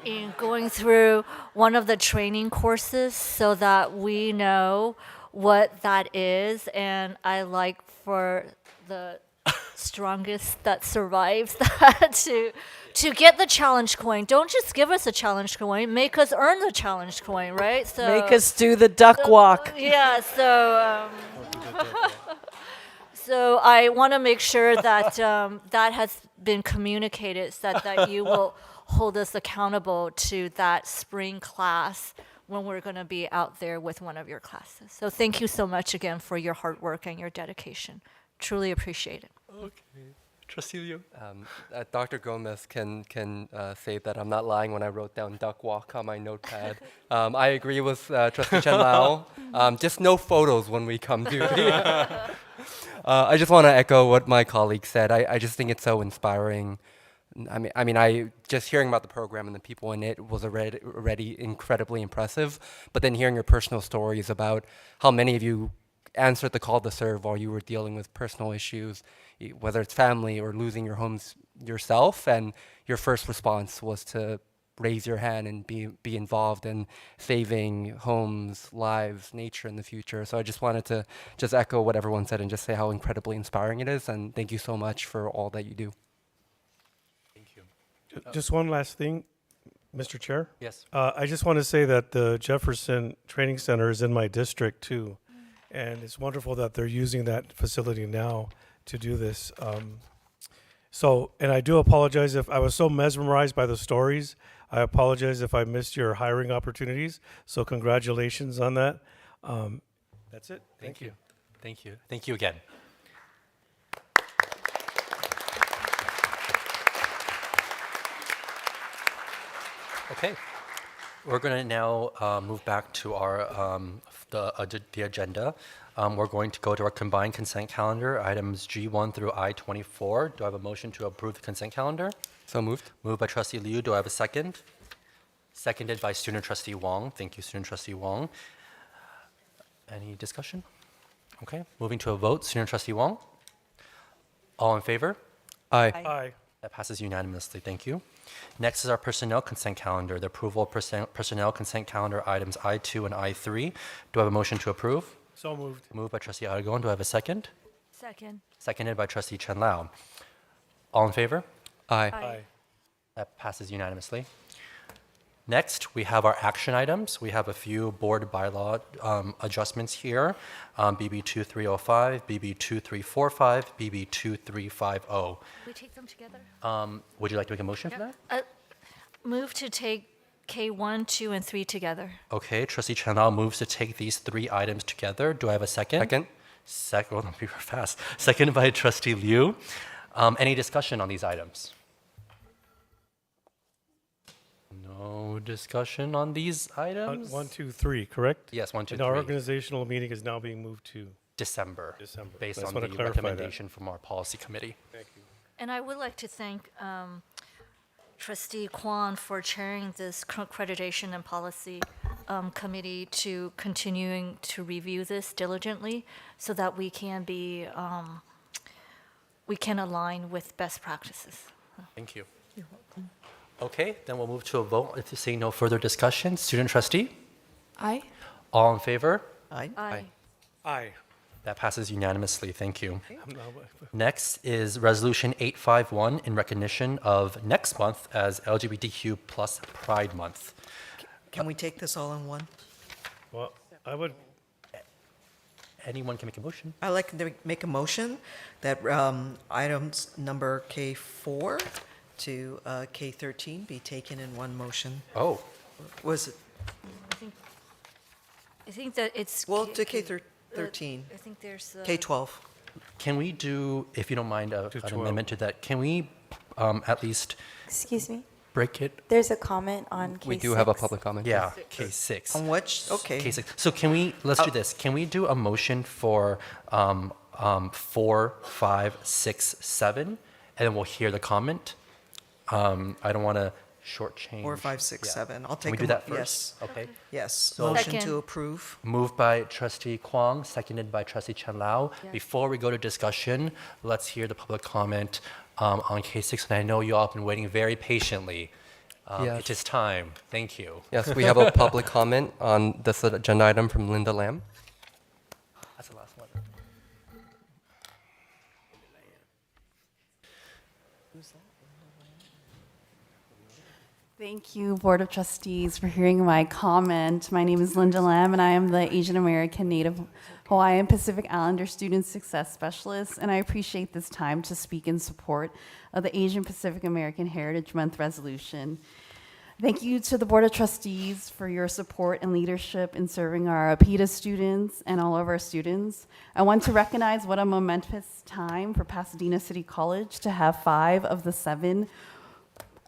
in going through one of the training courses so that we know what that is. And I like for the strongest that survives that to get the challenge coin. Don't just give us a challenge coin, make us earn the challenge coin, right? So Make us do the duck walk. yeah, so so I want to make sure that that has been communicated, so that you will hold us accountable to that spring class when we're going to be out there with one of your classes. So thank you so much again for your hard work and your dedication. Truly appreciate it. Okay. Trustee Liu. Dr. Gomez can say that I'm not lying when I wrote down duck walk on my notepad. I agree with Trustee Chen Lao. Just no photos when we come to. I just want to echo what my colleague said. I just think it's so inspiring. I just hearing about the program and the people in it was already incredibly impressive. But then hearing your personal stories about how many of you answered the call to serve while you were dealing with personal issues, whether it's family or losing your homes yourself, and your first response was to raise your hand and be involved in saving homes, lives, nature in the future. So I just wanted to just echo what everyone said and just say how incredibly inspiring it is, and thank you so much for all that you do. Just one last thing, Mr. Chair. Yes. I just want to say that the Jefferson Training Center is in my district too. And it's wonderful that they're using that facility now to do this. And I do apologize if I was so mesmerized by the stories. I apologize if I missed your hiring opportunities. So congratulations on that. That's it. Thank you. Thank you. Thank you again. Okay, we're going to now move back to our the agenda. We're going to go to our combined consent calendar, items G1 through I-24. Do I have a motion to approve the consent calendar? So moved. Moved by Trustee Liu. Do I have a second? Seconded by Student Trustee Wong. Thank you, Student Trustee Wong. Any discussion? Okay, moving to a vote. Student Trustee Wong. All in favor? Aye. Aye. That passes unanimously. Thank you. Next is our personnel consent calendar, the approval of personnel consent calendar items I2 and I3. Do I have a motion to approve? So moved. Moved by Trustee Aragon. Do I have a second? Second. Seconded by Trustee Chen Lao. All in favor? Aye. Aye. That passes unanimously. Next, we have our action items. We have a few board bylaw adjustments here. BB 2305, BB 2345, BB 2350. We take them together? Would you like to make a motion for that? Move to take K1, 2, and 3 together. Okay, Trustee Chen Lao moves to take these three items together. Do I have a second? Second, oh, don't be fast. Second by Trustee Liu. Any discussion on these items? No discussion on these items? 1, 2, 3, correct? Yes, 1, 2, And 3. our organizational meeting is now being moved to December. December. Based I just on wanna the clarify that. recommendation from our policy committee. Thank you. And I would like to thank Trustee Kwan for chairing this accreditation and policy committee to continuing to review this diligently so that we can be, we can align with best practices. Thank you. You're welcome. Okay, then we'll move to a vote. If you see no further discussion, Student Trustee? Aye. All in favor? Aye. Aye. Aye. That passes unanimously. Thank you. I'm now- Next is Resolution 851 in recognition of next month as LGBTQ plus Pride Month. Can we take this all in one? Well, I would, Anyone can make a motion. I'd like to make a motion that items number K4 to K13 be taken in one motion. Oh, Was it, I think that it's. well, to K13, I think there's. K12. can we do, if you don't mind, an 12. amendment to that? Can we at least Excuse me. break it? There's a comment on K6. We do have a public comment. Yeah, K6. On which, okay. K6. So can we, let's do this. Can we do a motion for 4, 5, 6, 7, and then we'll hear the comment? I don't want to shortchange. 4, 5, 6, Yeah. 7. I'll Can take we do a that first? Yes. Okay. Yes. So- Motion Second. to approve. Moved by Trustee Kwong, seconded by Trustee Chen Lao. Before we go to discussion, let's hear the public comment on K6. And I know you all have been waiting very patiently. Yes. It is time. Thank you. Yes, we have a public comment on this agenda item from Linda Lam. That's the last one. Thank you, Board of Trustees, for hearing my comment. My name is Linda Lam, and I am the Asian American Native Hawaiian Pacific Islander Student Success Specialist, and I appreciate this time to speak in support of the Asian Pacific American Heritage Month resolution. Thank you to the Board of Trustees for your support and leadership in serving our APITA students and all of our students. I want to recognize what a momentous time for Pasadena City College to have 5 of the 7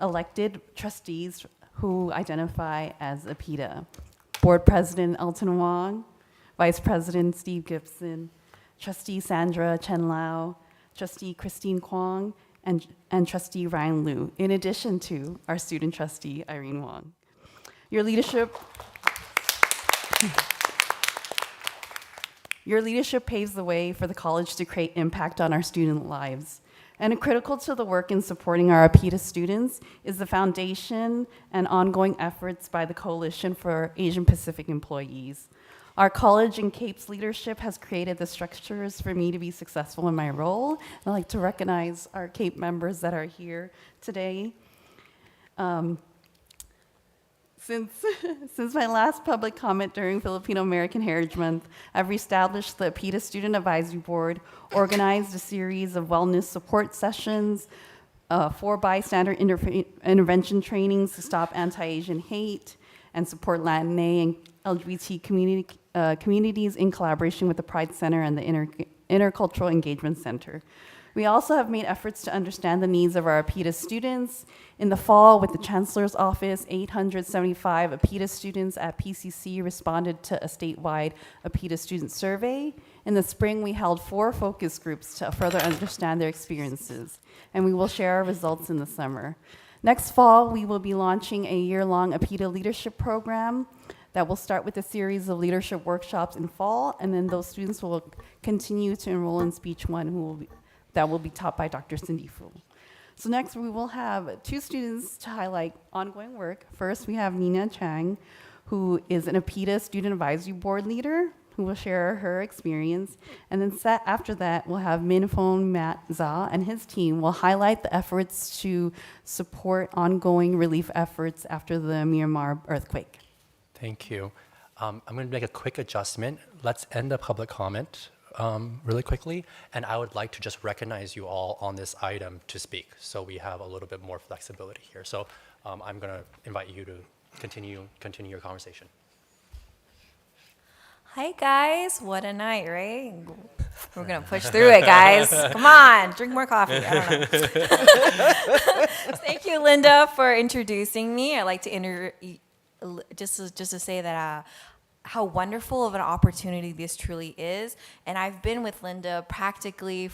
elected trustees who identify as APITA. Board President Elton Wong, Vice President Steve Gibson, Trustee Sandra Chen Lau, Trustee Christine Kwong, and Trustee Ryan Liu, in addition to our student trustee, Irene Wong. Your leadership paves the way for the college to create impact on our student lives. And critical to the work in supporting our APITA students is the foundation and ongoing efforts by the Coalition for Asian Pacific Employees. Our college and CAPE's leadership has created the structures for me to be successful in my role. And I'd like to recognize our CAPE members that are here today. Since my last public comment during Filipino American Heritage Month, I've reestablished the APITA Student Advisory Board, organized a series of wellness support sessions, 4 bystander intervention trainings to stop anti-Asian hate and support Latina and LGBT communities in collaboration with the Pride Center and the Intercultural Engagement Center. We also have made efforts to understand the needs of our APITA students. In the fall, with the Chancellor's Office, 875 APITA students at PCC responded to a statewide APITA student survey. In the spring, we held 4 focus groups to further understand their experiences, and we will share our results in the summer. Next fall, we will be launching a year-long APITA leadership program that will start with a series of leadership workshops in fall, and then those students will continue to enroll in Speech 1, that will be taught by Dr. Cindy Fu. So next, we will have 2 students to highlight ongoing work. First, we have Nina Chang, who is an APITA Student Advisory Board leader, who will share her experience. And then after that, we'll have Minfong Matt Za and his team will highlight the efforts to support ongoing relief efforts after the Myanmar earthquake. Thank you. I'm going to make a quick adjustment. Let's end the public comment really quickly, and I would like to just recognize you all on this item to speak, so we have a little bit more flexibility here. So I'm going to invite you to continue your conversation. Hi guys, what a night, right? We're gonna push through it, guys. Come on, drink more coffee. I don't know. Thank you, Linda, for introducing me. I'd like to just to say that how wonderful of an opportunity this truly is. And I've been with Linda practically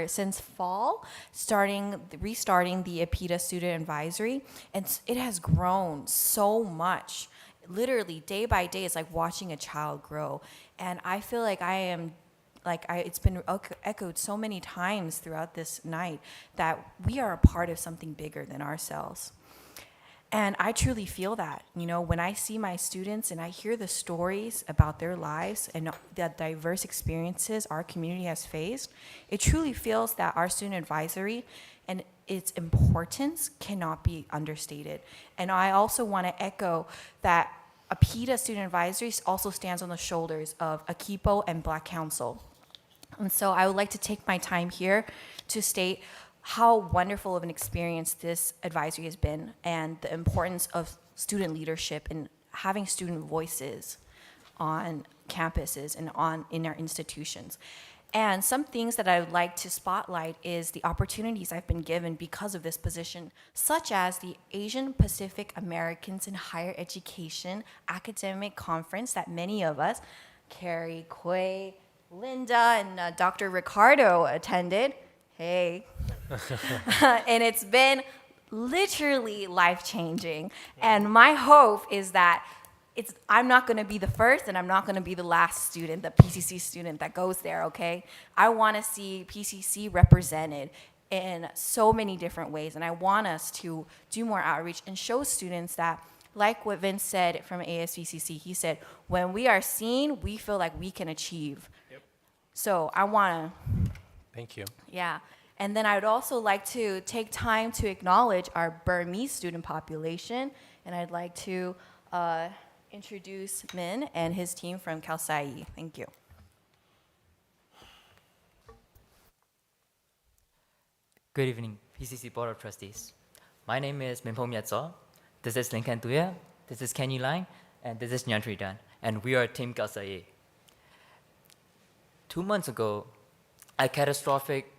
since fall, restarting the APITA Student Advisory, and it has grown so much. Literally, day by day, it's like watching a child grow. And I feel like it's been echoed so many times throughout this night that we are a part of something bigger than ourselves. And I truly feel that, when I see my students and I hear the stories about their lives and the diverse experiences our community has faced, it truly feels that our student advisory and its importance cannot be understated. And I also want to echo that APITA Student Advisory also stands on the shoulders of AKIPO and Black Council. And so I would like to take my time here to state how wonderful of an experience this advisory has been and the importance of student leadership and having student voices on campuses and in our institutions. And some things that I would like to spotlight is the opportunities I've been given because of this position, such as the Asian Pacific Americans in Higher Education Academic Conference that many of us, Carrie, Quay, Linda, and Dr. Ricardo attended. Hey. And it's been literally life-changing. And my hope is that I'm not going to be the first and I'm not going to be the last student, the PCC student that goes there, okay? I want to see PCC represented in so many different ways, and I want us to do more outreach and show students that, like what Vince said from ASVCC, he said, when we are seen, we feel like we can achieve. Yep. So I want to... Thank you. Yeah. And then I would also like to take time to acknowledge our Burmese student population, and I'd like to introduce Min and his team from Kaosai. Thank you. Good evening, PCC Board of Trustees. My name is Minpo Myatso. This is Lincoln Tuya. This is Kenny Lang. And this is Nyantri Dan. And we are Team Kaosai. 2 months ago, a catastrophic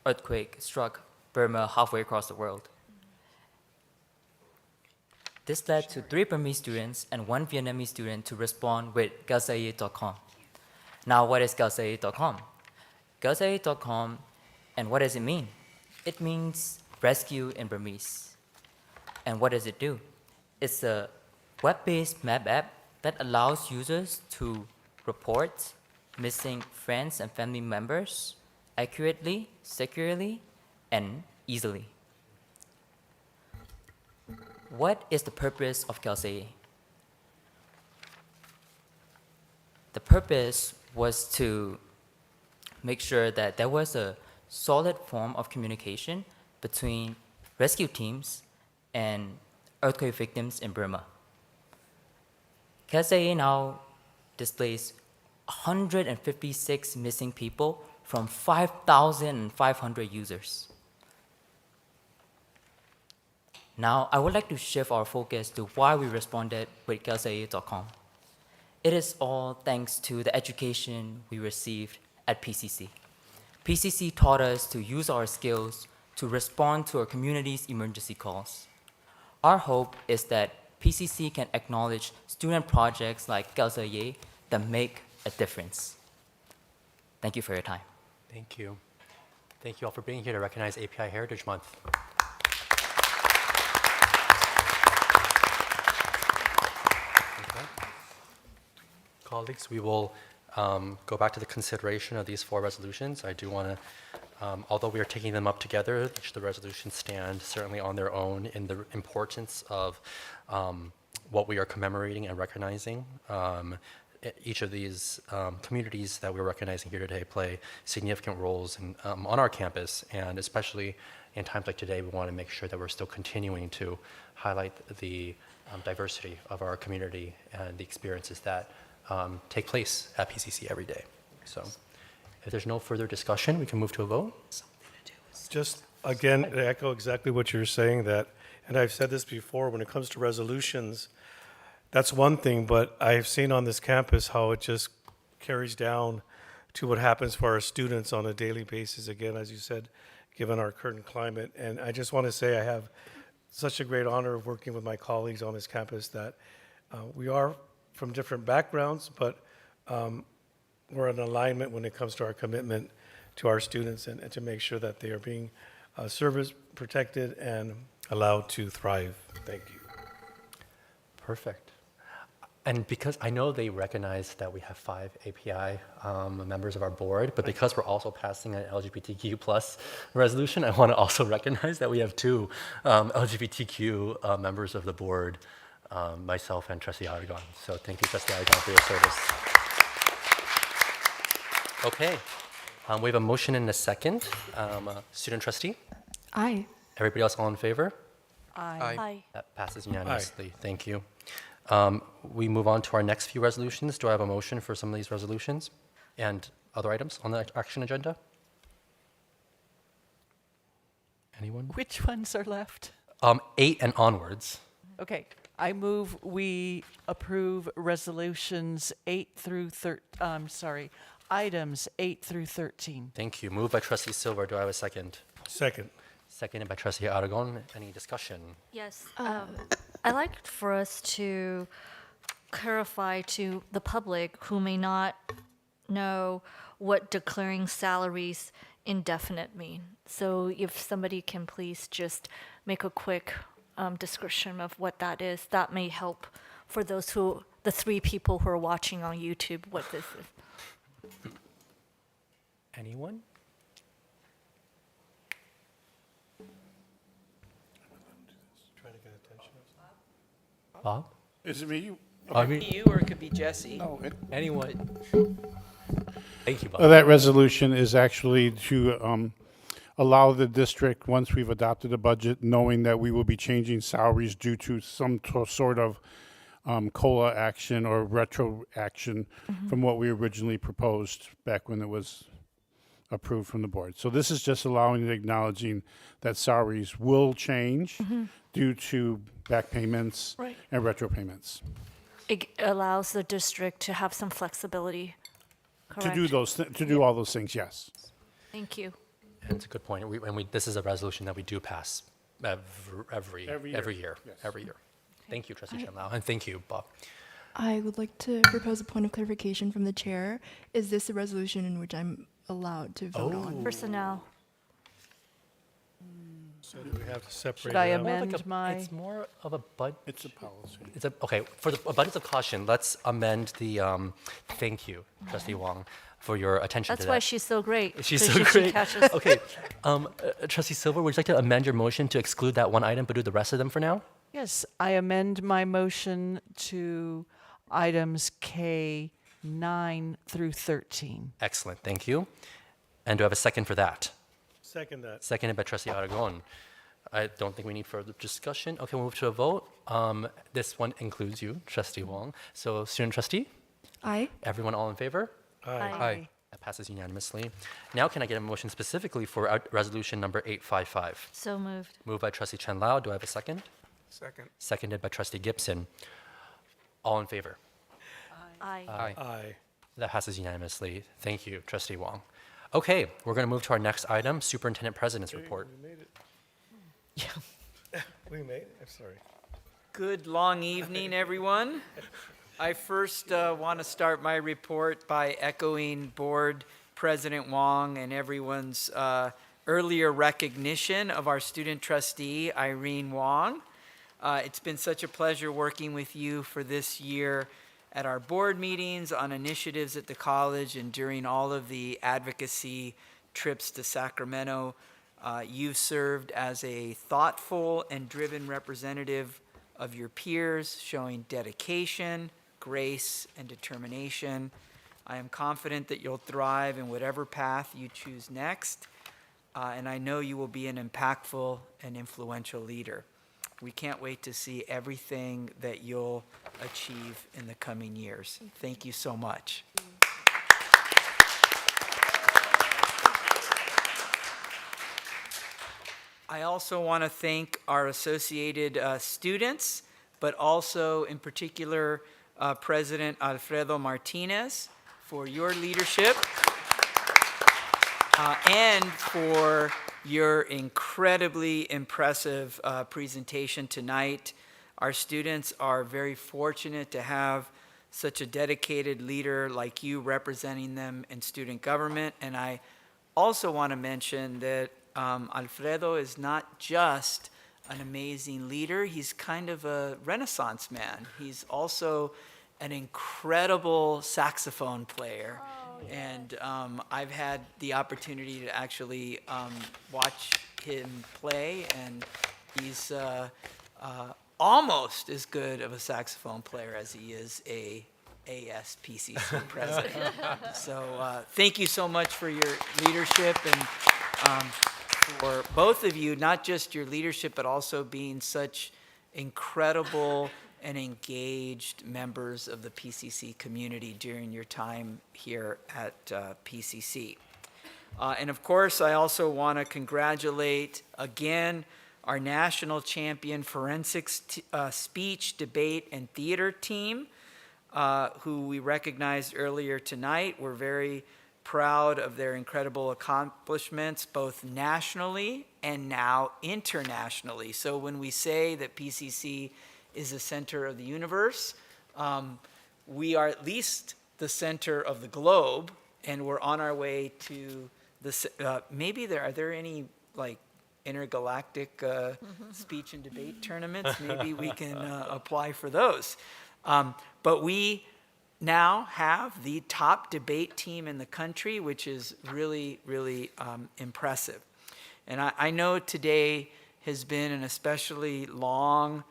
earthquake struck Burma halfway across the world. This led to 3 Burmese students and 1 Vietnamese student to respond with kaosai.com. Now, what is kaosai.com? Kaosai.com, and what does it mean? It means rescue in Burmese. And what does it do? It's a web-based map app that allows users to report missing friends and family members accurately, securely, and easily. What is the purpose of Kaosai? The purpose was to make sure that there was a solid form of communication between rescue teams and earthquake victims in Burma. Kaosai now displays 156 missing people from 5,500 users. Now, I would like to shift our focus to why we responded with kaosai.com. It is all thanks to the education we received at PCC. PCC taught us to use our skills to respond to our community's emergency calls. Our hope is that PCC can acknowledge student projects like kaosai that make a difference. Thank you for your time. Thank you. Thank you all for being here to recognize API Heritage Month. Okay. Colleagues, we will go back to the consideration of these 4 resolutions. I do want to, although we are taking them up together, each of the resolutions stand certainly on their own in the importance of what we are commemorating and recognizing. Each of these communities that we're recognizing here today play significant roles on our campus, and especially in times like today, we want to make sure that we're still continuing to highlight the diversity of our community and the experiences that take place at PCC every day. So if there's no further discussion, we can move to a vote. Just again, to echo exactly what you're saying, that, and I've said this before, when it comes to resolutions, that's one thing, but I've seen on this campus how it just carries down to what happens for our students on a daily basis, again, as you said, given our current climate. And I just want to say I have such a great honor of working with my colleagues on this campus, that we are from different backgrounds, but we're in alignment when it comes to our commitment to our students and to make sure that they are being serviced, protected, and allowed to thrive. Thank you. Perfect. And because I know they recognize that we have 5 API members of our board, but because we're also passing an LGBTQ plus resolution, I want to also recognize that we have 2 LGBTQ members of the board, myself and Trustee Aragon. So thank you, Trustee Aragon, for your service. Okay, we have a motion and a second. Student trustee? Aye. Everybody else all in favor? Aye. Aye. That passes unanimously. Thank you. We move on to our next few resolutions. Do I have a motion for some of these resolutions and other items on the action agenda? Anyone? Which ones are left? 8 and onwards. Okay, I move we approve resolutions 8 through items 8 through 13. Thank you. Moved by Trustee Silver. Do I have a second? Second. Seconded by Trustee Aragon. Any discussion? Yes. I'd like for us to clarify to the public who may not know what declaring salaries indefinite mean. So if somebody can please just make a quick description of what that is, that may help for the 3 people who are watching on YouTube what this is. Anyone? Bob? Is it me? I mean, You, or it could be Jesse. No, anyone. Thank you, Bob. that resolution is actually to allow the district, once we've adopted a budget, knowing that we will be changing salaries due to some sort of COLA action or retro action from what we originally proposed back when it was approved from the board. So this is just allowing and acknowledging that salaries will change due to back payments Right. and retro payments. It allows the district to have some flexibility. Correct. To do all those things, yes. Thank you. And it's a good point. This is a resolution that we do pass every year. Yes. Every year. Thank you, Trustee Chen Lao, and thank you, Bob. I would like to propose a point of clarification from the chair. Is this a resolution in which I'm allowed to vote on? Personnel. So do we have to separate Should I it out? amend my? It's more of a budget. It's a policy. Okay, for the abundance of caution, let's amend the, thank you, Trustee Wong, for your attention That's to why that. she's so great. She's 'cause so she great. catches- Okay, Trustee Silver, would you like to amend your motion to exclude that one item, but do the rest of them for now? Yes, I amend my motion to items K9 through 13. Excellent, thank you. And do I have a second for that? Second that. Seconded by Trustee Aragon. I don't think we need further discussion. Okay, we'll move to a vote. This one includes you, Trustee Wong. So, student trustee? Aye. Everyone all in favor? Aye. That passes unanimously. Now can I get a motion specifically for resolution number 855? So moved. Moved by Trustee Chen Lao. Do I have a second? Second. Seconded by Trustee Gibson. All in favor? Aye. Aye. That passes unanimously. Thank you, Trustee Wong. Okay, we're going to move to our next item, Superintendent President's Report. We made it. We made it. I'm sorry. Good long evening, everyone. I first want to start my report by echoing Board President Wong and everyone's earlier recognition of our student trustee, Irene Wong. It's been such a pleasure working with you for this year at our board meetings, on initiatives at the college, and during all of the advocacy trips to Sacramento. You've served as a thoughtful and driven representative of your peers, showing dedication, grace, and determination. I am confident that you'll thrive in whatever path you choose next, and I know you will be an impactful and influential leader. We can't wait to see everything that you'll achieve in the coming years. Thank you so much. I also want to thank our associated students, but also in particular President Alfredo Martinez for your leadership and for your incredibly impressive presentation tonight. Our students are very fortunate to have such a dedicated leader like you representing them in student government. And I also want to mention that Alfredo is not just an amazing leader, he's kind of a Renaissance man. He's also an incredible saxophone player. And I've had the opportunity to actually watch him play, and he's almost as good of a saxophone player as he is a ASPCC president. So thank you so much for your leadership, and for both of you, not just your leadership, but also being such incredible and engaged members of the PCC community during your time here at PCC. And of course, I also want to congratulate again our national champion forensics speech, debate, and theater team, who we recognized earlier tonight. We're very proud of their incredible accomplishments, both nationally and now internationally. So when we say that PCC is the center of the universe, we are at least the center of the globe, and we're on our way to the, are there any like intergalactic speech and debate tournaments? Maybe we can apply for those. But we now have the top debate team in the country, which is really, really impressive. And I know today has been an especially long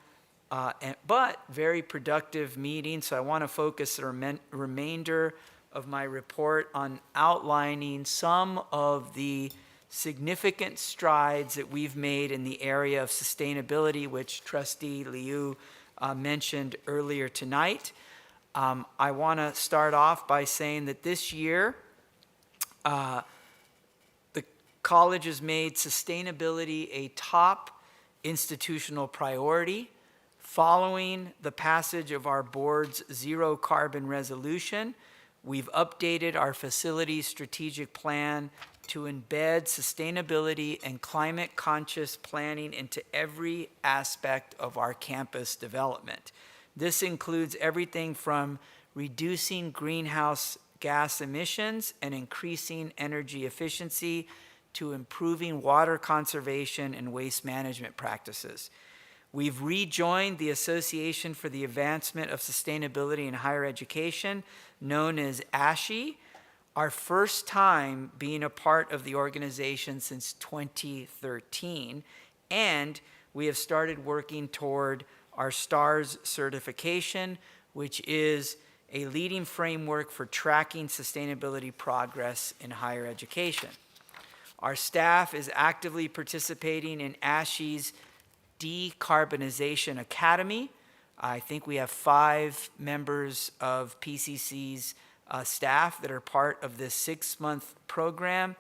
but very productive meeting, so I want to focus the remainder of my report on outlining some of the significant strides that we've made in the area of sustainability, which Trustee Liu mentioned earlier tonight. I want to start off by saying that this year, the college has made sustainability a top institutional priority. Following the passage of our board's zero carbon resolution, we've updated our facilities strategic plan to embed sustainability and climate conscious planning into every aspect of our campus development. This includes everything from reducing greenhouse gas emissions and increasing energy efficiency to improving water conservation and waste management practices. We've rejoined the Association for the Advancement of Sustainability in Higher Education, known as ASHE, our first time being a part of the organization since 2013, and we have started working toward our STARS certification, which is a leading framework for tracking sustainability progress in higher education. Our staff is actively participating in ASHE's Decarbonization Academy. I think we have 5 members of PCC's staff that are part of this 6-month program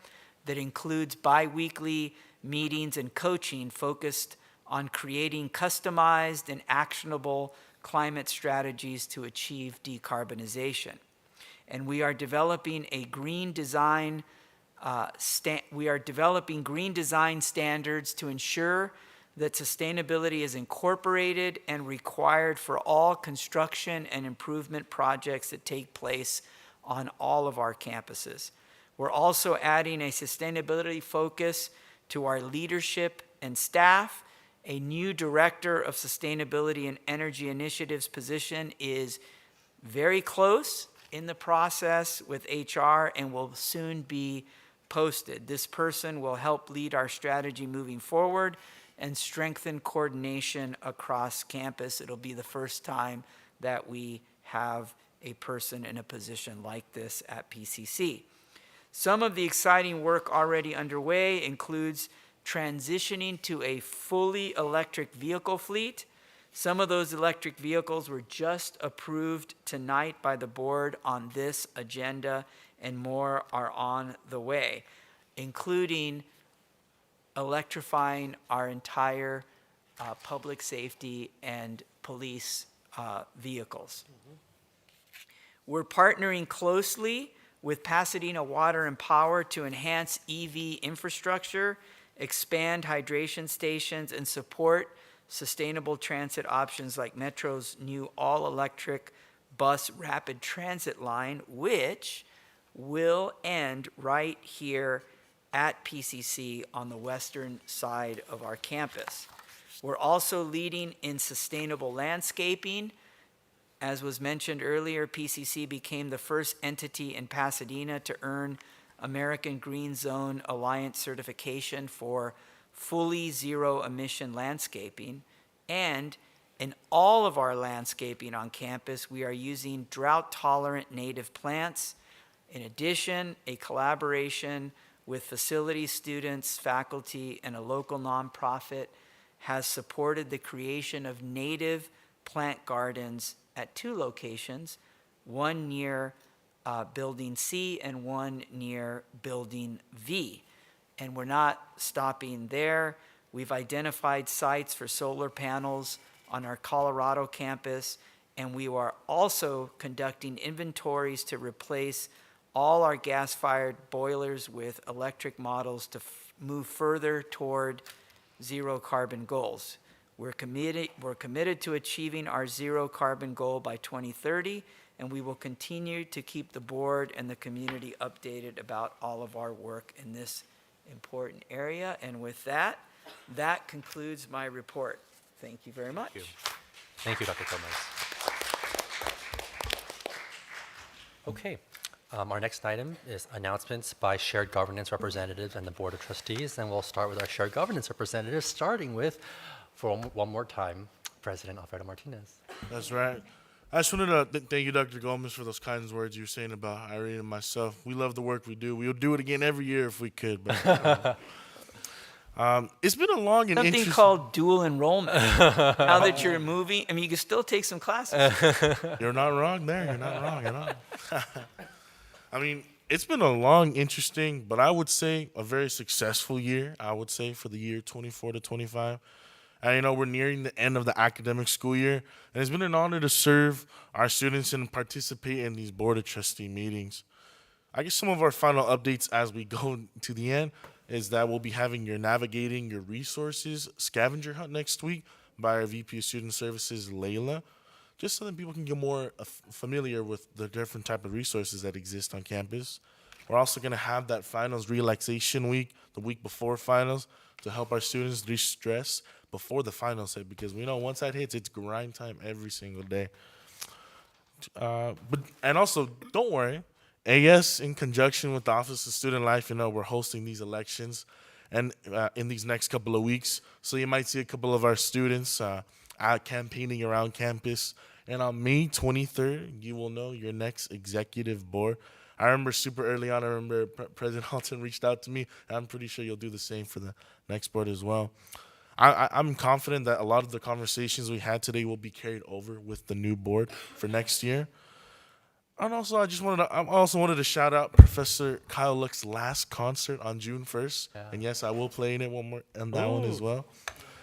that includes bi-weekly meetings and coaching focused on creating customized and actionable climate strategies to achieve decarbonization. And we are developing a green design green design standards to ensure that sustainability is incorporated and required for all construction and improvement projects that take place on all of our campuses. We're also adding a sustainability focus to our leadership and staff. A new Director of Sustainability and Energy Initiatives position is very close in the process with HR and will soon be posted. This person will help lead our strategy moving forward and strengthen coordination across campus. It'll be the first time that we have a person in a position like this at PCC. Some of the exciting work already underway includes transitioning to a fully electric vehicle fleet. Some of those electric vehicles were just approved tonight by the board on this agenda, and more are on the way, including electrifying our entire public safety and police vehicles. We're partnering closely with Pasadena Water and Power to enhance EV infrastructure, expand hydration stations, and support sustainable transit options like Metro's new all-electric bus rapid transit line, which will end right here at PCC on the western side of our campus. We're also leading in sustainable landscaping. As was mentioned earlier, PCC became the first entity in Pasadena to earn American Green Zone Alliance certification for fully zero emission landscaping. And in all of our landscaping on campus, we are using drought-tolerant native plants. In addition, a collaboration with facility students, faculty, and a local nonprofit has supported the creation of native plant gardens at 2 locations, one near Building C and one near Building V. And we're not stopping there. We've identified sites for solar panels on our Colorado campus, and we are also conducting inventories to replace all our gas-fired boilers with electric models to move further toward zero carbon goals. We're committed to achieving our zero carbon goal by 2030, and we will continue to keep the board and the community updated about all of our work in this important area. And with that, that concludes my report. Thank you very much. Thank you, Dr. Gomez. Okay. Our next item is announcements by shared governance representatives and the Board of Trustees, and we'll start with our shared governance representatives, starting with, for one more time, President Alfredo Martinez. That's right. I just wanted to thank you, Dr. Gomez, for those kind words you were saying about Irene and myself. We love the work we do. We would do it again every year if we could. But, it's been a long and Something interesting... called dual enrollment. Now that you're moving, I mean, you can still take some classes. You're not wrong there. You're not wrong at all. I mean, it's been a long, interesting, but I would say a very successful year, I would say, for the year 24 to 25. And, you know, we're nearing the end of the academic school year, and it's been an honor to serve our students and participate in these Board of Trustee meetings. I guess some of our final updates as we go to the end is that we'll be having your Navigating Your Resources scavenger hunt next week by our VP of Student Services, Layla, just so that people can get more familiar with the different type of resources that exist on campus. We're also going to have that finals relaxation week, the week before finals, to help our students de-stress before the finals hit, because we know once that hits, it's grind time every single day. And also, don't worry, AS, in conjunction with the Office of Student Life, you know, we're hosting these elections and in these next couple of weeks. So you might see a couple of our students out campaigning around campus. And on May 23rd, you will know your next executive board. I remember super early on, President Halton reached out to me, and I'm pretty sure you'll do the same for the next board as well. I'm confident that a lot of the conversations we had today will be carried over with the new board for next year. And also, I also wanted to shout out Professor Kyle Luck's last concert on June 1st. Yeah. And yes, I will play in it one as well.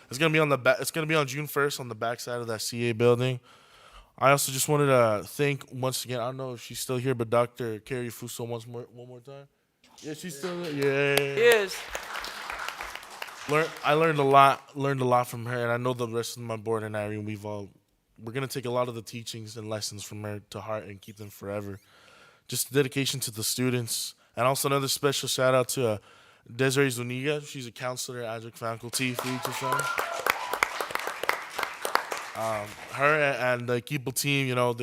It's gonna be on the back. It's gonna be on June 1st on the back side of that CA building. I also just wanted to thank once again. I don't know if she's still here, but Dr. Carrie Fuso one more time. Yeah, she's still there. Yeah, She is. I learned a lot from her, and I know the rest of my board and Irene, we're gonna take a lot of the teachings and lessons from her to heart and keep them forever. Just dedication to the students, and also another special shout out to Desiree Zuniga. She's a counselor at adjunct faculty for HSM. Her and the Keeple team, you know,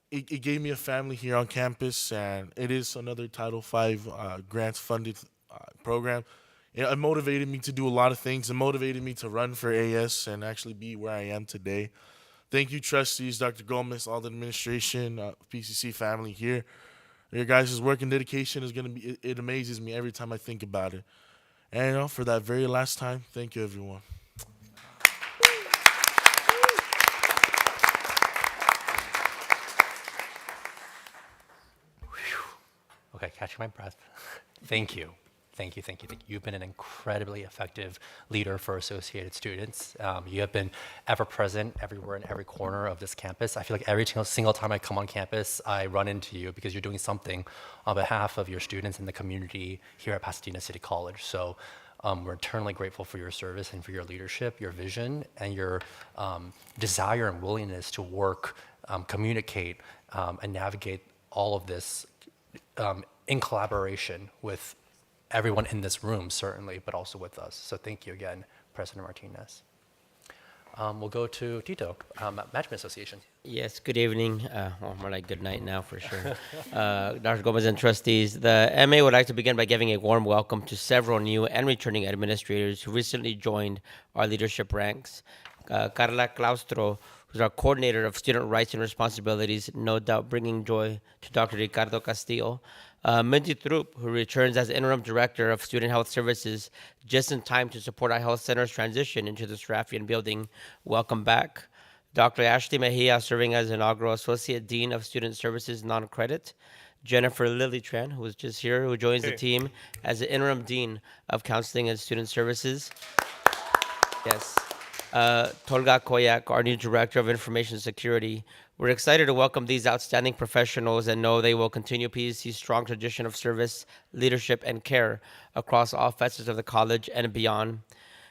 it gave me a family here on campus, and it is another Title V grants-funded program. It motivated me to do a lot of things. It motivated me to run for AS and actually be where I am today. Thank you, trustees, Dr. Gomez, all the administration, PCC family here. Your guys' work and dedication is going to be, it amazes me every time I think about it. And, you know, for that very last time, thank you, everyone. Okay, catching my breath. Thank you. Thank you. You've been an incredibly effective leader for Associated Students. You have been ever present everywhere in every corner of this campus. I feel like every single time I come on campus, I run into you because you're doing something on behalf of your students and the community here at Pasadena City College. So we're eternally grateful for your service and for your leadership, your vision, and your desire and willingness to work, communicate, and navigate all of this in collaboration with everyone in this room, certainly, but also with us. So thank you again, President Martinez. We'll go to Tito, Management Association. Yes, good evening, or more like good night now for sure. Dr. Gomez and trustees, the MA would like to begin by giving a warm welcome to several new and returning administrators who recently joined our leadership ranks. Carla Claustro, who's our coordinator of student rights and responsibilities, no doubt bringing joy to Dr. Ricardo Castillo. Minty Throop, who returns as interim director of student health services just in time to support our health center's transition into the Serafian building. Welcome back. Dr. Ashley Mejia, serving as inaugural associate dean of student services non-credit. Jennifer Lillytran, who was just here, who joins the team as the interim dean of counseling and student services. Yes. Tolga Koyak, our new director of information security. We're excited to welcome these outstanding professionals and know they will continue PCC's strong tradition of service, leadership, and care across all facets of the college and beyond.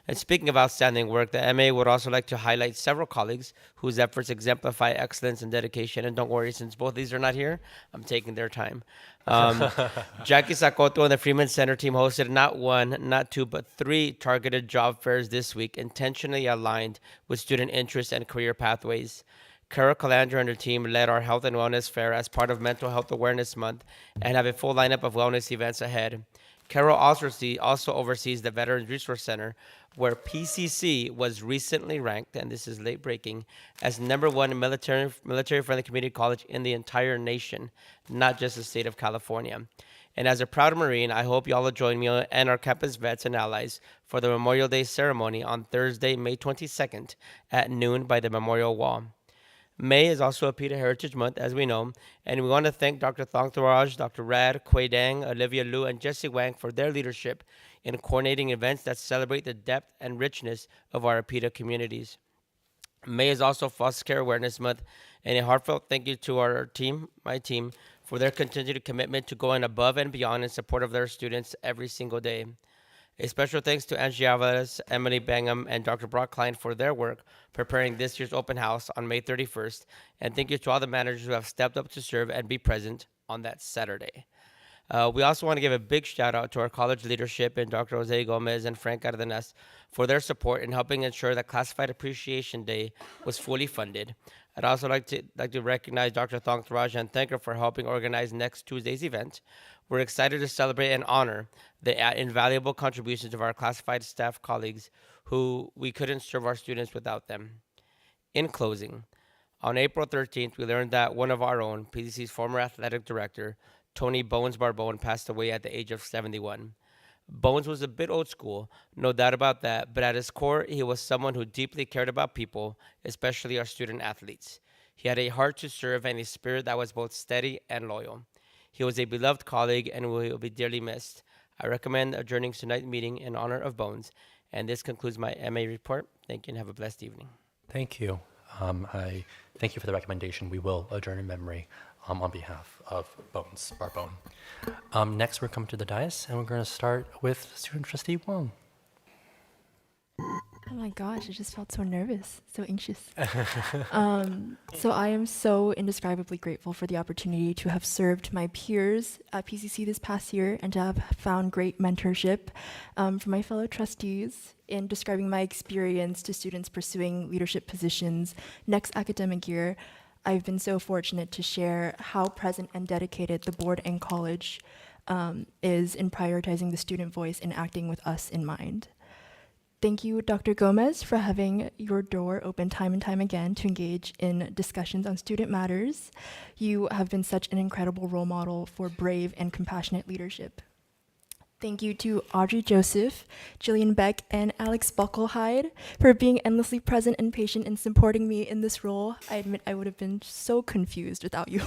And speaking of outstanding work, the MA would also like to highlight several colleagues whose efforts exemplify excellence and dedication. And don't worry, since both these are not here, I'm taking their time. Jackie Sakoto and the Freeman Center team hosted not one, not two, but 3 targeted job fairs this week, intentionally aligned with student interests and career pathways. Kara Calandra and her team led our Health and Wellness Fair as part of Mental Health Awareness Month and have a full lineup of wellness events ahead. Carol also oversees the Veterans Resource Center, where PCC was recently ranked, and this is late breaking, as #1 military-friendly community college in the entire nation, not just the state of California. And as a proud Marine, I hope y'all will join me and our campus vets and allies for the Memorial Day ceremony on Thursday, May 22nd at noon by the Memorial Wall. May is also a PETA Heritage Month, as we know, and we want to thank Dr. Thongtharaj, Dr. Rad, Quay Dang, Olivia Liu, and Jesse Wang for their leadership in coordinating events that celebrate the depth and richness of our PETA communities. May is also Foster Care Awareness Month, and a heartfelt thank you to our team, my team, for their continued commitment to going above and beyond in support of their students every single day. A special thanks to Angie Alvarez, Emily Bangham, and Dr. Brock Klein for their work preparing this year's open house on May 31st. And thank you to all the managers who have stepped up to serve and be present on that Saturday. We also want to give a big shout out to our college leadership and Dr. Jose Gomez and Frank Cardenas for their support in helping ensure that Classified Appreciation Day was fully funded. I'd also like to recognize Dr. Thongtharaj and thank her for helping organize next Tuesday's event. We're excited to celebrate and honor the invaluable contributions of our classified staff colleagues who we couldn't serve our students without them. In closing, on April 13th, we learned that one of our own, PCC's former athletic director, Tony Bones Barbone, passed away at the age of 71. Bones was a bit old school, no doubt about that, but at his core, he was someone who deeply cared about people, especially our student athletes. He had a heart to serve and a spirit that was both steady and loyal. He was a beloved colleague and will be dearly missed. I recommend adjourning tonight's meeting in honor of Bones. And this concludes my MA report. Thank you and have a blessed evening. Thank you. I thank you for the recommendation. We will adjourn in memory on behalf of Bones Barbone. Next, we're coming to the dais, and we're going to start with Student Trustee Wong. Oh my gosh, I just felt so nervous, so anxious. So I am so indescribably grateful for the opportunity to have served my peers at PCC this past year and to have found great mentorship from my fellow trustees in describing my experience to students pursuing leadership positions next academic year. I've been so fortunate to share how present and dedicated the board and college is in prioritizing the student voice and acting with us in mind. Thank you, Dr. Gomez, for having your door open time and time again to engage in discussions on student matters. You have been such an incredible role model for brave and compassionate leadership. Thank you to Audrey Joseph, Jillian Beck, and Alex Buckelhide for being endlessly present and patient in supporting me in this role. I admit I would have been so confused without you.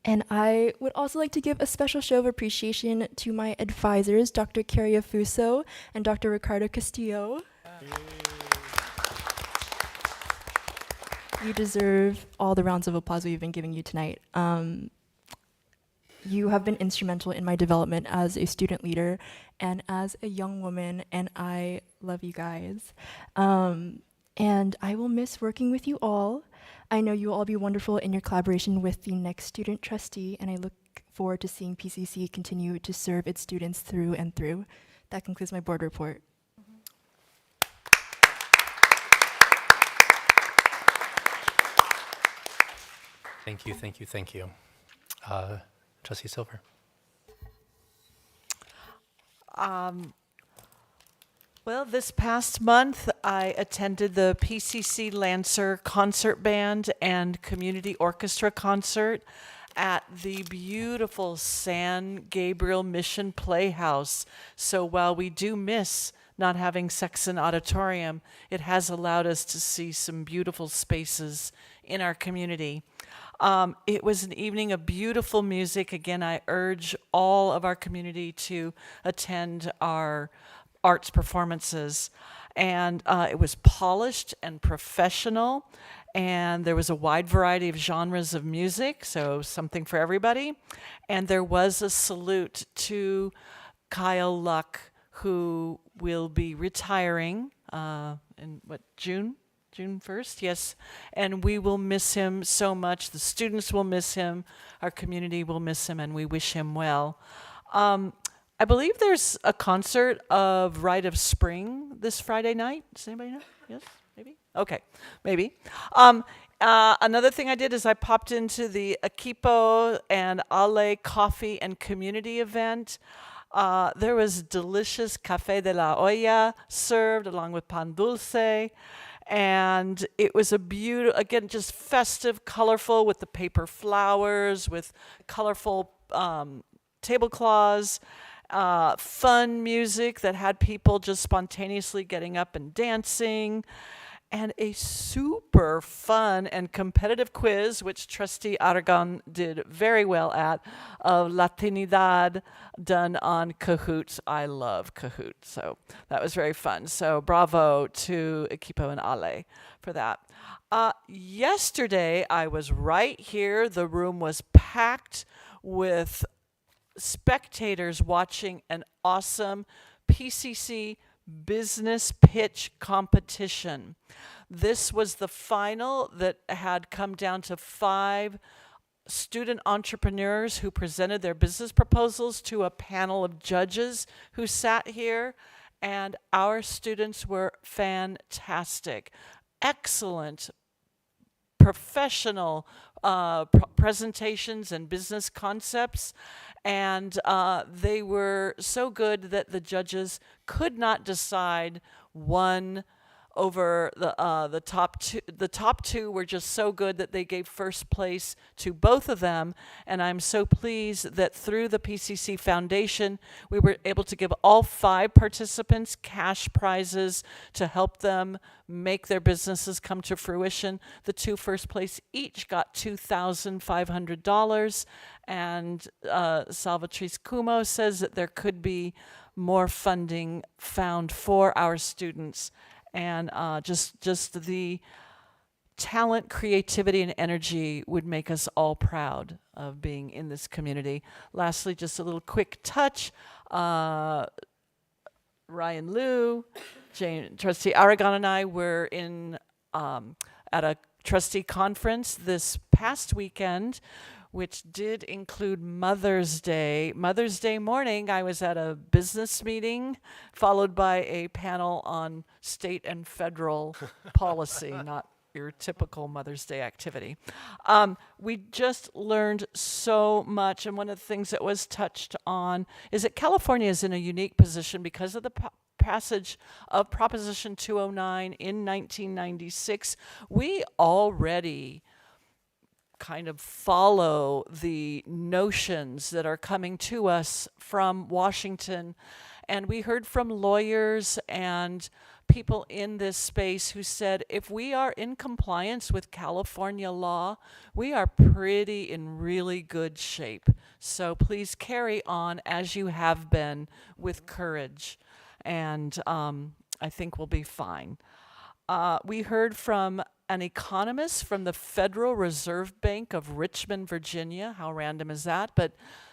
And I would also like to give a special show of appreciation to my advisors, Dr. Carrie Afuso and Dr. Ricardo Castillo. You deserve all the rounds of applause we've been giving you tonight. You have been instrumental in my development as a student leader and as a young woman, and I love you guys. And I will miss working with you all. I know you will all be wonderful in your collaboration with the next student trustee, and I look forward to seeing PCC continue to serve its students through and through. That concludes my board report. Thank you, thank you, thank you. Trustee Silver. Well, this past month, I attended the PCC Lancer Concert Band and Community Orchestra concert at the beautiful San Gabriel Mission Playhouse. So while we do miss not having Sexson Auditorium, it has allowed us to see some beautiful spaces in our community. It was an evening of beautiful music. Again, I urge all of our community to attend our arts performances. And it was polished and professional, and there was a wide variety of genres of music, so something for everybody. And there was a salute to Kyle Luck, who will be retiring in June 1st, yes. And we will miss him so much. The students will miss him, our community will miss him, and we wish him well. I believe there's a concert of Rite of Spring this Friday night. Does anybody know? Yes? Maybe? Okay, maybe. Another thing I did is I popped into the Equipo and Ale Coffee and Community event. There was delicious café de la olla served along with pan dulce. And it was a beautiful, again, just festive, colorful with the paper flowers, with colorful tablecloths, fun music that had people just spontaneously getting up and dancing, and a super fun and competitive quiz, which Trustee Aragon did very well at, of Latinidad done on Kahoot. I love Kahoot, so that was very fun. So bravo to Equipo and Ale for that. Yesterday, I was right here. The room was packed with spectators watching an awesome PCC business pitch competition. This was the final that had come down to 5 student entrepreneurs who presented their business proposals to a panel of judges who sat here, and our students were fantastic. Excellent professional presentations and business concepts, and they were so good that the judges could not decide one over the top two. The top 2 were just so good that they gave first place to both of them, and I'm so pleased that through the PCC Foundation, we were able to give all 5 participants cash prizes to help them make their businesses come to fruition. The 2 first place each got $2,500, and Salvatrice Cumo says that there could be more funding found for our students. And just the talent, creativity, and energy would make us all proud of being in this community. Lastly, just a little quick touch. Ryan Liu, Trustee Aragon, and I were at a trustee conference this past weekend, which did include Mother's Day. Mother's Day morning, I was at a business meeting, followed by a panel on state and federal policy, not your typical Mother's Day activity. We just learned so much, and one of the things that was touched on is that California is in a unique position because of the passage of Proposition 209 in 1996. We already kind of follow the notions that are coming to us from Washington. And we heard from lawyers and people in this space who said, if we are in compliance with California law, we are pretty in really good shape. So please carry on as you have been with courage. And I think we'll be fine. We heard from an economist from the Federal Reserve Bank of Richmond, Virginia. How random is that? But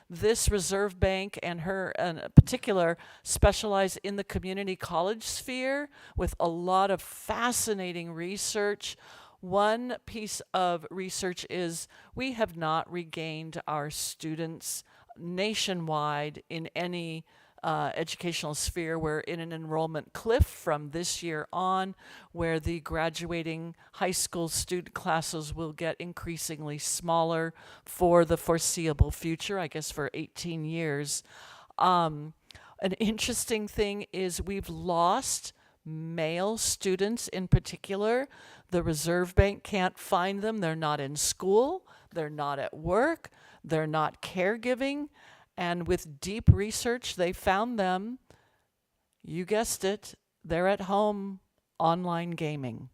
this Reserve Bank and her in particular specialize in the community college sphere with a lot of fascinating research. One piece of research is we have not regained our students nationwide in any educational sphere. We're in an enrollment cliff from this year on, where the graduating high school student classes will get increasingly smaller for the foreseeable future, I guess for 18 years. An interesting thing is we've lost male students in particular. The Reserve Bank can't find them. They're not in school. They're not at work. They're not caregiving. And with deep research, they found them, you guessed it, they're at home online gaming.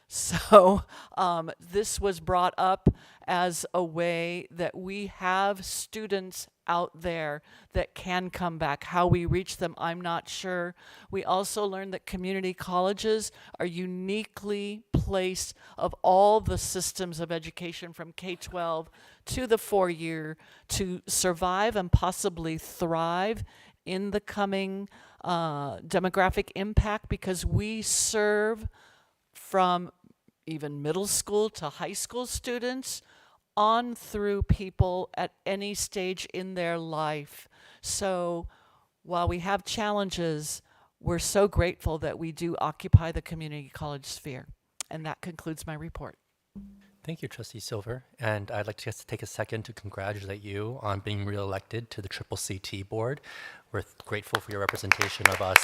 So this was brought up as a way that we have students out there that can come back. How we reach them, I'm not sure. We also learned that community colleges are uniquely placed of all the systems of education from K-12 to the 4-year to survive and possibly thrive in the coming demographic impact, because we serve from even middle school to high school students on through people at any stage in their life. So while we have challenges, we're so grateful that we do occupy the community college sphere. And that concludes my report. Thank you, Trustee Silver. And I'd like to just take a second to congratulate you on being reelected to the Triple CT board. We're grateful for your representation of us.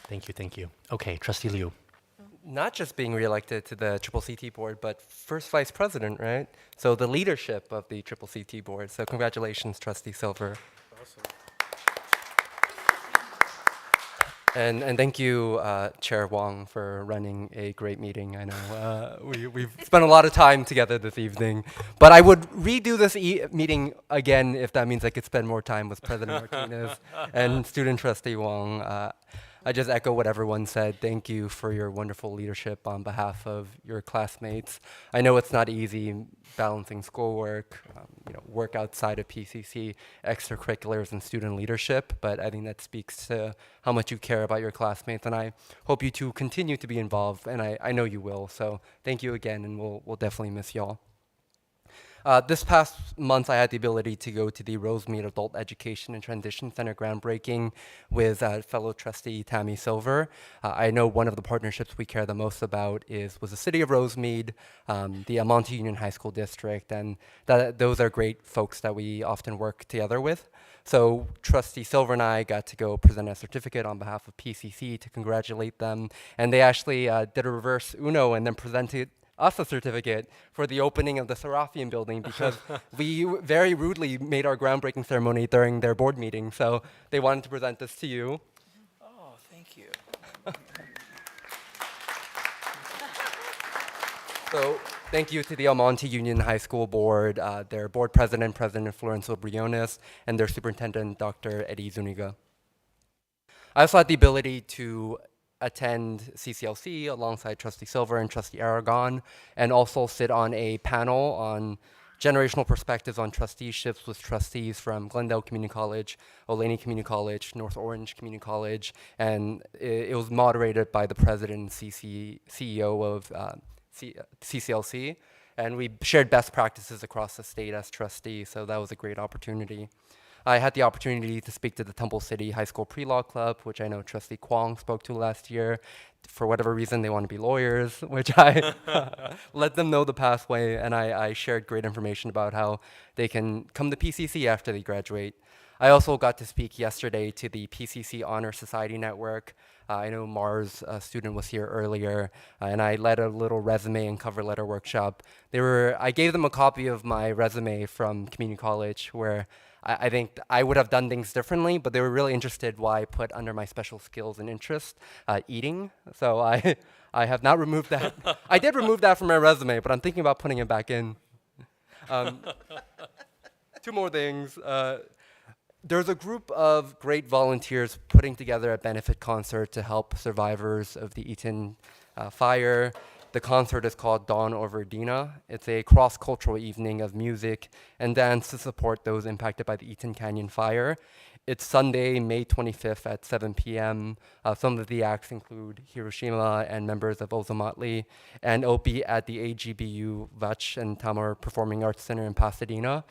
Thank you, thank you. Okay, Trustee Liu. Not just being reelected to the Triple CT board, but first vice president, right? So the leadership of the Triple CT board. So congratulations, Trustee Silver. Awesome. And thank you, Chair Wong, for running a great meeting. I know we've spent a lot of time together this evening, but I would redo this meeting again if that means I could spend more time with President Martinez and Student Trustee Wong. I just echo what everyone said. Thank you for your wonderful leadership on behalf of your classmates. I know it's not easy balancing schoolwork, work outside of PCC, extracurriculars, and student leadership, but I think that speaks to how much you care about your classmates, and I hope you two continue to be involved, and I know you will. So thank you again, and we'll definitely miss y'all. This past month, I had the ability to go to the Rosemead Adult Education and Transition Center groundbreaking with fellow trustee Tammy Silver. I know one of the partnerships we care the most about was the City of Rosemead, the Almonte Union High School District, and those are great folks that we often work together with. So Trustee Silver and I got to go present a certificate on behalf of PCC to congratulate them, and they actually did a reverse Uno and then presented us a certificate for the opening of the Serafian building because we very rudely made our groundbreaking ceremony during their board meeting. So they wanted to present this to you. Oh, thank you. So thank you to the Almonte Union High School Board, their board president, President Florencio Briones, and their superintendent, Dr. Eddie Zuniga. I also had the ability to attend CCLC alongside Trustee Silver and Trustee Aragon, and also sit on a panel on generational perspectives on trusteeships with trustees from Glendale Community College, Olaney Community College, North Orange Community College, and it was moderated by the president and CEO of CCLC, and we shared best practices across the state as trustees, so that was a great opportunity. I had the opportunity to speak to the Temple City High School Pre-Law Club, which I know Trustee Kwong spoke to last year. For whatever reason, they want to be lawyers, which I let them know the pathway, and I shared great information about how they can come to PCC after they graduate. I also got to speak yesterday to the PCC Honor Society Network. I know Mars, a student, was here earlier, and I led a little resume and cover letter workshop. I gave them a copy of my resume from community college, where I think I would have done things differently, but they were really interested why I put under my special skills and interest eating. So I have not removed that. I did remove that from my resume, but I'm thinking about putting it back in. Two more things. There's a group of great volunteers putting together a benefit concert to help survivors of the Eaton fire. The concert is called Dawn Over Dina. It's a cross-cultural evening of music and dance to support those impacted by the Eaton Canyon fire. It's Sunday, May 25th at 7 p.m. Some of the acts include Hiroshima and members of Ozomatli, and it'll be at the AGBU Vach and Tamar Performing Arts Center in Pasadena.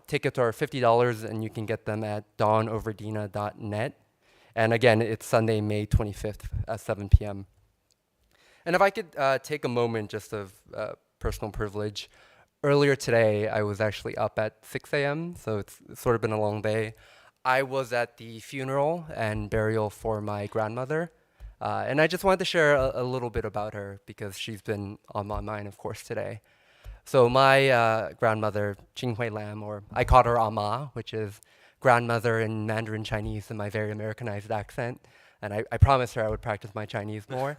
Tickets are $50, and you can get them at dawnoverdina.net. And again, it's Sunday, May 25th at 7 p.m. And if I could take a moment just of personal privilege. Earlier today, I was actually up at 6 a.m., so it's sort of been a long day. I was at the funeral and burial for my grandmother, and I just wanted to share a little bit about her because she's been on my mind, of course, today. So my grandmother, Jinghui Lam, or I called her Ama, which is grandmother in Mandarin Chinese in my very Americanized accent, and I promised her I would practice my Chinese more.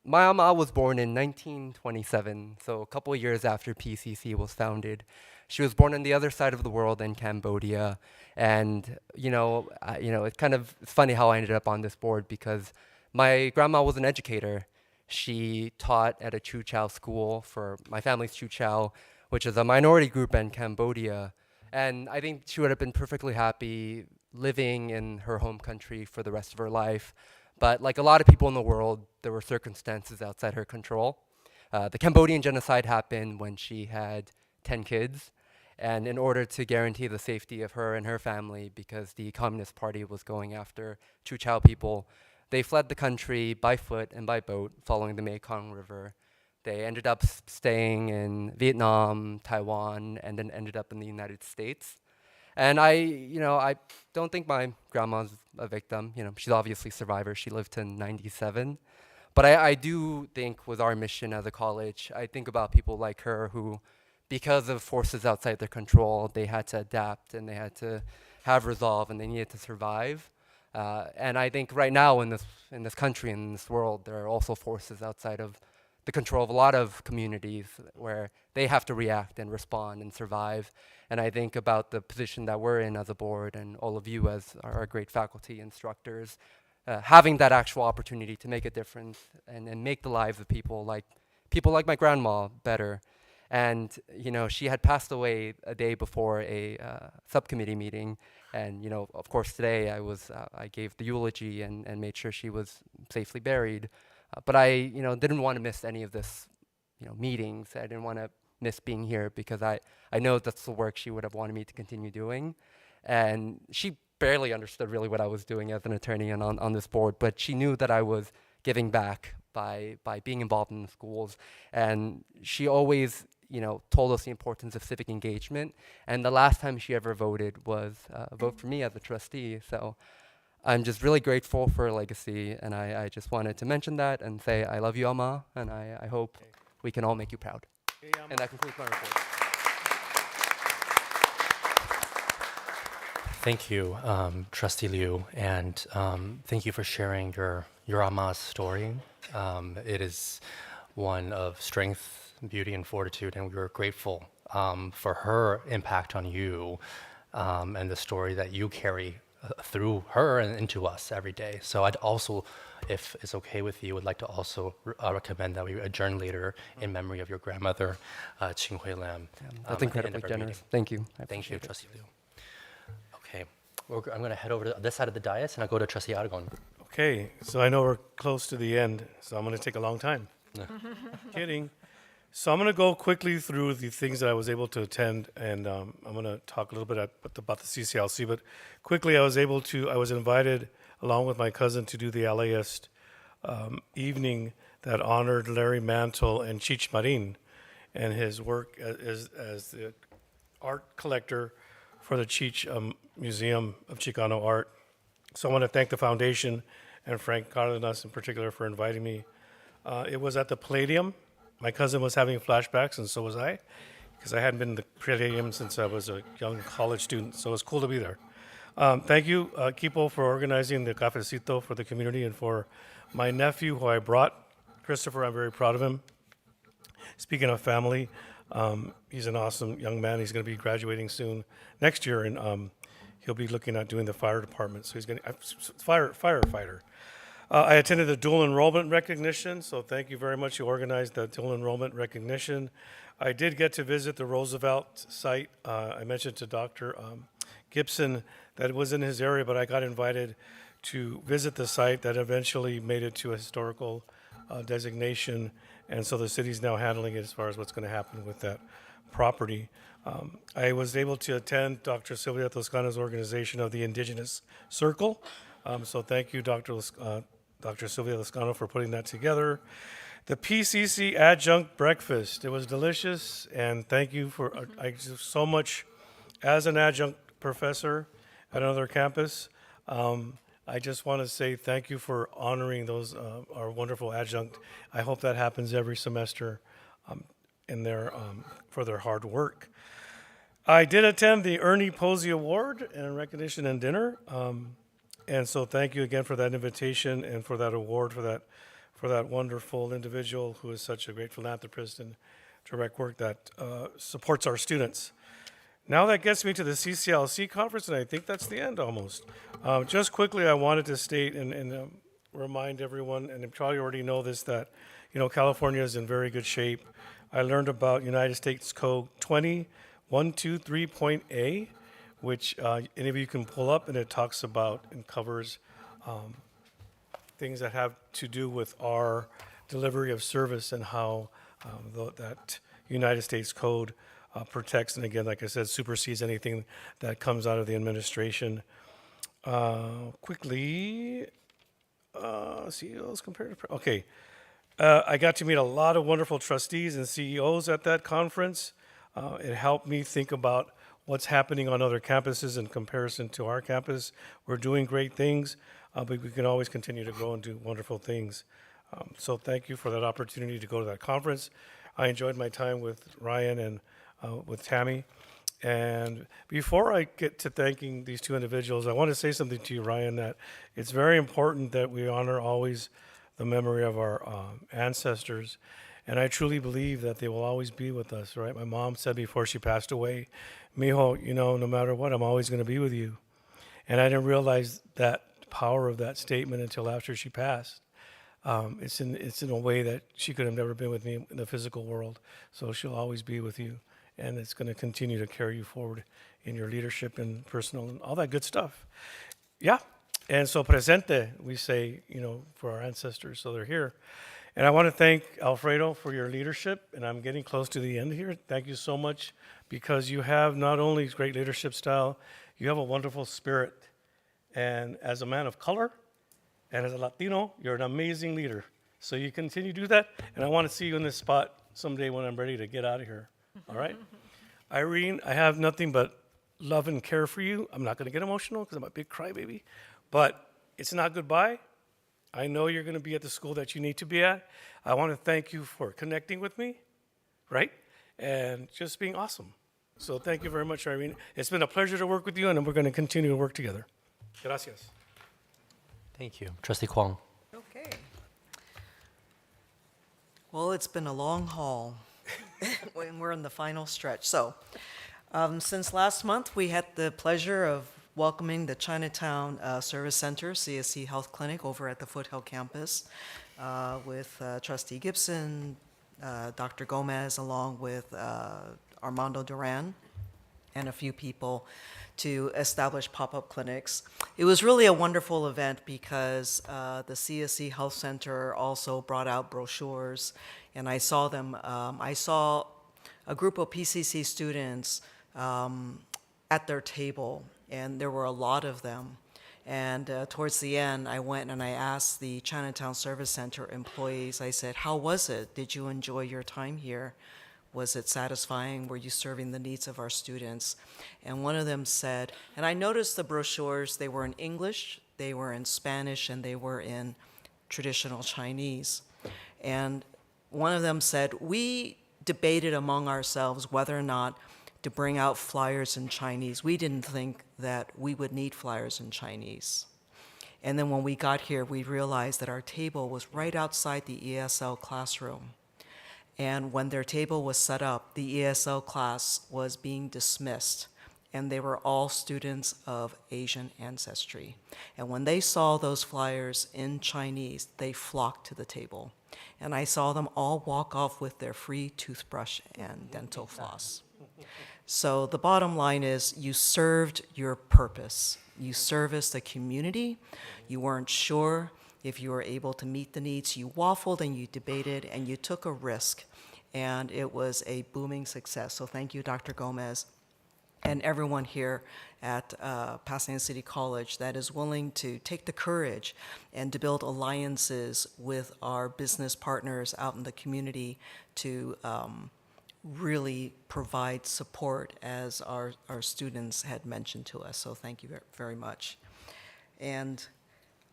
My Ama was born in 1927, so a couple of years after PCC was founded. She was born on the other side of the world in Cambodia, and it's funny how I ended up on this board because my grandma was an educator. She taught at a Chu Chao school for my family's Chu Chao, which is a minority group in Cambodia, and I think she would have been perfectly happy living in her home country for the rest of her life. But like a lot of people in the world, there were circumstances outside her control. The Cambodian genocide happened when she had 10 kids. And in order to guarantee the safety of her and her family, because the Communist Party was going after Chu Chao people, They fled the country by foot and by boat following the Mekong River. They ended up staying in Vietnam, Taiwan, and then ended up in the United States. And I don't think my grandma's a victim. She's obviously a survivor. She lived to 97. But I do think with our mission as a college, I think about people like her who, because of forces outside their control, they had to adapt and they had to have resolve and they needed to survive. And I think right now in this country, in this world, there are also forces outside of the control of a lot of communities where they have to react and respond and survive. And I think about the position that we're in as a board and all of you as our great faculty instructors, having that actual opportunity to make a difference and make the lives of people like my grandma better. And she had passed away a day before a subcommittee meeting, and of course today I gave the eulogy and made sure she was safely buried. But I didn't want to miss any of this meetings. I didn't want to miss being here because I know that's the work she would have wanted me to continue doing, and she barely understood really what I was doing as an attorney and on this board, but she knew that I was giving back by being involved in the schools. And she always, told us the importance of civic engagement. And the last time she ever voted was a vote for me as a trustee. So I'm just really grateful for her legacy. And I just wanted to mention that and say, I love you, Amma, and I hope we can all make you proud. And that concludes my report. Thank you, Trustee Liu, and thank you for sharing your Amma's story. It is one of strength, beauty, and fortitude, and we are grateful for her impact on you and the story that you carry through her and into us every day. So I'd also, if it's okay with you, would like to also recommend that we adjourn later in memory of your grandmother, Ching Hui Lam. That's incredibly generous. Thank you. Thank you, Trustee Liu. Okay, I'm going to head over to this side of the dais and I'll go to Trustee Aragon. Okay, so I know we're close to the end, so I'm going to take a long time. Kidding. So I'm going to go quickly through the things that I was able to attend, and I'm going to talk a little bit about the CCLC. But quickly, I was invited along with my cousin to do the LAist evening that honored Larry Mantle and Cheech Marin and his work as the art collector for the Cheech Museum of Chicano Art. So I want to thank the foundation and Frank Cardenas in particular for inviting me. It was at the Palladium. My cousin was having flashbacks, and so was I, because I hadn't been in the Palladium since I was a young college student, so it was cool to be there. Thank you, Kipo, for organizing the cafecito for the community, and for my nephew who I brought, Christopher. I'm very proud of him. Speaking of family, he's an awesome young man. He's going to be graduating soon, next year, and he'll be looking at doing the fire department. So he's going to firefighter. I attended the dual enrollment recognition, so thank you very much. You organized the dual enrollment recognition. I did get to visit the Roosevelt site. I mentioned to Dr. Gibson that it was in his area, but I got invited to visit the site that eventually made it to a historical designation, and so the city's now handling it as far as what's going to happen with that property. I was able to attend Dr. Sylvia Toscano's organization of the Indigenous Circle, so thank you, Dr. Sylvia Toscano, for putting that together. The PCC Adjunct Breakfast, it was delicious, and thank you for so much as an adjunct professor at another campus. I just want to say thank you for honoring those, our wonderful adjunct. I hope that happens every semester for their hard work. I did attend the Ernie Posey Award and recognition and dinner. And so thank you again for that invitation and for that award for that wonderful individual who is such a great philanthropist and direct work that supports our students. Now that gets me to the CCLC conference, and I think that's the end almost. Just quickly, I wanted to state and remind everyone, and you probably already know this, that California is in very good shape. I learned about United States Code 20123.A, which any of you can pull up, and it talks about and covers things that have to do with our delivery of service and how that United States Code protects, and again, like I said, supersedes anything that comes out of the administration. Quickly, CEOs compared to, okay. I got to meet a lot of wonderful trustees and CEOs at that conference. It helped me think about what's happening on other campuses in comparison to our campus. We're doing great things, but we can always continue to grow and do wonderful things. So thank you for that opportunity to go to that conference. I enjoyed my time with Ryan and with Tammy. And before I get to thanking these two individuals, I want to say something to you, Ryan, that it's very important that we honor always the memory of our ancestors. And I truly believe that they will always be with us, right? My mom said before she passed away, Mijo, you know, no matter what, I'm always going to be with you. And I didn't realize that power of that statement until after she passed. It's in a way that she could have never been with me in the physical world. So she'll always be with you. And it's going to continue to carry you forward in your leadership and personal and all that good stuff. Yeah. And so presente, we say, you know, for our ancestors. So they're here. And I want to thank Alfredo for your leadership. And I'm getting close to the end here. Thank you so much, because you have not only great leadership style, you have a wonderful spirit. And as a man of color and as a Latino, you're an amazing leader. So you continue to do that. And I want to see you in this spot someday when I'm ready to get out of here. All right? Irene, I have nothing but love and care for you. I'm not going to get emotional because I'm a big crybaby. But it's not goodbye. I know you're going to be at the school that you need to be at. I want to thank you for connecting with me, right? And just being awesome. So thank you very much, Irene. It's been a pleasure to work with you, and we're going to continue to work together. Gracias. Thank you. Trustee Kwong. Okay. Well, it's been a long haul, when we're in the final stretch. So, since last month, we had the pleasure of welcoming the Chinatown Service Center, CSC Health Clinic, over at the Foothill campus with Trustee Gibson, Dr. Gomez, along with Armando Duran, and a few people to establish pop-up clinics. It was really a wonderful event because the CSC Health Center also brought out brochures, and I saw them. I saw a group of PCC students at their table, and there were a lot of them. And towards the end, I went and I asked the Chinatown Service Center employees, I said, how was it? Did you enjoy your time here? Was it satisfying? Were you serving the needs of our students? And one of them said, and I noticed the brochures, they were in English, they were in Spanish, and they were in traditional Chinese. And one of them said, we debated among ourselves whether or not to bring out flyers in Chinese. We didn't think that we would need flyers in Chinese. And then when we got here, we realized that our table was right outside the ESL classroom. And when their table was set up, the ESL class was being dismissed, and they were all students of Asian ancestry. And when they saw those flyers in Chinese, they flocked to the table. And I saw them all walk off with their free toothbrush and dental floss. So the bottom line is you served your purpose. You serviced the community. You weren't sure if you were able to meet the needs. You waffled and you debated and you took a risk. And it was a booming success. So thank you, Dr. Gomez, and everyone here at Pasadena City College that is willing to take the courage and to build alliances with our business partners out in the community to really provide support, as our students had mentioned to us. So thank you very much. And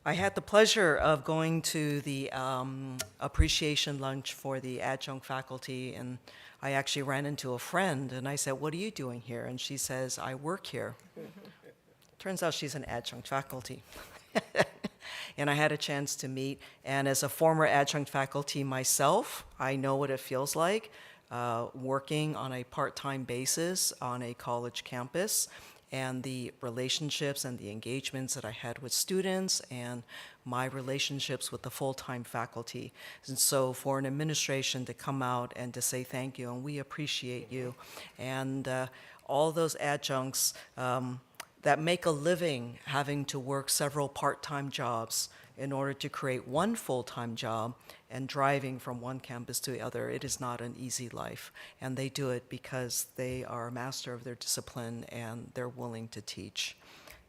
I had the pleasure of going to the appreciation lunch for the adjunct faculty, and I actually ran into a friend, and I said, what are you doing here? And she says, I work here. Turns out she's an adjunct faculty. And I had a chance to meet, and as a former adjunct faculty myself, I know what it feels like working on a part-time basis on a college campus, and the relationships and the engagements that I had with students and my relationships with the full-time faculty. And so for an administration to come out and to say thank you, and we appreciate you, and all those adjuncts that make a living having to work several part-time jobs in order to create one full-time job and driving from one campus to the other, it is not an easy life. And they do it because they are a master of their discipline and they're willing to teach.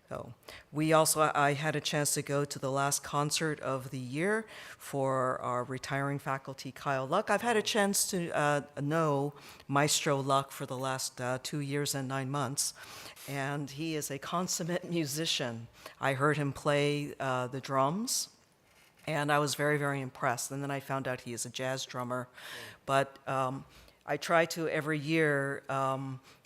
Oh, we also, I had a chance to go to the last concert of the year for our retiring faculty, Kyle Luck. I've had a chance to know Maestro Luck for the last 2 years and 9 months, and he is a consummate musician. I heard him play the drums, and I was very, very impressed. And then I found out he is a jazz drummer. But I try to every year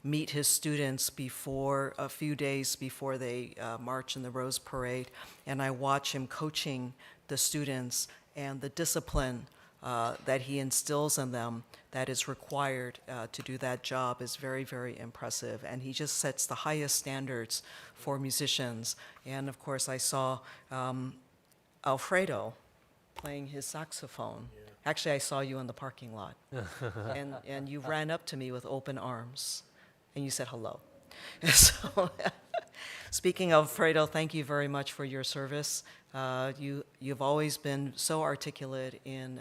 meet his students before, a few days before they march in the Rose Parade, and I watch him coaching the students, and the discipline that he instills in them that is required to do that job is very, very impressive. And he just sets the highest standards for musicians. And of course, I saw Alfredo playing his saxophone. Actually, I saw you in the parking lot, and you ran up to me with open arms, and you said hello. So, speaking of Alfredo, thank you very much for your service. You've always been so articulate in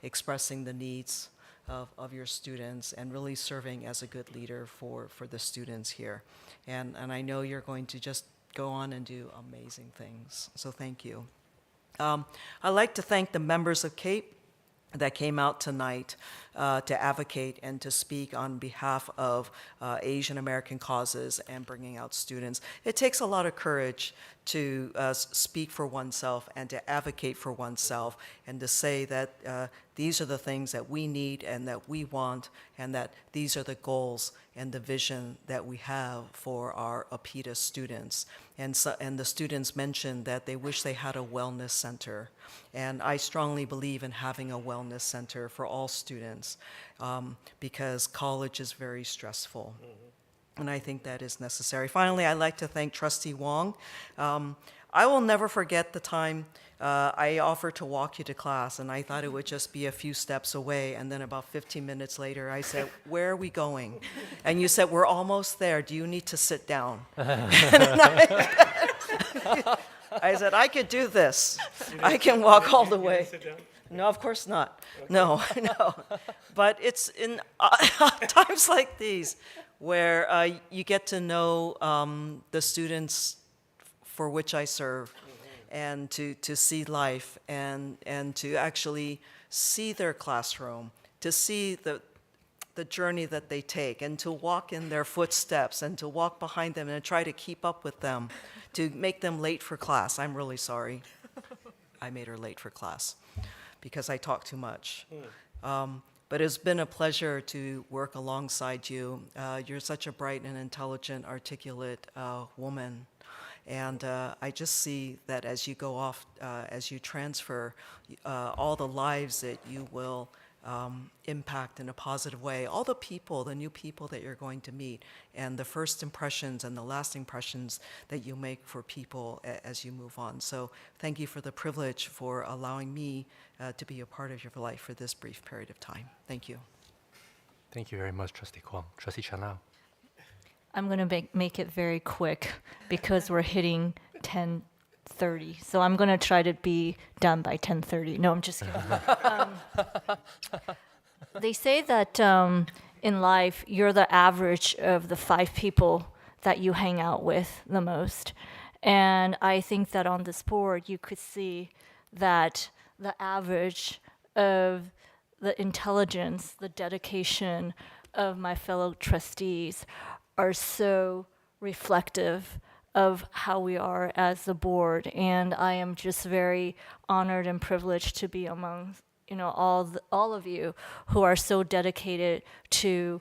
expressing the needs of your students and really serving as a good leader for the students here. And I know you're going to just go on and do amazing things. So thank you. I'd like to thank the members of CAPE that came out tonight to advocate and to speak on behalf of Asian American causes and bringing out students. It takes a lot of courage to speak for oneself and to advocate for oneself and to say that these are the things that we need and that we want, and that these are the goals and the vision that we have for our APITA students. And the students mentioned that they wish they had a wellness center. And I strongly believe in having a wellness center for all students because college is very stressful. And I think that is necessary. Finally, I'd like to thank Trustee Wong. I will never forget the time I offered to walk you to class, and I thought it would just be a few steps away. And then about 15 minutes later, I said, "Where are we going?" And you said, "We're almost there. Do you need to sit down?" I said, "I could do this. I can walk all the way." No, of course not. No, no. But it's in times like these where you get to know the students for which I serve, and to see life, and to actually see their classroom, to see the journey that they take, and to walk in their footsteps, and to walk behind them and try to keep up with them, to make them late for class. I'm really sorry. I made her late for class because I talk too much. But it's been a pleasure to work alongside you. You're such a bright and intelligent, articulate woman. And I just see that as you go off, as you transfer, all the lives that you will impact in a positive way, all the people, the new people that you're going to meet, and the first impressions and the last impressions that you make for people as you move on. So thank you for the privilege for allowing me to be a part of your life for this brief period of time. Thank you. Thank you very much, Trustee Kwong. Trustee Chanao. I'm going to make it very quick because we're hitting 10:30. So I'm going to try to be done by 10:30. No, I'm just kidding. They say that in life, you're the average of the 5 people that you hang out with the most. And I think that on this board, you could see that the average of the intelligence, the dedication of my fellow trustees are so reflective of how we are as the board. And I am just very honored and privileged to be among all of you who are so dedicated to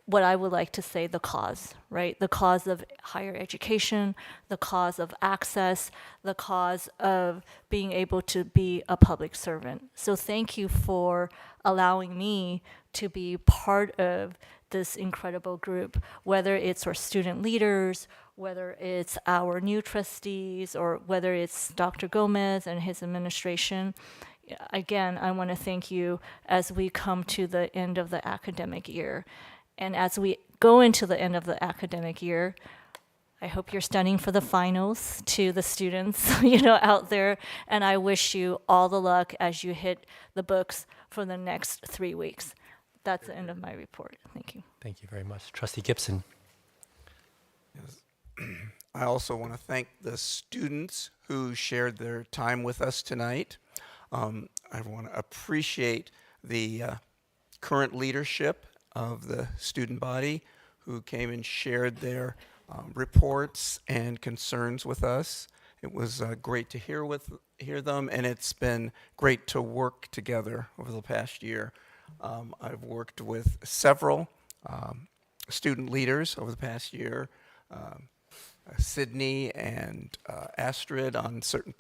what I would like to say the cause, right? The cause of higher education, the cause of access, the cause of being able to be a public servant. So thank you for allowing me to be part of this incredible group, whether it's our student leaders, whether it's our new trustees, or whether it's Dr. Gomez and his administration. Again, I want to thank you as we come to the end of the academic year. And as we go into the end of the academic year, I hope you're studying for the finals to the students, out there. And I wish you all the luck as you hit the books for the next 3 weeks. That's the end of my report. Thank you. Thank you very much. Trustee Gibson. Yes. I also want to thank the students who shared their time with us tonight. I want to appreciate the current leadership of the student body who came and shared their reports and concerns with us. It was great to hear them, and it's been great to work together over the past year. I've worked with several student leaders over the past year, Sydney and Astrid on certain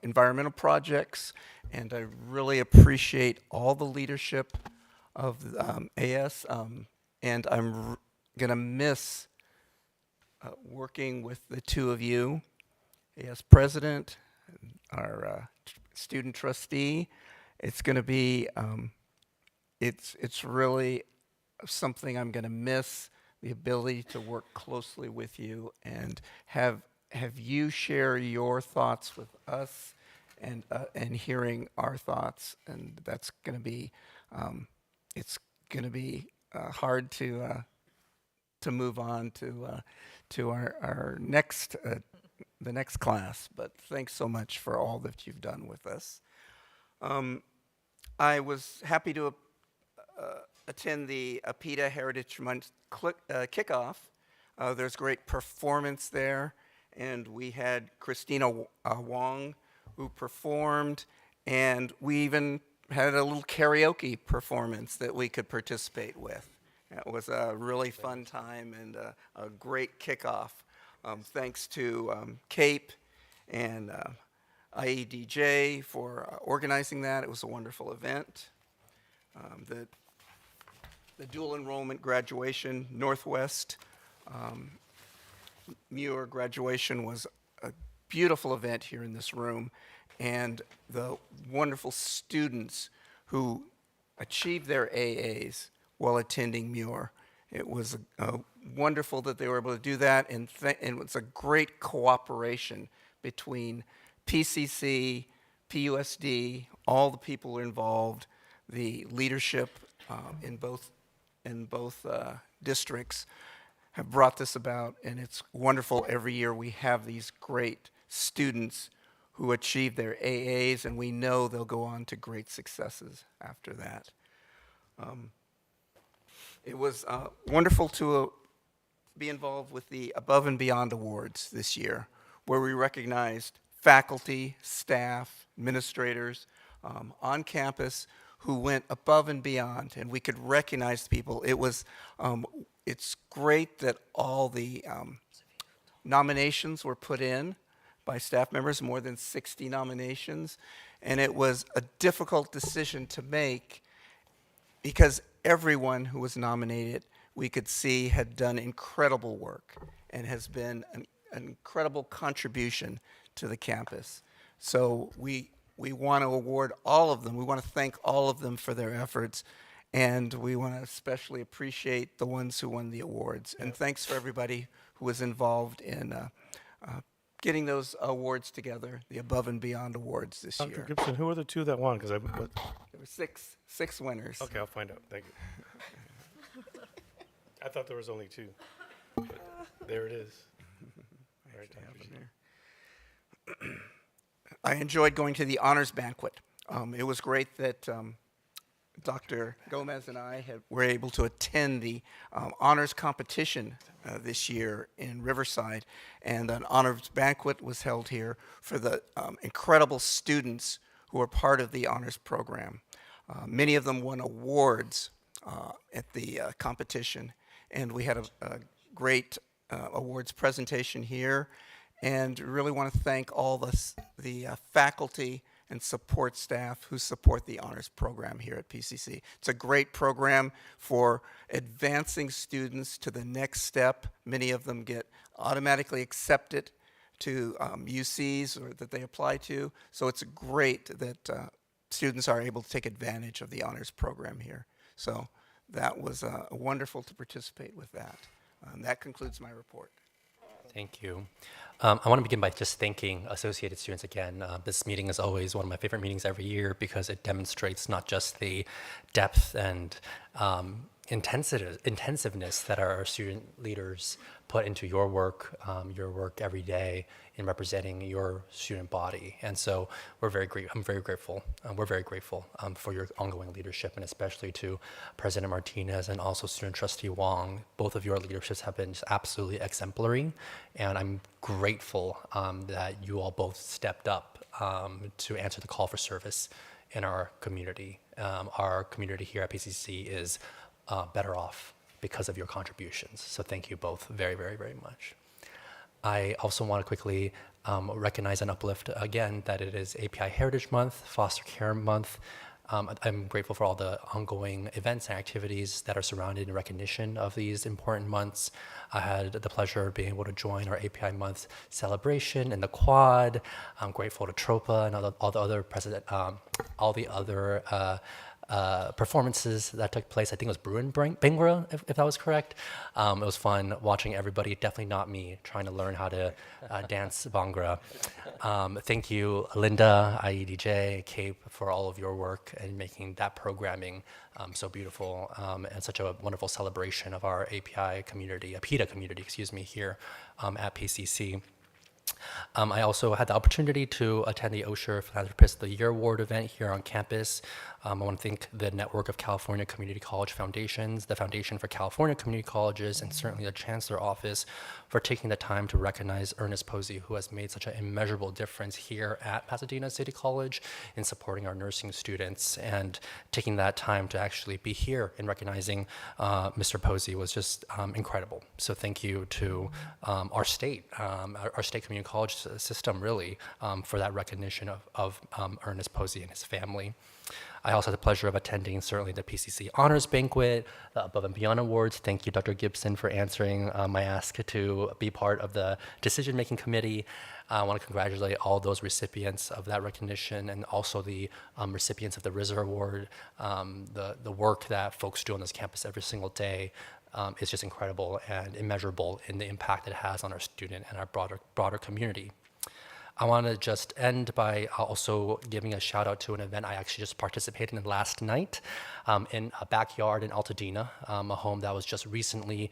environmental projects, and I really appreciate all the leadership of AS, and I'm going to miss working with the two of you, AS president, our student trustee. It's going to be, it's really something I'm going to miss, the ability to work closely with you and have you share your thoughts with us and hearing our thoughts. And that's going to be, it's going to be hard to move on to our next, the next class. But thanks so much for all that you've done with us. I was happy to attend the PETA Heritage Month kickoff. There's great performance there, and we had Christina Wong who performed, and we even had a little karaoke performance that we could participate with. It was a really fun time and a great kickoff. Thanks to CAPE and IEDJ for organizing that. It was a wonderful event. The dual enrollment graduation, Northwest Muir graduation was a beautiful event here in this room, and the wonderful students who achieved their AAs while attending Muir. It was wonderful that they were able to do that, and it was a great cooperation between PCC, PUSD, all the people involved, the leadership in both districts have brought this about, and it's wonderful. Every year we have these great students who achieve their AAs, and we know they'll go on to great successes after that. It was wonderful to be involved with the Above and Beyond Awards this year, where we recognized faculty, staff, administrators on campus who went above and beyond, and we could recognize people. It was, it's great that all the nominations were put in by staff members, more than 60 nominations, and it was a difficult decision to make because everyone who was nominated, we could see had done incredible work and has been an incredible contribution to the campus. So we want to award all of them. We want to thank all of them for their efforts, and we want to especially appreciate the ones who won the awards. And thanks for everybody who was involved in getting those awards together, the Above and Beyond Awards this year. Dr. Gibson, who are the two that won? Because There were six winners. Okay, I'll find out. Thank you. I thought there was only two. But there it is. All right, Dr. Gibson. I enjoyed going to the honors banquet. It was great that Dr. Gomez and I were able to attend the honors competition this year in Riverside, and an honors banquet was held here for the incredible students who are part of the honors program. Many of them won awards at the competition, and we had a great awards presentation here. And really want to thank all the faculty and support staff who support the honors program here at PCC. It's a great program for advancing students to the next step. Many of them get automatically accepted to UCs or that they apply to. So it's great that students are able to take advantage of the honors program here. So that was wonderful to participate with that. That concludes my report. Thank you. I want to begin by just thanking Associated Students again. This meeting is always one of my favorite meetings every year because it demonstrates not just the depth and intensiveness that our student leaders put into your work every day in representing your student body. And so I'm very grateful. We're very grateful for your ongoing leadership, and especially to President Martinez and also Student Trustee Wong. Both of your leaderships have been just absolutely exemplary, and I'm grateful that you all both stepped up to answer the call for service in our community. Our community here at PCC is better off because of your contributions. So thank you both very, very, very much. I also want to quickly recognize and uplift again that it is API Heritage Month, Foster Care Month. I'm grateful for all the ongoing events and activities that are surrounded in recognition of these important months. I had the pleasure of being able to join our API Month celebration in the Quad. I'm grateful to Tropa and all the other performances that took place. I think it was Bruin Bhangra, if that was correct. It was fun watching everybody, definitely not me, trying to learn how to dance Bhangra. Thank you, Linda, IEDJ, Cape, for all of your work and making that programming so beautiful and such a wonderful celebration of our API community, PETA community, here at PCC. I also had the opportunity to attend the Osher Philanthropist of the Year Award event here on campus. I want to thank the Network of California Community College Foundations, the Foundation for California Community Colleges, and certainly the Chancellor Office for taking the time to recognize Ernest Posey, who has made such an immeasurable difference here at Pasadena City College in supporting our nursing students. And taking that time to actually be here and recognizing Mr. Posey was just incredible. So thank you to our state community college system, really, for that recognition of Ernest Posey and his family. I also had the pleasure of attending certainly the PCC Honors Banquet, the Above and Beyond Awards. Thank you, Dr. Gibson, for answering my ask to be part of the decision-making committee. I want to congratulate all those recipients of that recognition and also the recipients of the RISR Award. The work that folks do on this campus every single day is just incredible and immeasurable in the impact it has on our student and our broader community. I want to just end by also giving a shout out to an event I actually just participated in last night in a backyard in Altadena, a home that was just recently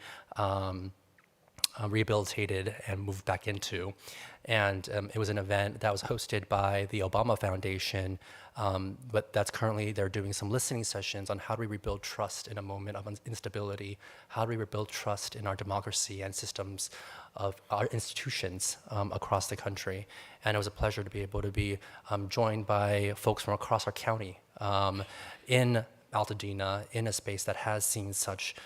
rehabilitated and moved back into. And it was an event that was hosted by the Obama Foundation, but that's currently, they're doing some listening sessions on how do we rebuild trust in a moment of instability, how do we rebuild trust in our democracy and systems of our institutions across the country. And it was a pleasure to be able to be joined by folks from across our county in Altadena, in a space that has seen such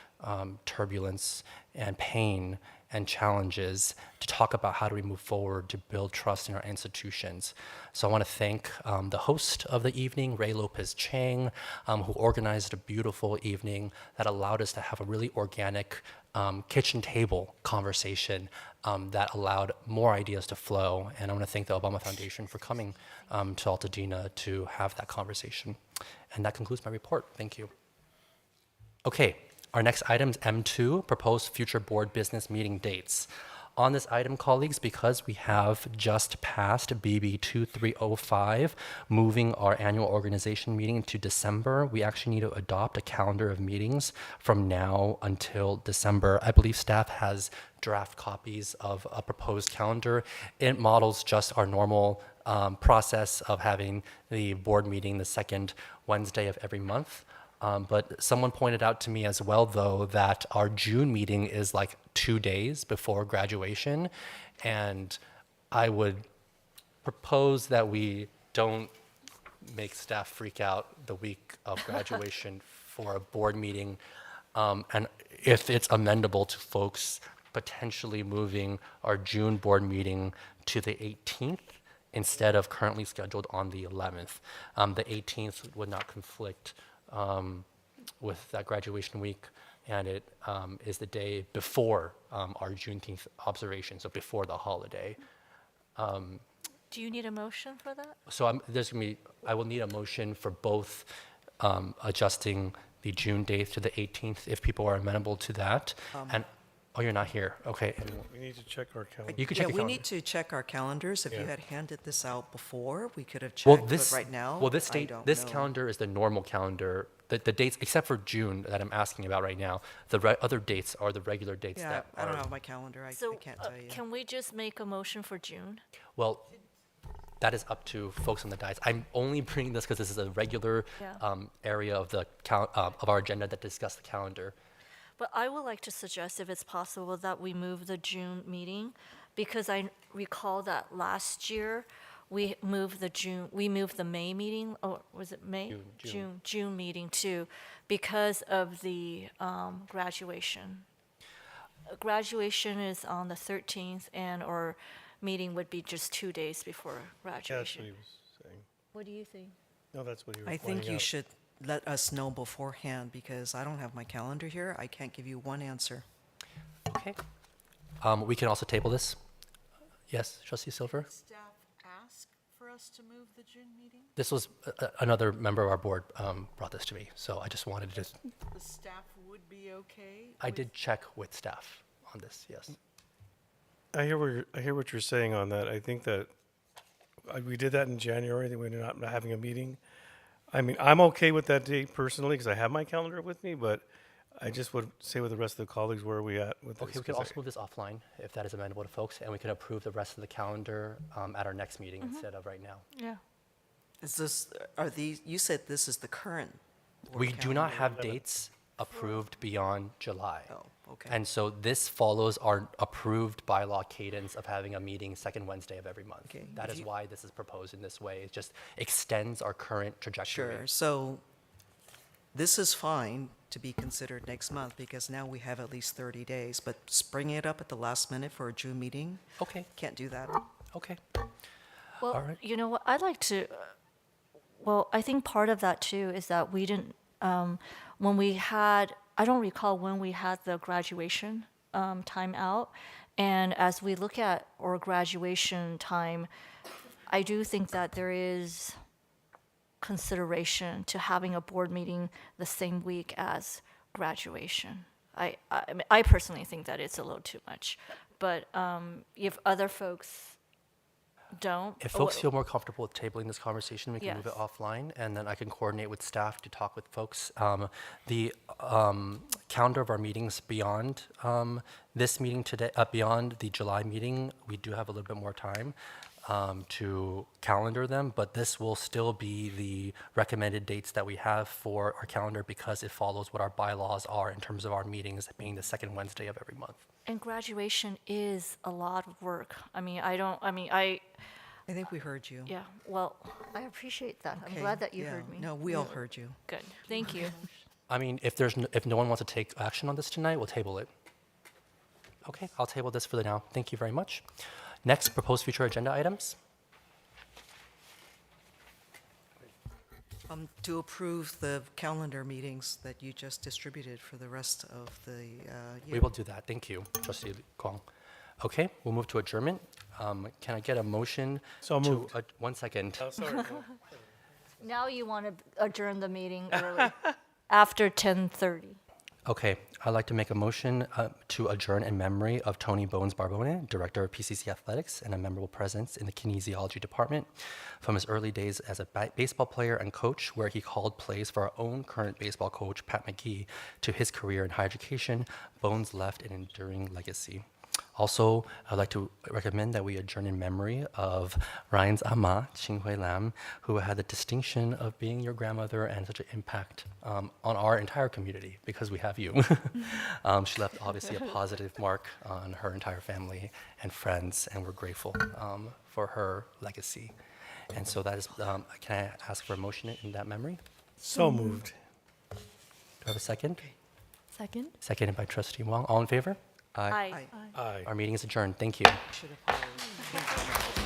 turbulence and pain and challenges, to talk about how do we move forward to build trust in our institutions. So I want to thank the host of the evening, Ray Lopez Chang, who organized a beautiful evening that allowed us to have a really organic kitchen table conversation that allowed more ideas to flow. And I want to thank the Obama Foundation for coming to Altadena to have that conversation. And that concludes my report. Thank you. Okay. Our next item is M2, proposed future board business meeting dates. On this item, colleagues, because we have just passed BB 2305, moving our annual organization meeting to December, we actually need to adopt a calendar of meetings from now until December. I believe staff has draft copies of a proposed calendar. It models just our normal process of having the board meeting the second Wednesday of every month. But someone pointed out to me as well, though, that our June meeting is like 2 days before graduation. And I would propose that we don't make staff freak out the week of graduation for a board meeting. And if it's amendable to folks potentially moving our June board meeting to the 18th instead of currently scheduled on the 11th. The 18th would not conflict with that graduation week, and it is the day before our Juneteenth observation, so before the holiday. Do you need a motion for that? So I will need a motion for both adjusting the June date to the 18th, if people are amenable to that. Oh, you're not here. Okay. We need to check our calendar. You could Yeah, check the we calendar. need to check our calendars. If you Yeah. had handed this out before, we could have Well, checked, this but right now, well, this I date, don't this know. calendar is the normal calendar. The dates, except for June, that I'm asking about right now, the other dates are the regular dates Yeah, that I don't are. have my calendar. I So can't tell you. can we just make a motion for June? Well, that is up to folks on the dais. I'm only bringing this because this is a regular Yeah. area of the of our agenda that discuss the calendar. But I would like to suggest, if it's possible, that we move the June meeting, because I recall that last year, we moved the May meeting, or was it May? June meeting too, because of the graduation. Graduation is on the 13th, and our meeting would be just 2 days before That's graduation. what he was saying. What do you think? No, that's what he was I think pointing you out. should let us know beforehand, because I don't have my calendar here. I can't give you one answer. Okay. We can also table this. Yes, Trustee Silver. Staff ask for us to move the June meeting? This was another member of our board brought this to me, so I just wanted to. The staff would be okay? I did check with staff on this. Yes. I hear what you're saying on that. I think that we did that in January, that we're not having a meeting. I mean, I'm okay with that date personally because I have my calendar with me, but I just would say with the rest of the colleagues, where are we at with this? Okay, we 'Cause can I- also move this offline if that is amenable to folks, and we can approve the rest of the calendar at our next meeting instead of right now. Yeah. Is this, are these, you said this is the current board We do not calendar. have dates approved beyond July. Oh, okay. And so this follows our approved bylaw cadence of having a meeting second Wednesday of every month. Okay, That if is you- why this is proposed in this way. It just extends our current trajectory. Sure, so this is fine to be considered next month, because now we have at least 30 days, but springing it up at the last minute for a June meeting? Okay. Can't do that. Okay. Well, All right. you know what, I'd like to, well, I think part of that too is that we didn't, when we had, I don't recall when we had the graduation time out. And as we look at our graduation time, I do think that there is consideration to having a board meeting the same week as graduation. I personally think that it's a little too much, but if other folks don't. If folks feel more comfortable with tabling this conversation, we can move it Yes. offline, and then I can coordinate with staff to talk with folks. The calendar of our meetings beyond this meeting today, beyond the July meeting, we do have a little bit more time to calendar them, but this will still be the recommended dates that we have for our calendar because it follows what our bylaws are in terms of our meetings being the second Wednesday of every month. And graduation is a lot of work. I think we heard you. Yeah, well, I appreciate that. I'm Okay, glad that you yeah. heard me. No, we all heard you. Good, thank you. I mean, if no one wants to take action on this tonight, we'll table it. Okay, I'll table this for the now. Thank you very much. Next, proposed future agenda items. To approve the calendar meetings that you just distributed for the rest of the year. We will do that. Thank you, Trustee Kwong. Okay, we'll move to adjournment. Can I get a motion? So moved. 1 second. Oh, sorry. Now you want to adjourn the meeting early, after 10:30. Okay, I'd like to make a motion to adjourn in memory of Tony Bones Barbone, Director of PCC Athletics and a memorable presence in the kinesiology department. From his early days as a baseball player and coach, where he called plays for our own current baseball coach, Pat McGee, to his career in higher education, Bones left an enduring legacy. Also, I'd like to recommend that we adjourn in memory of Ryan's ama, Ching Hui Lam, who had the distinction of being your grandmother and such an impact on our entire community because we have you. She left obviously a positive mark on her entire family and friends, and we're grateful for her legacy. And so that is, can I ask for a motion in that memory? So moved. Do I have a second? Second. Seconded by Trustee Wong. All in favor? Aye. Aye. Our meeting is adjourned. Thank you. Should have-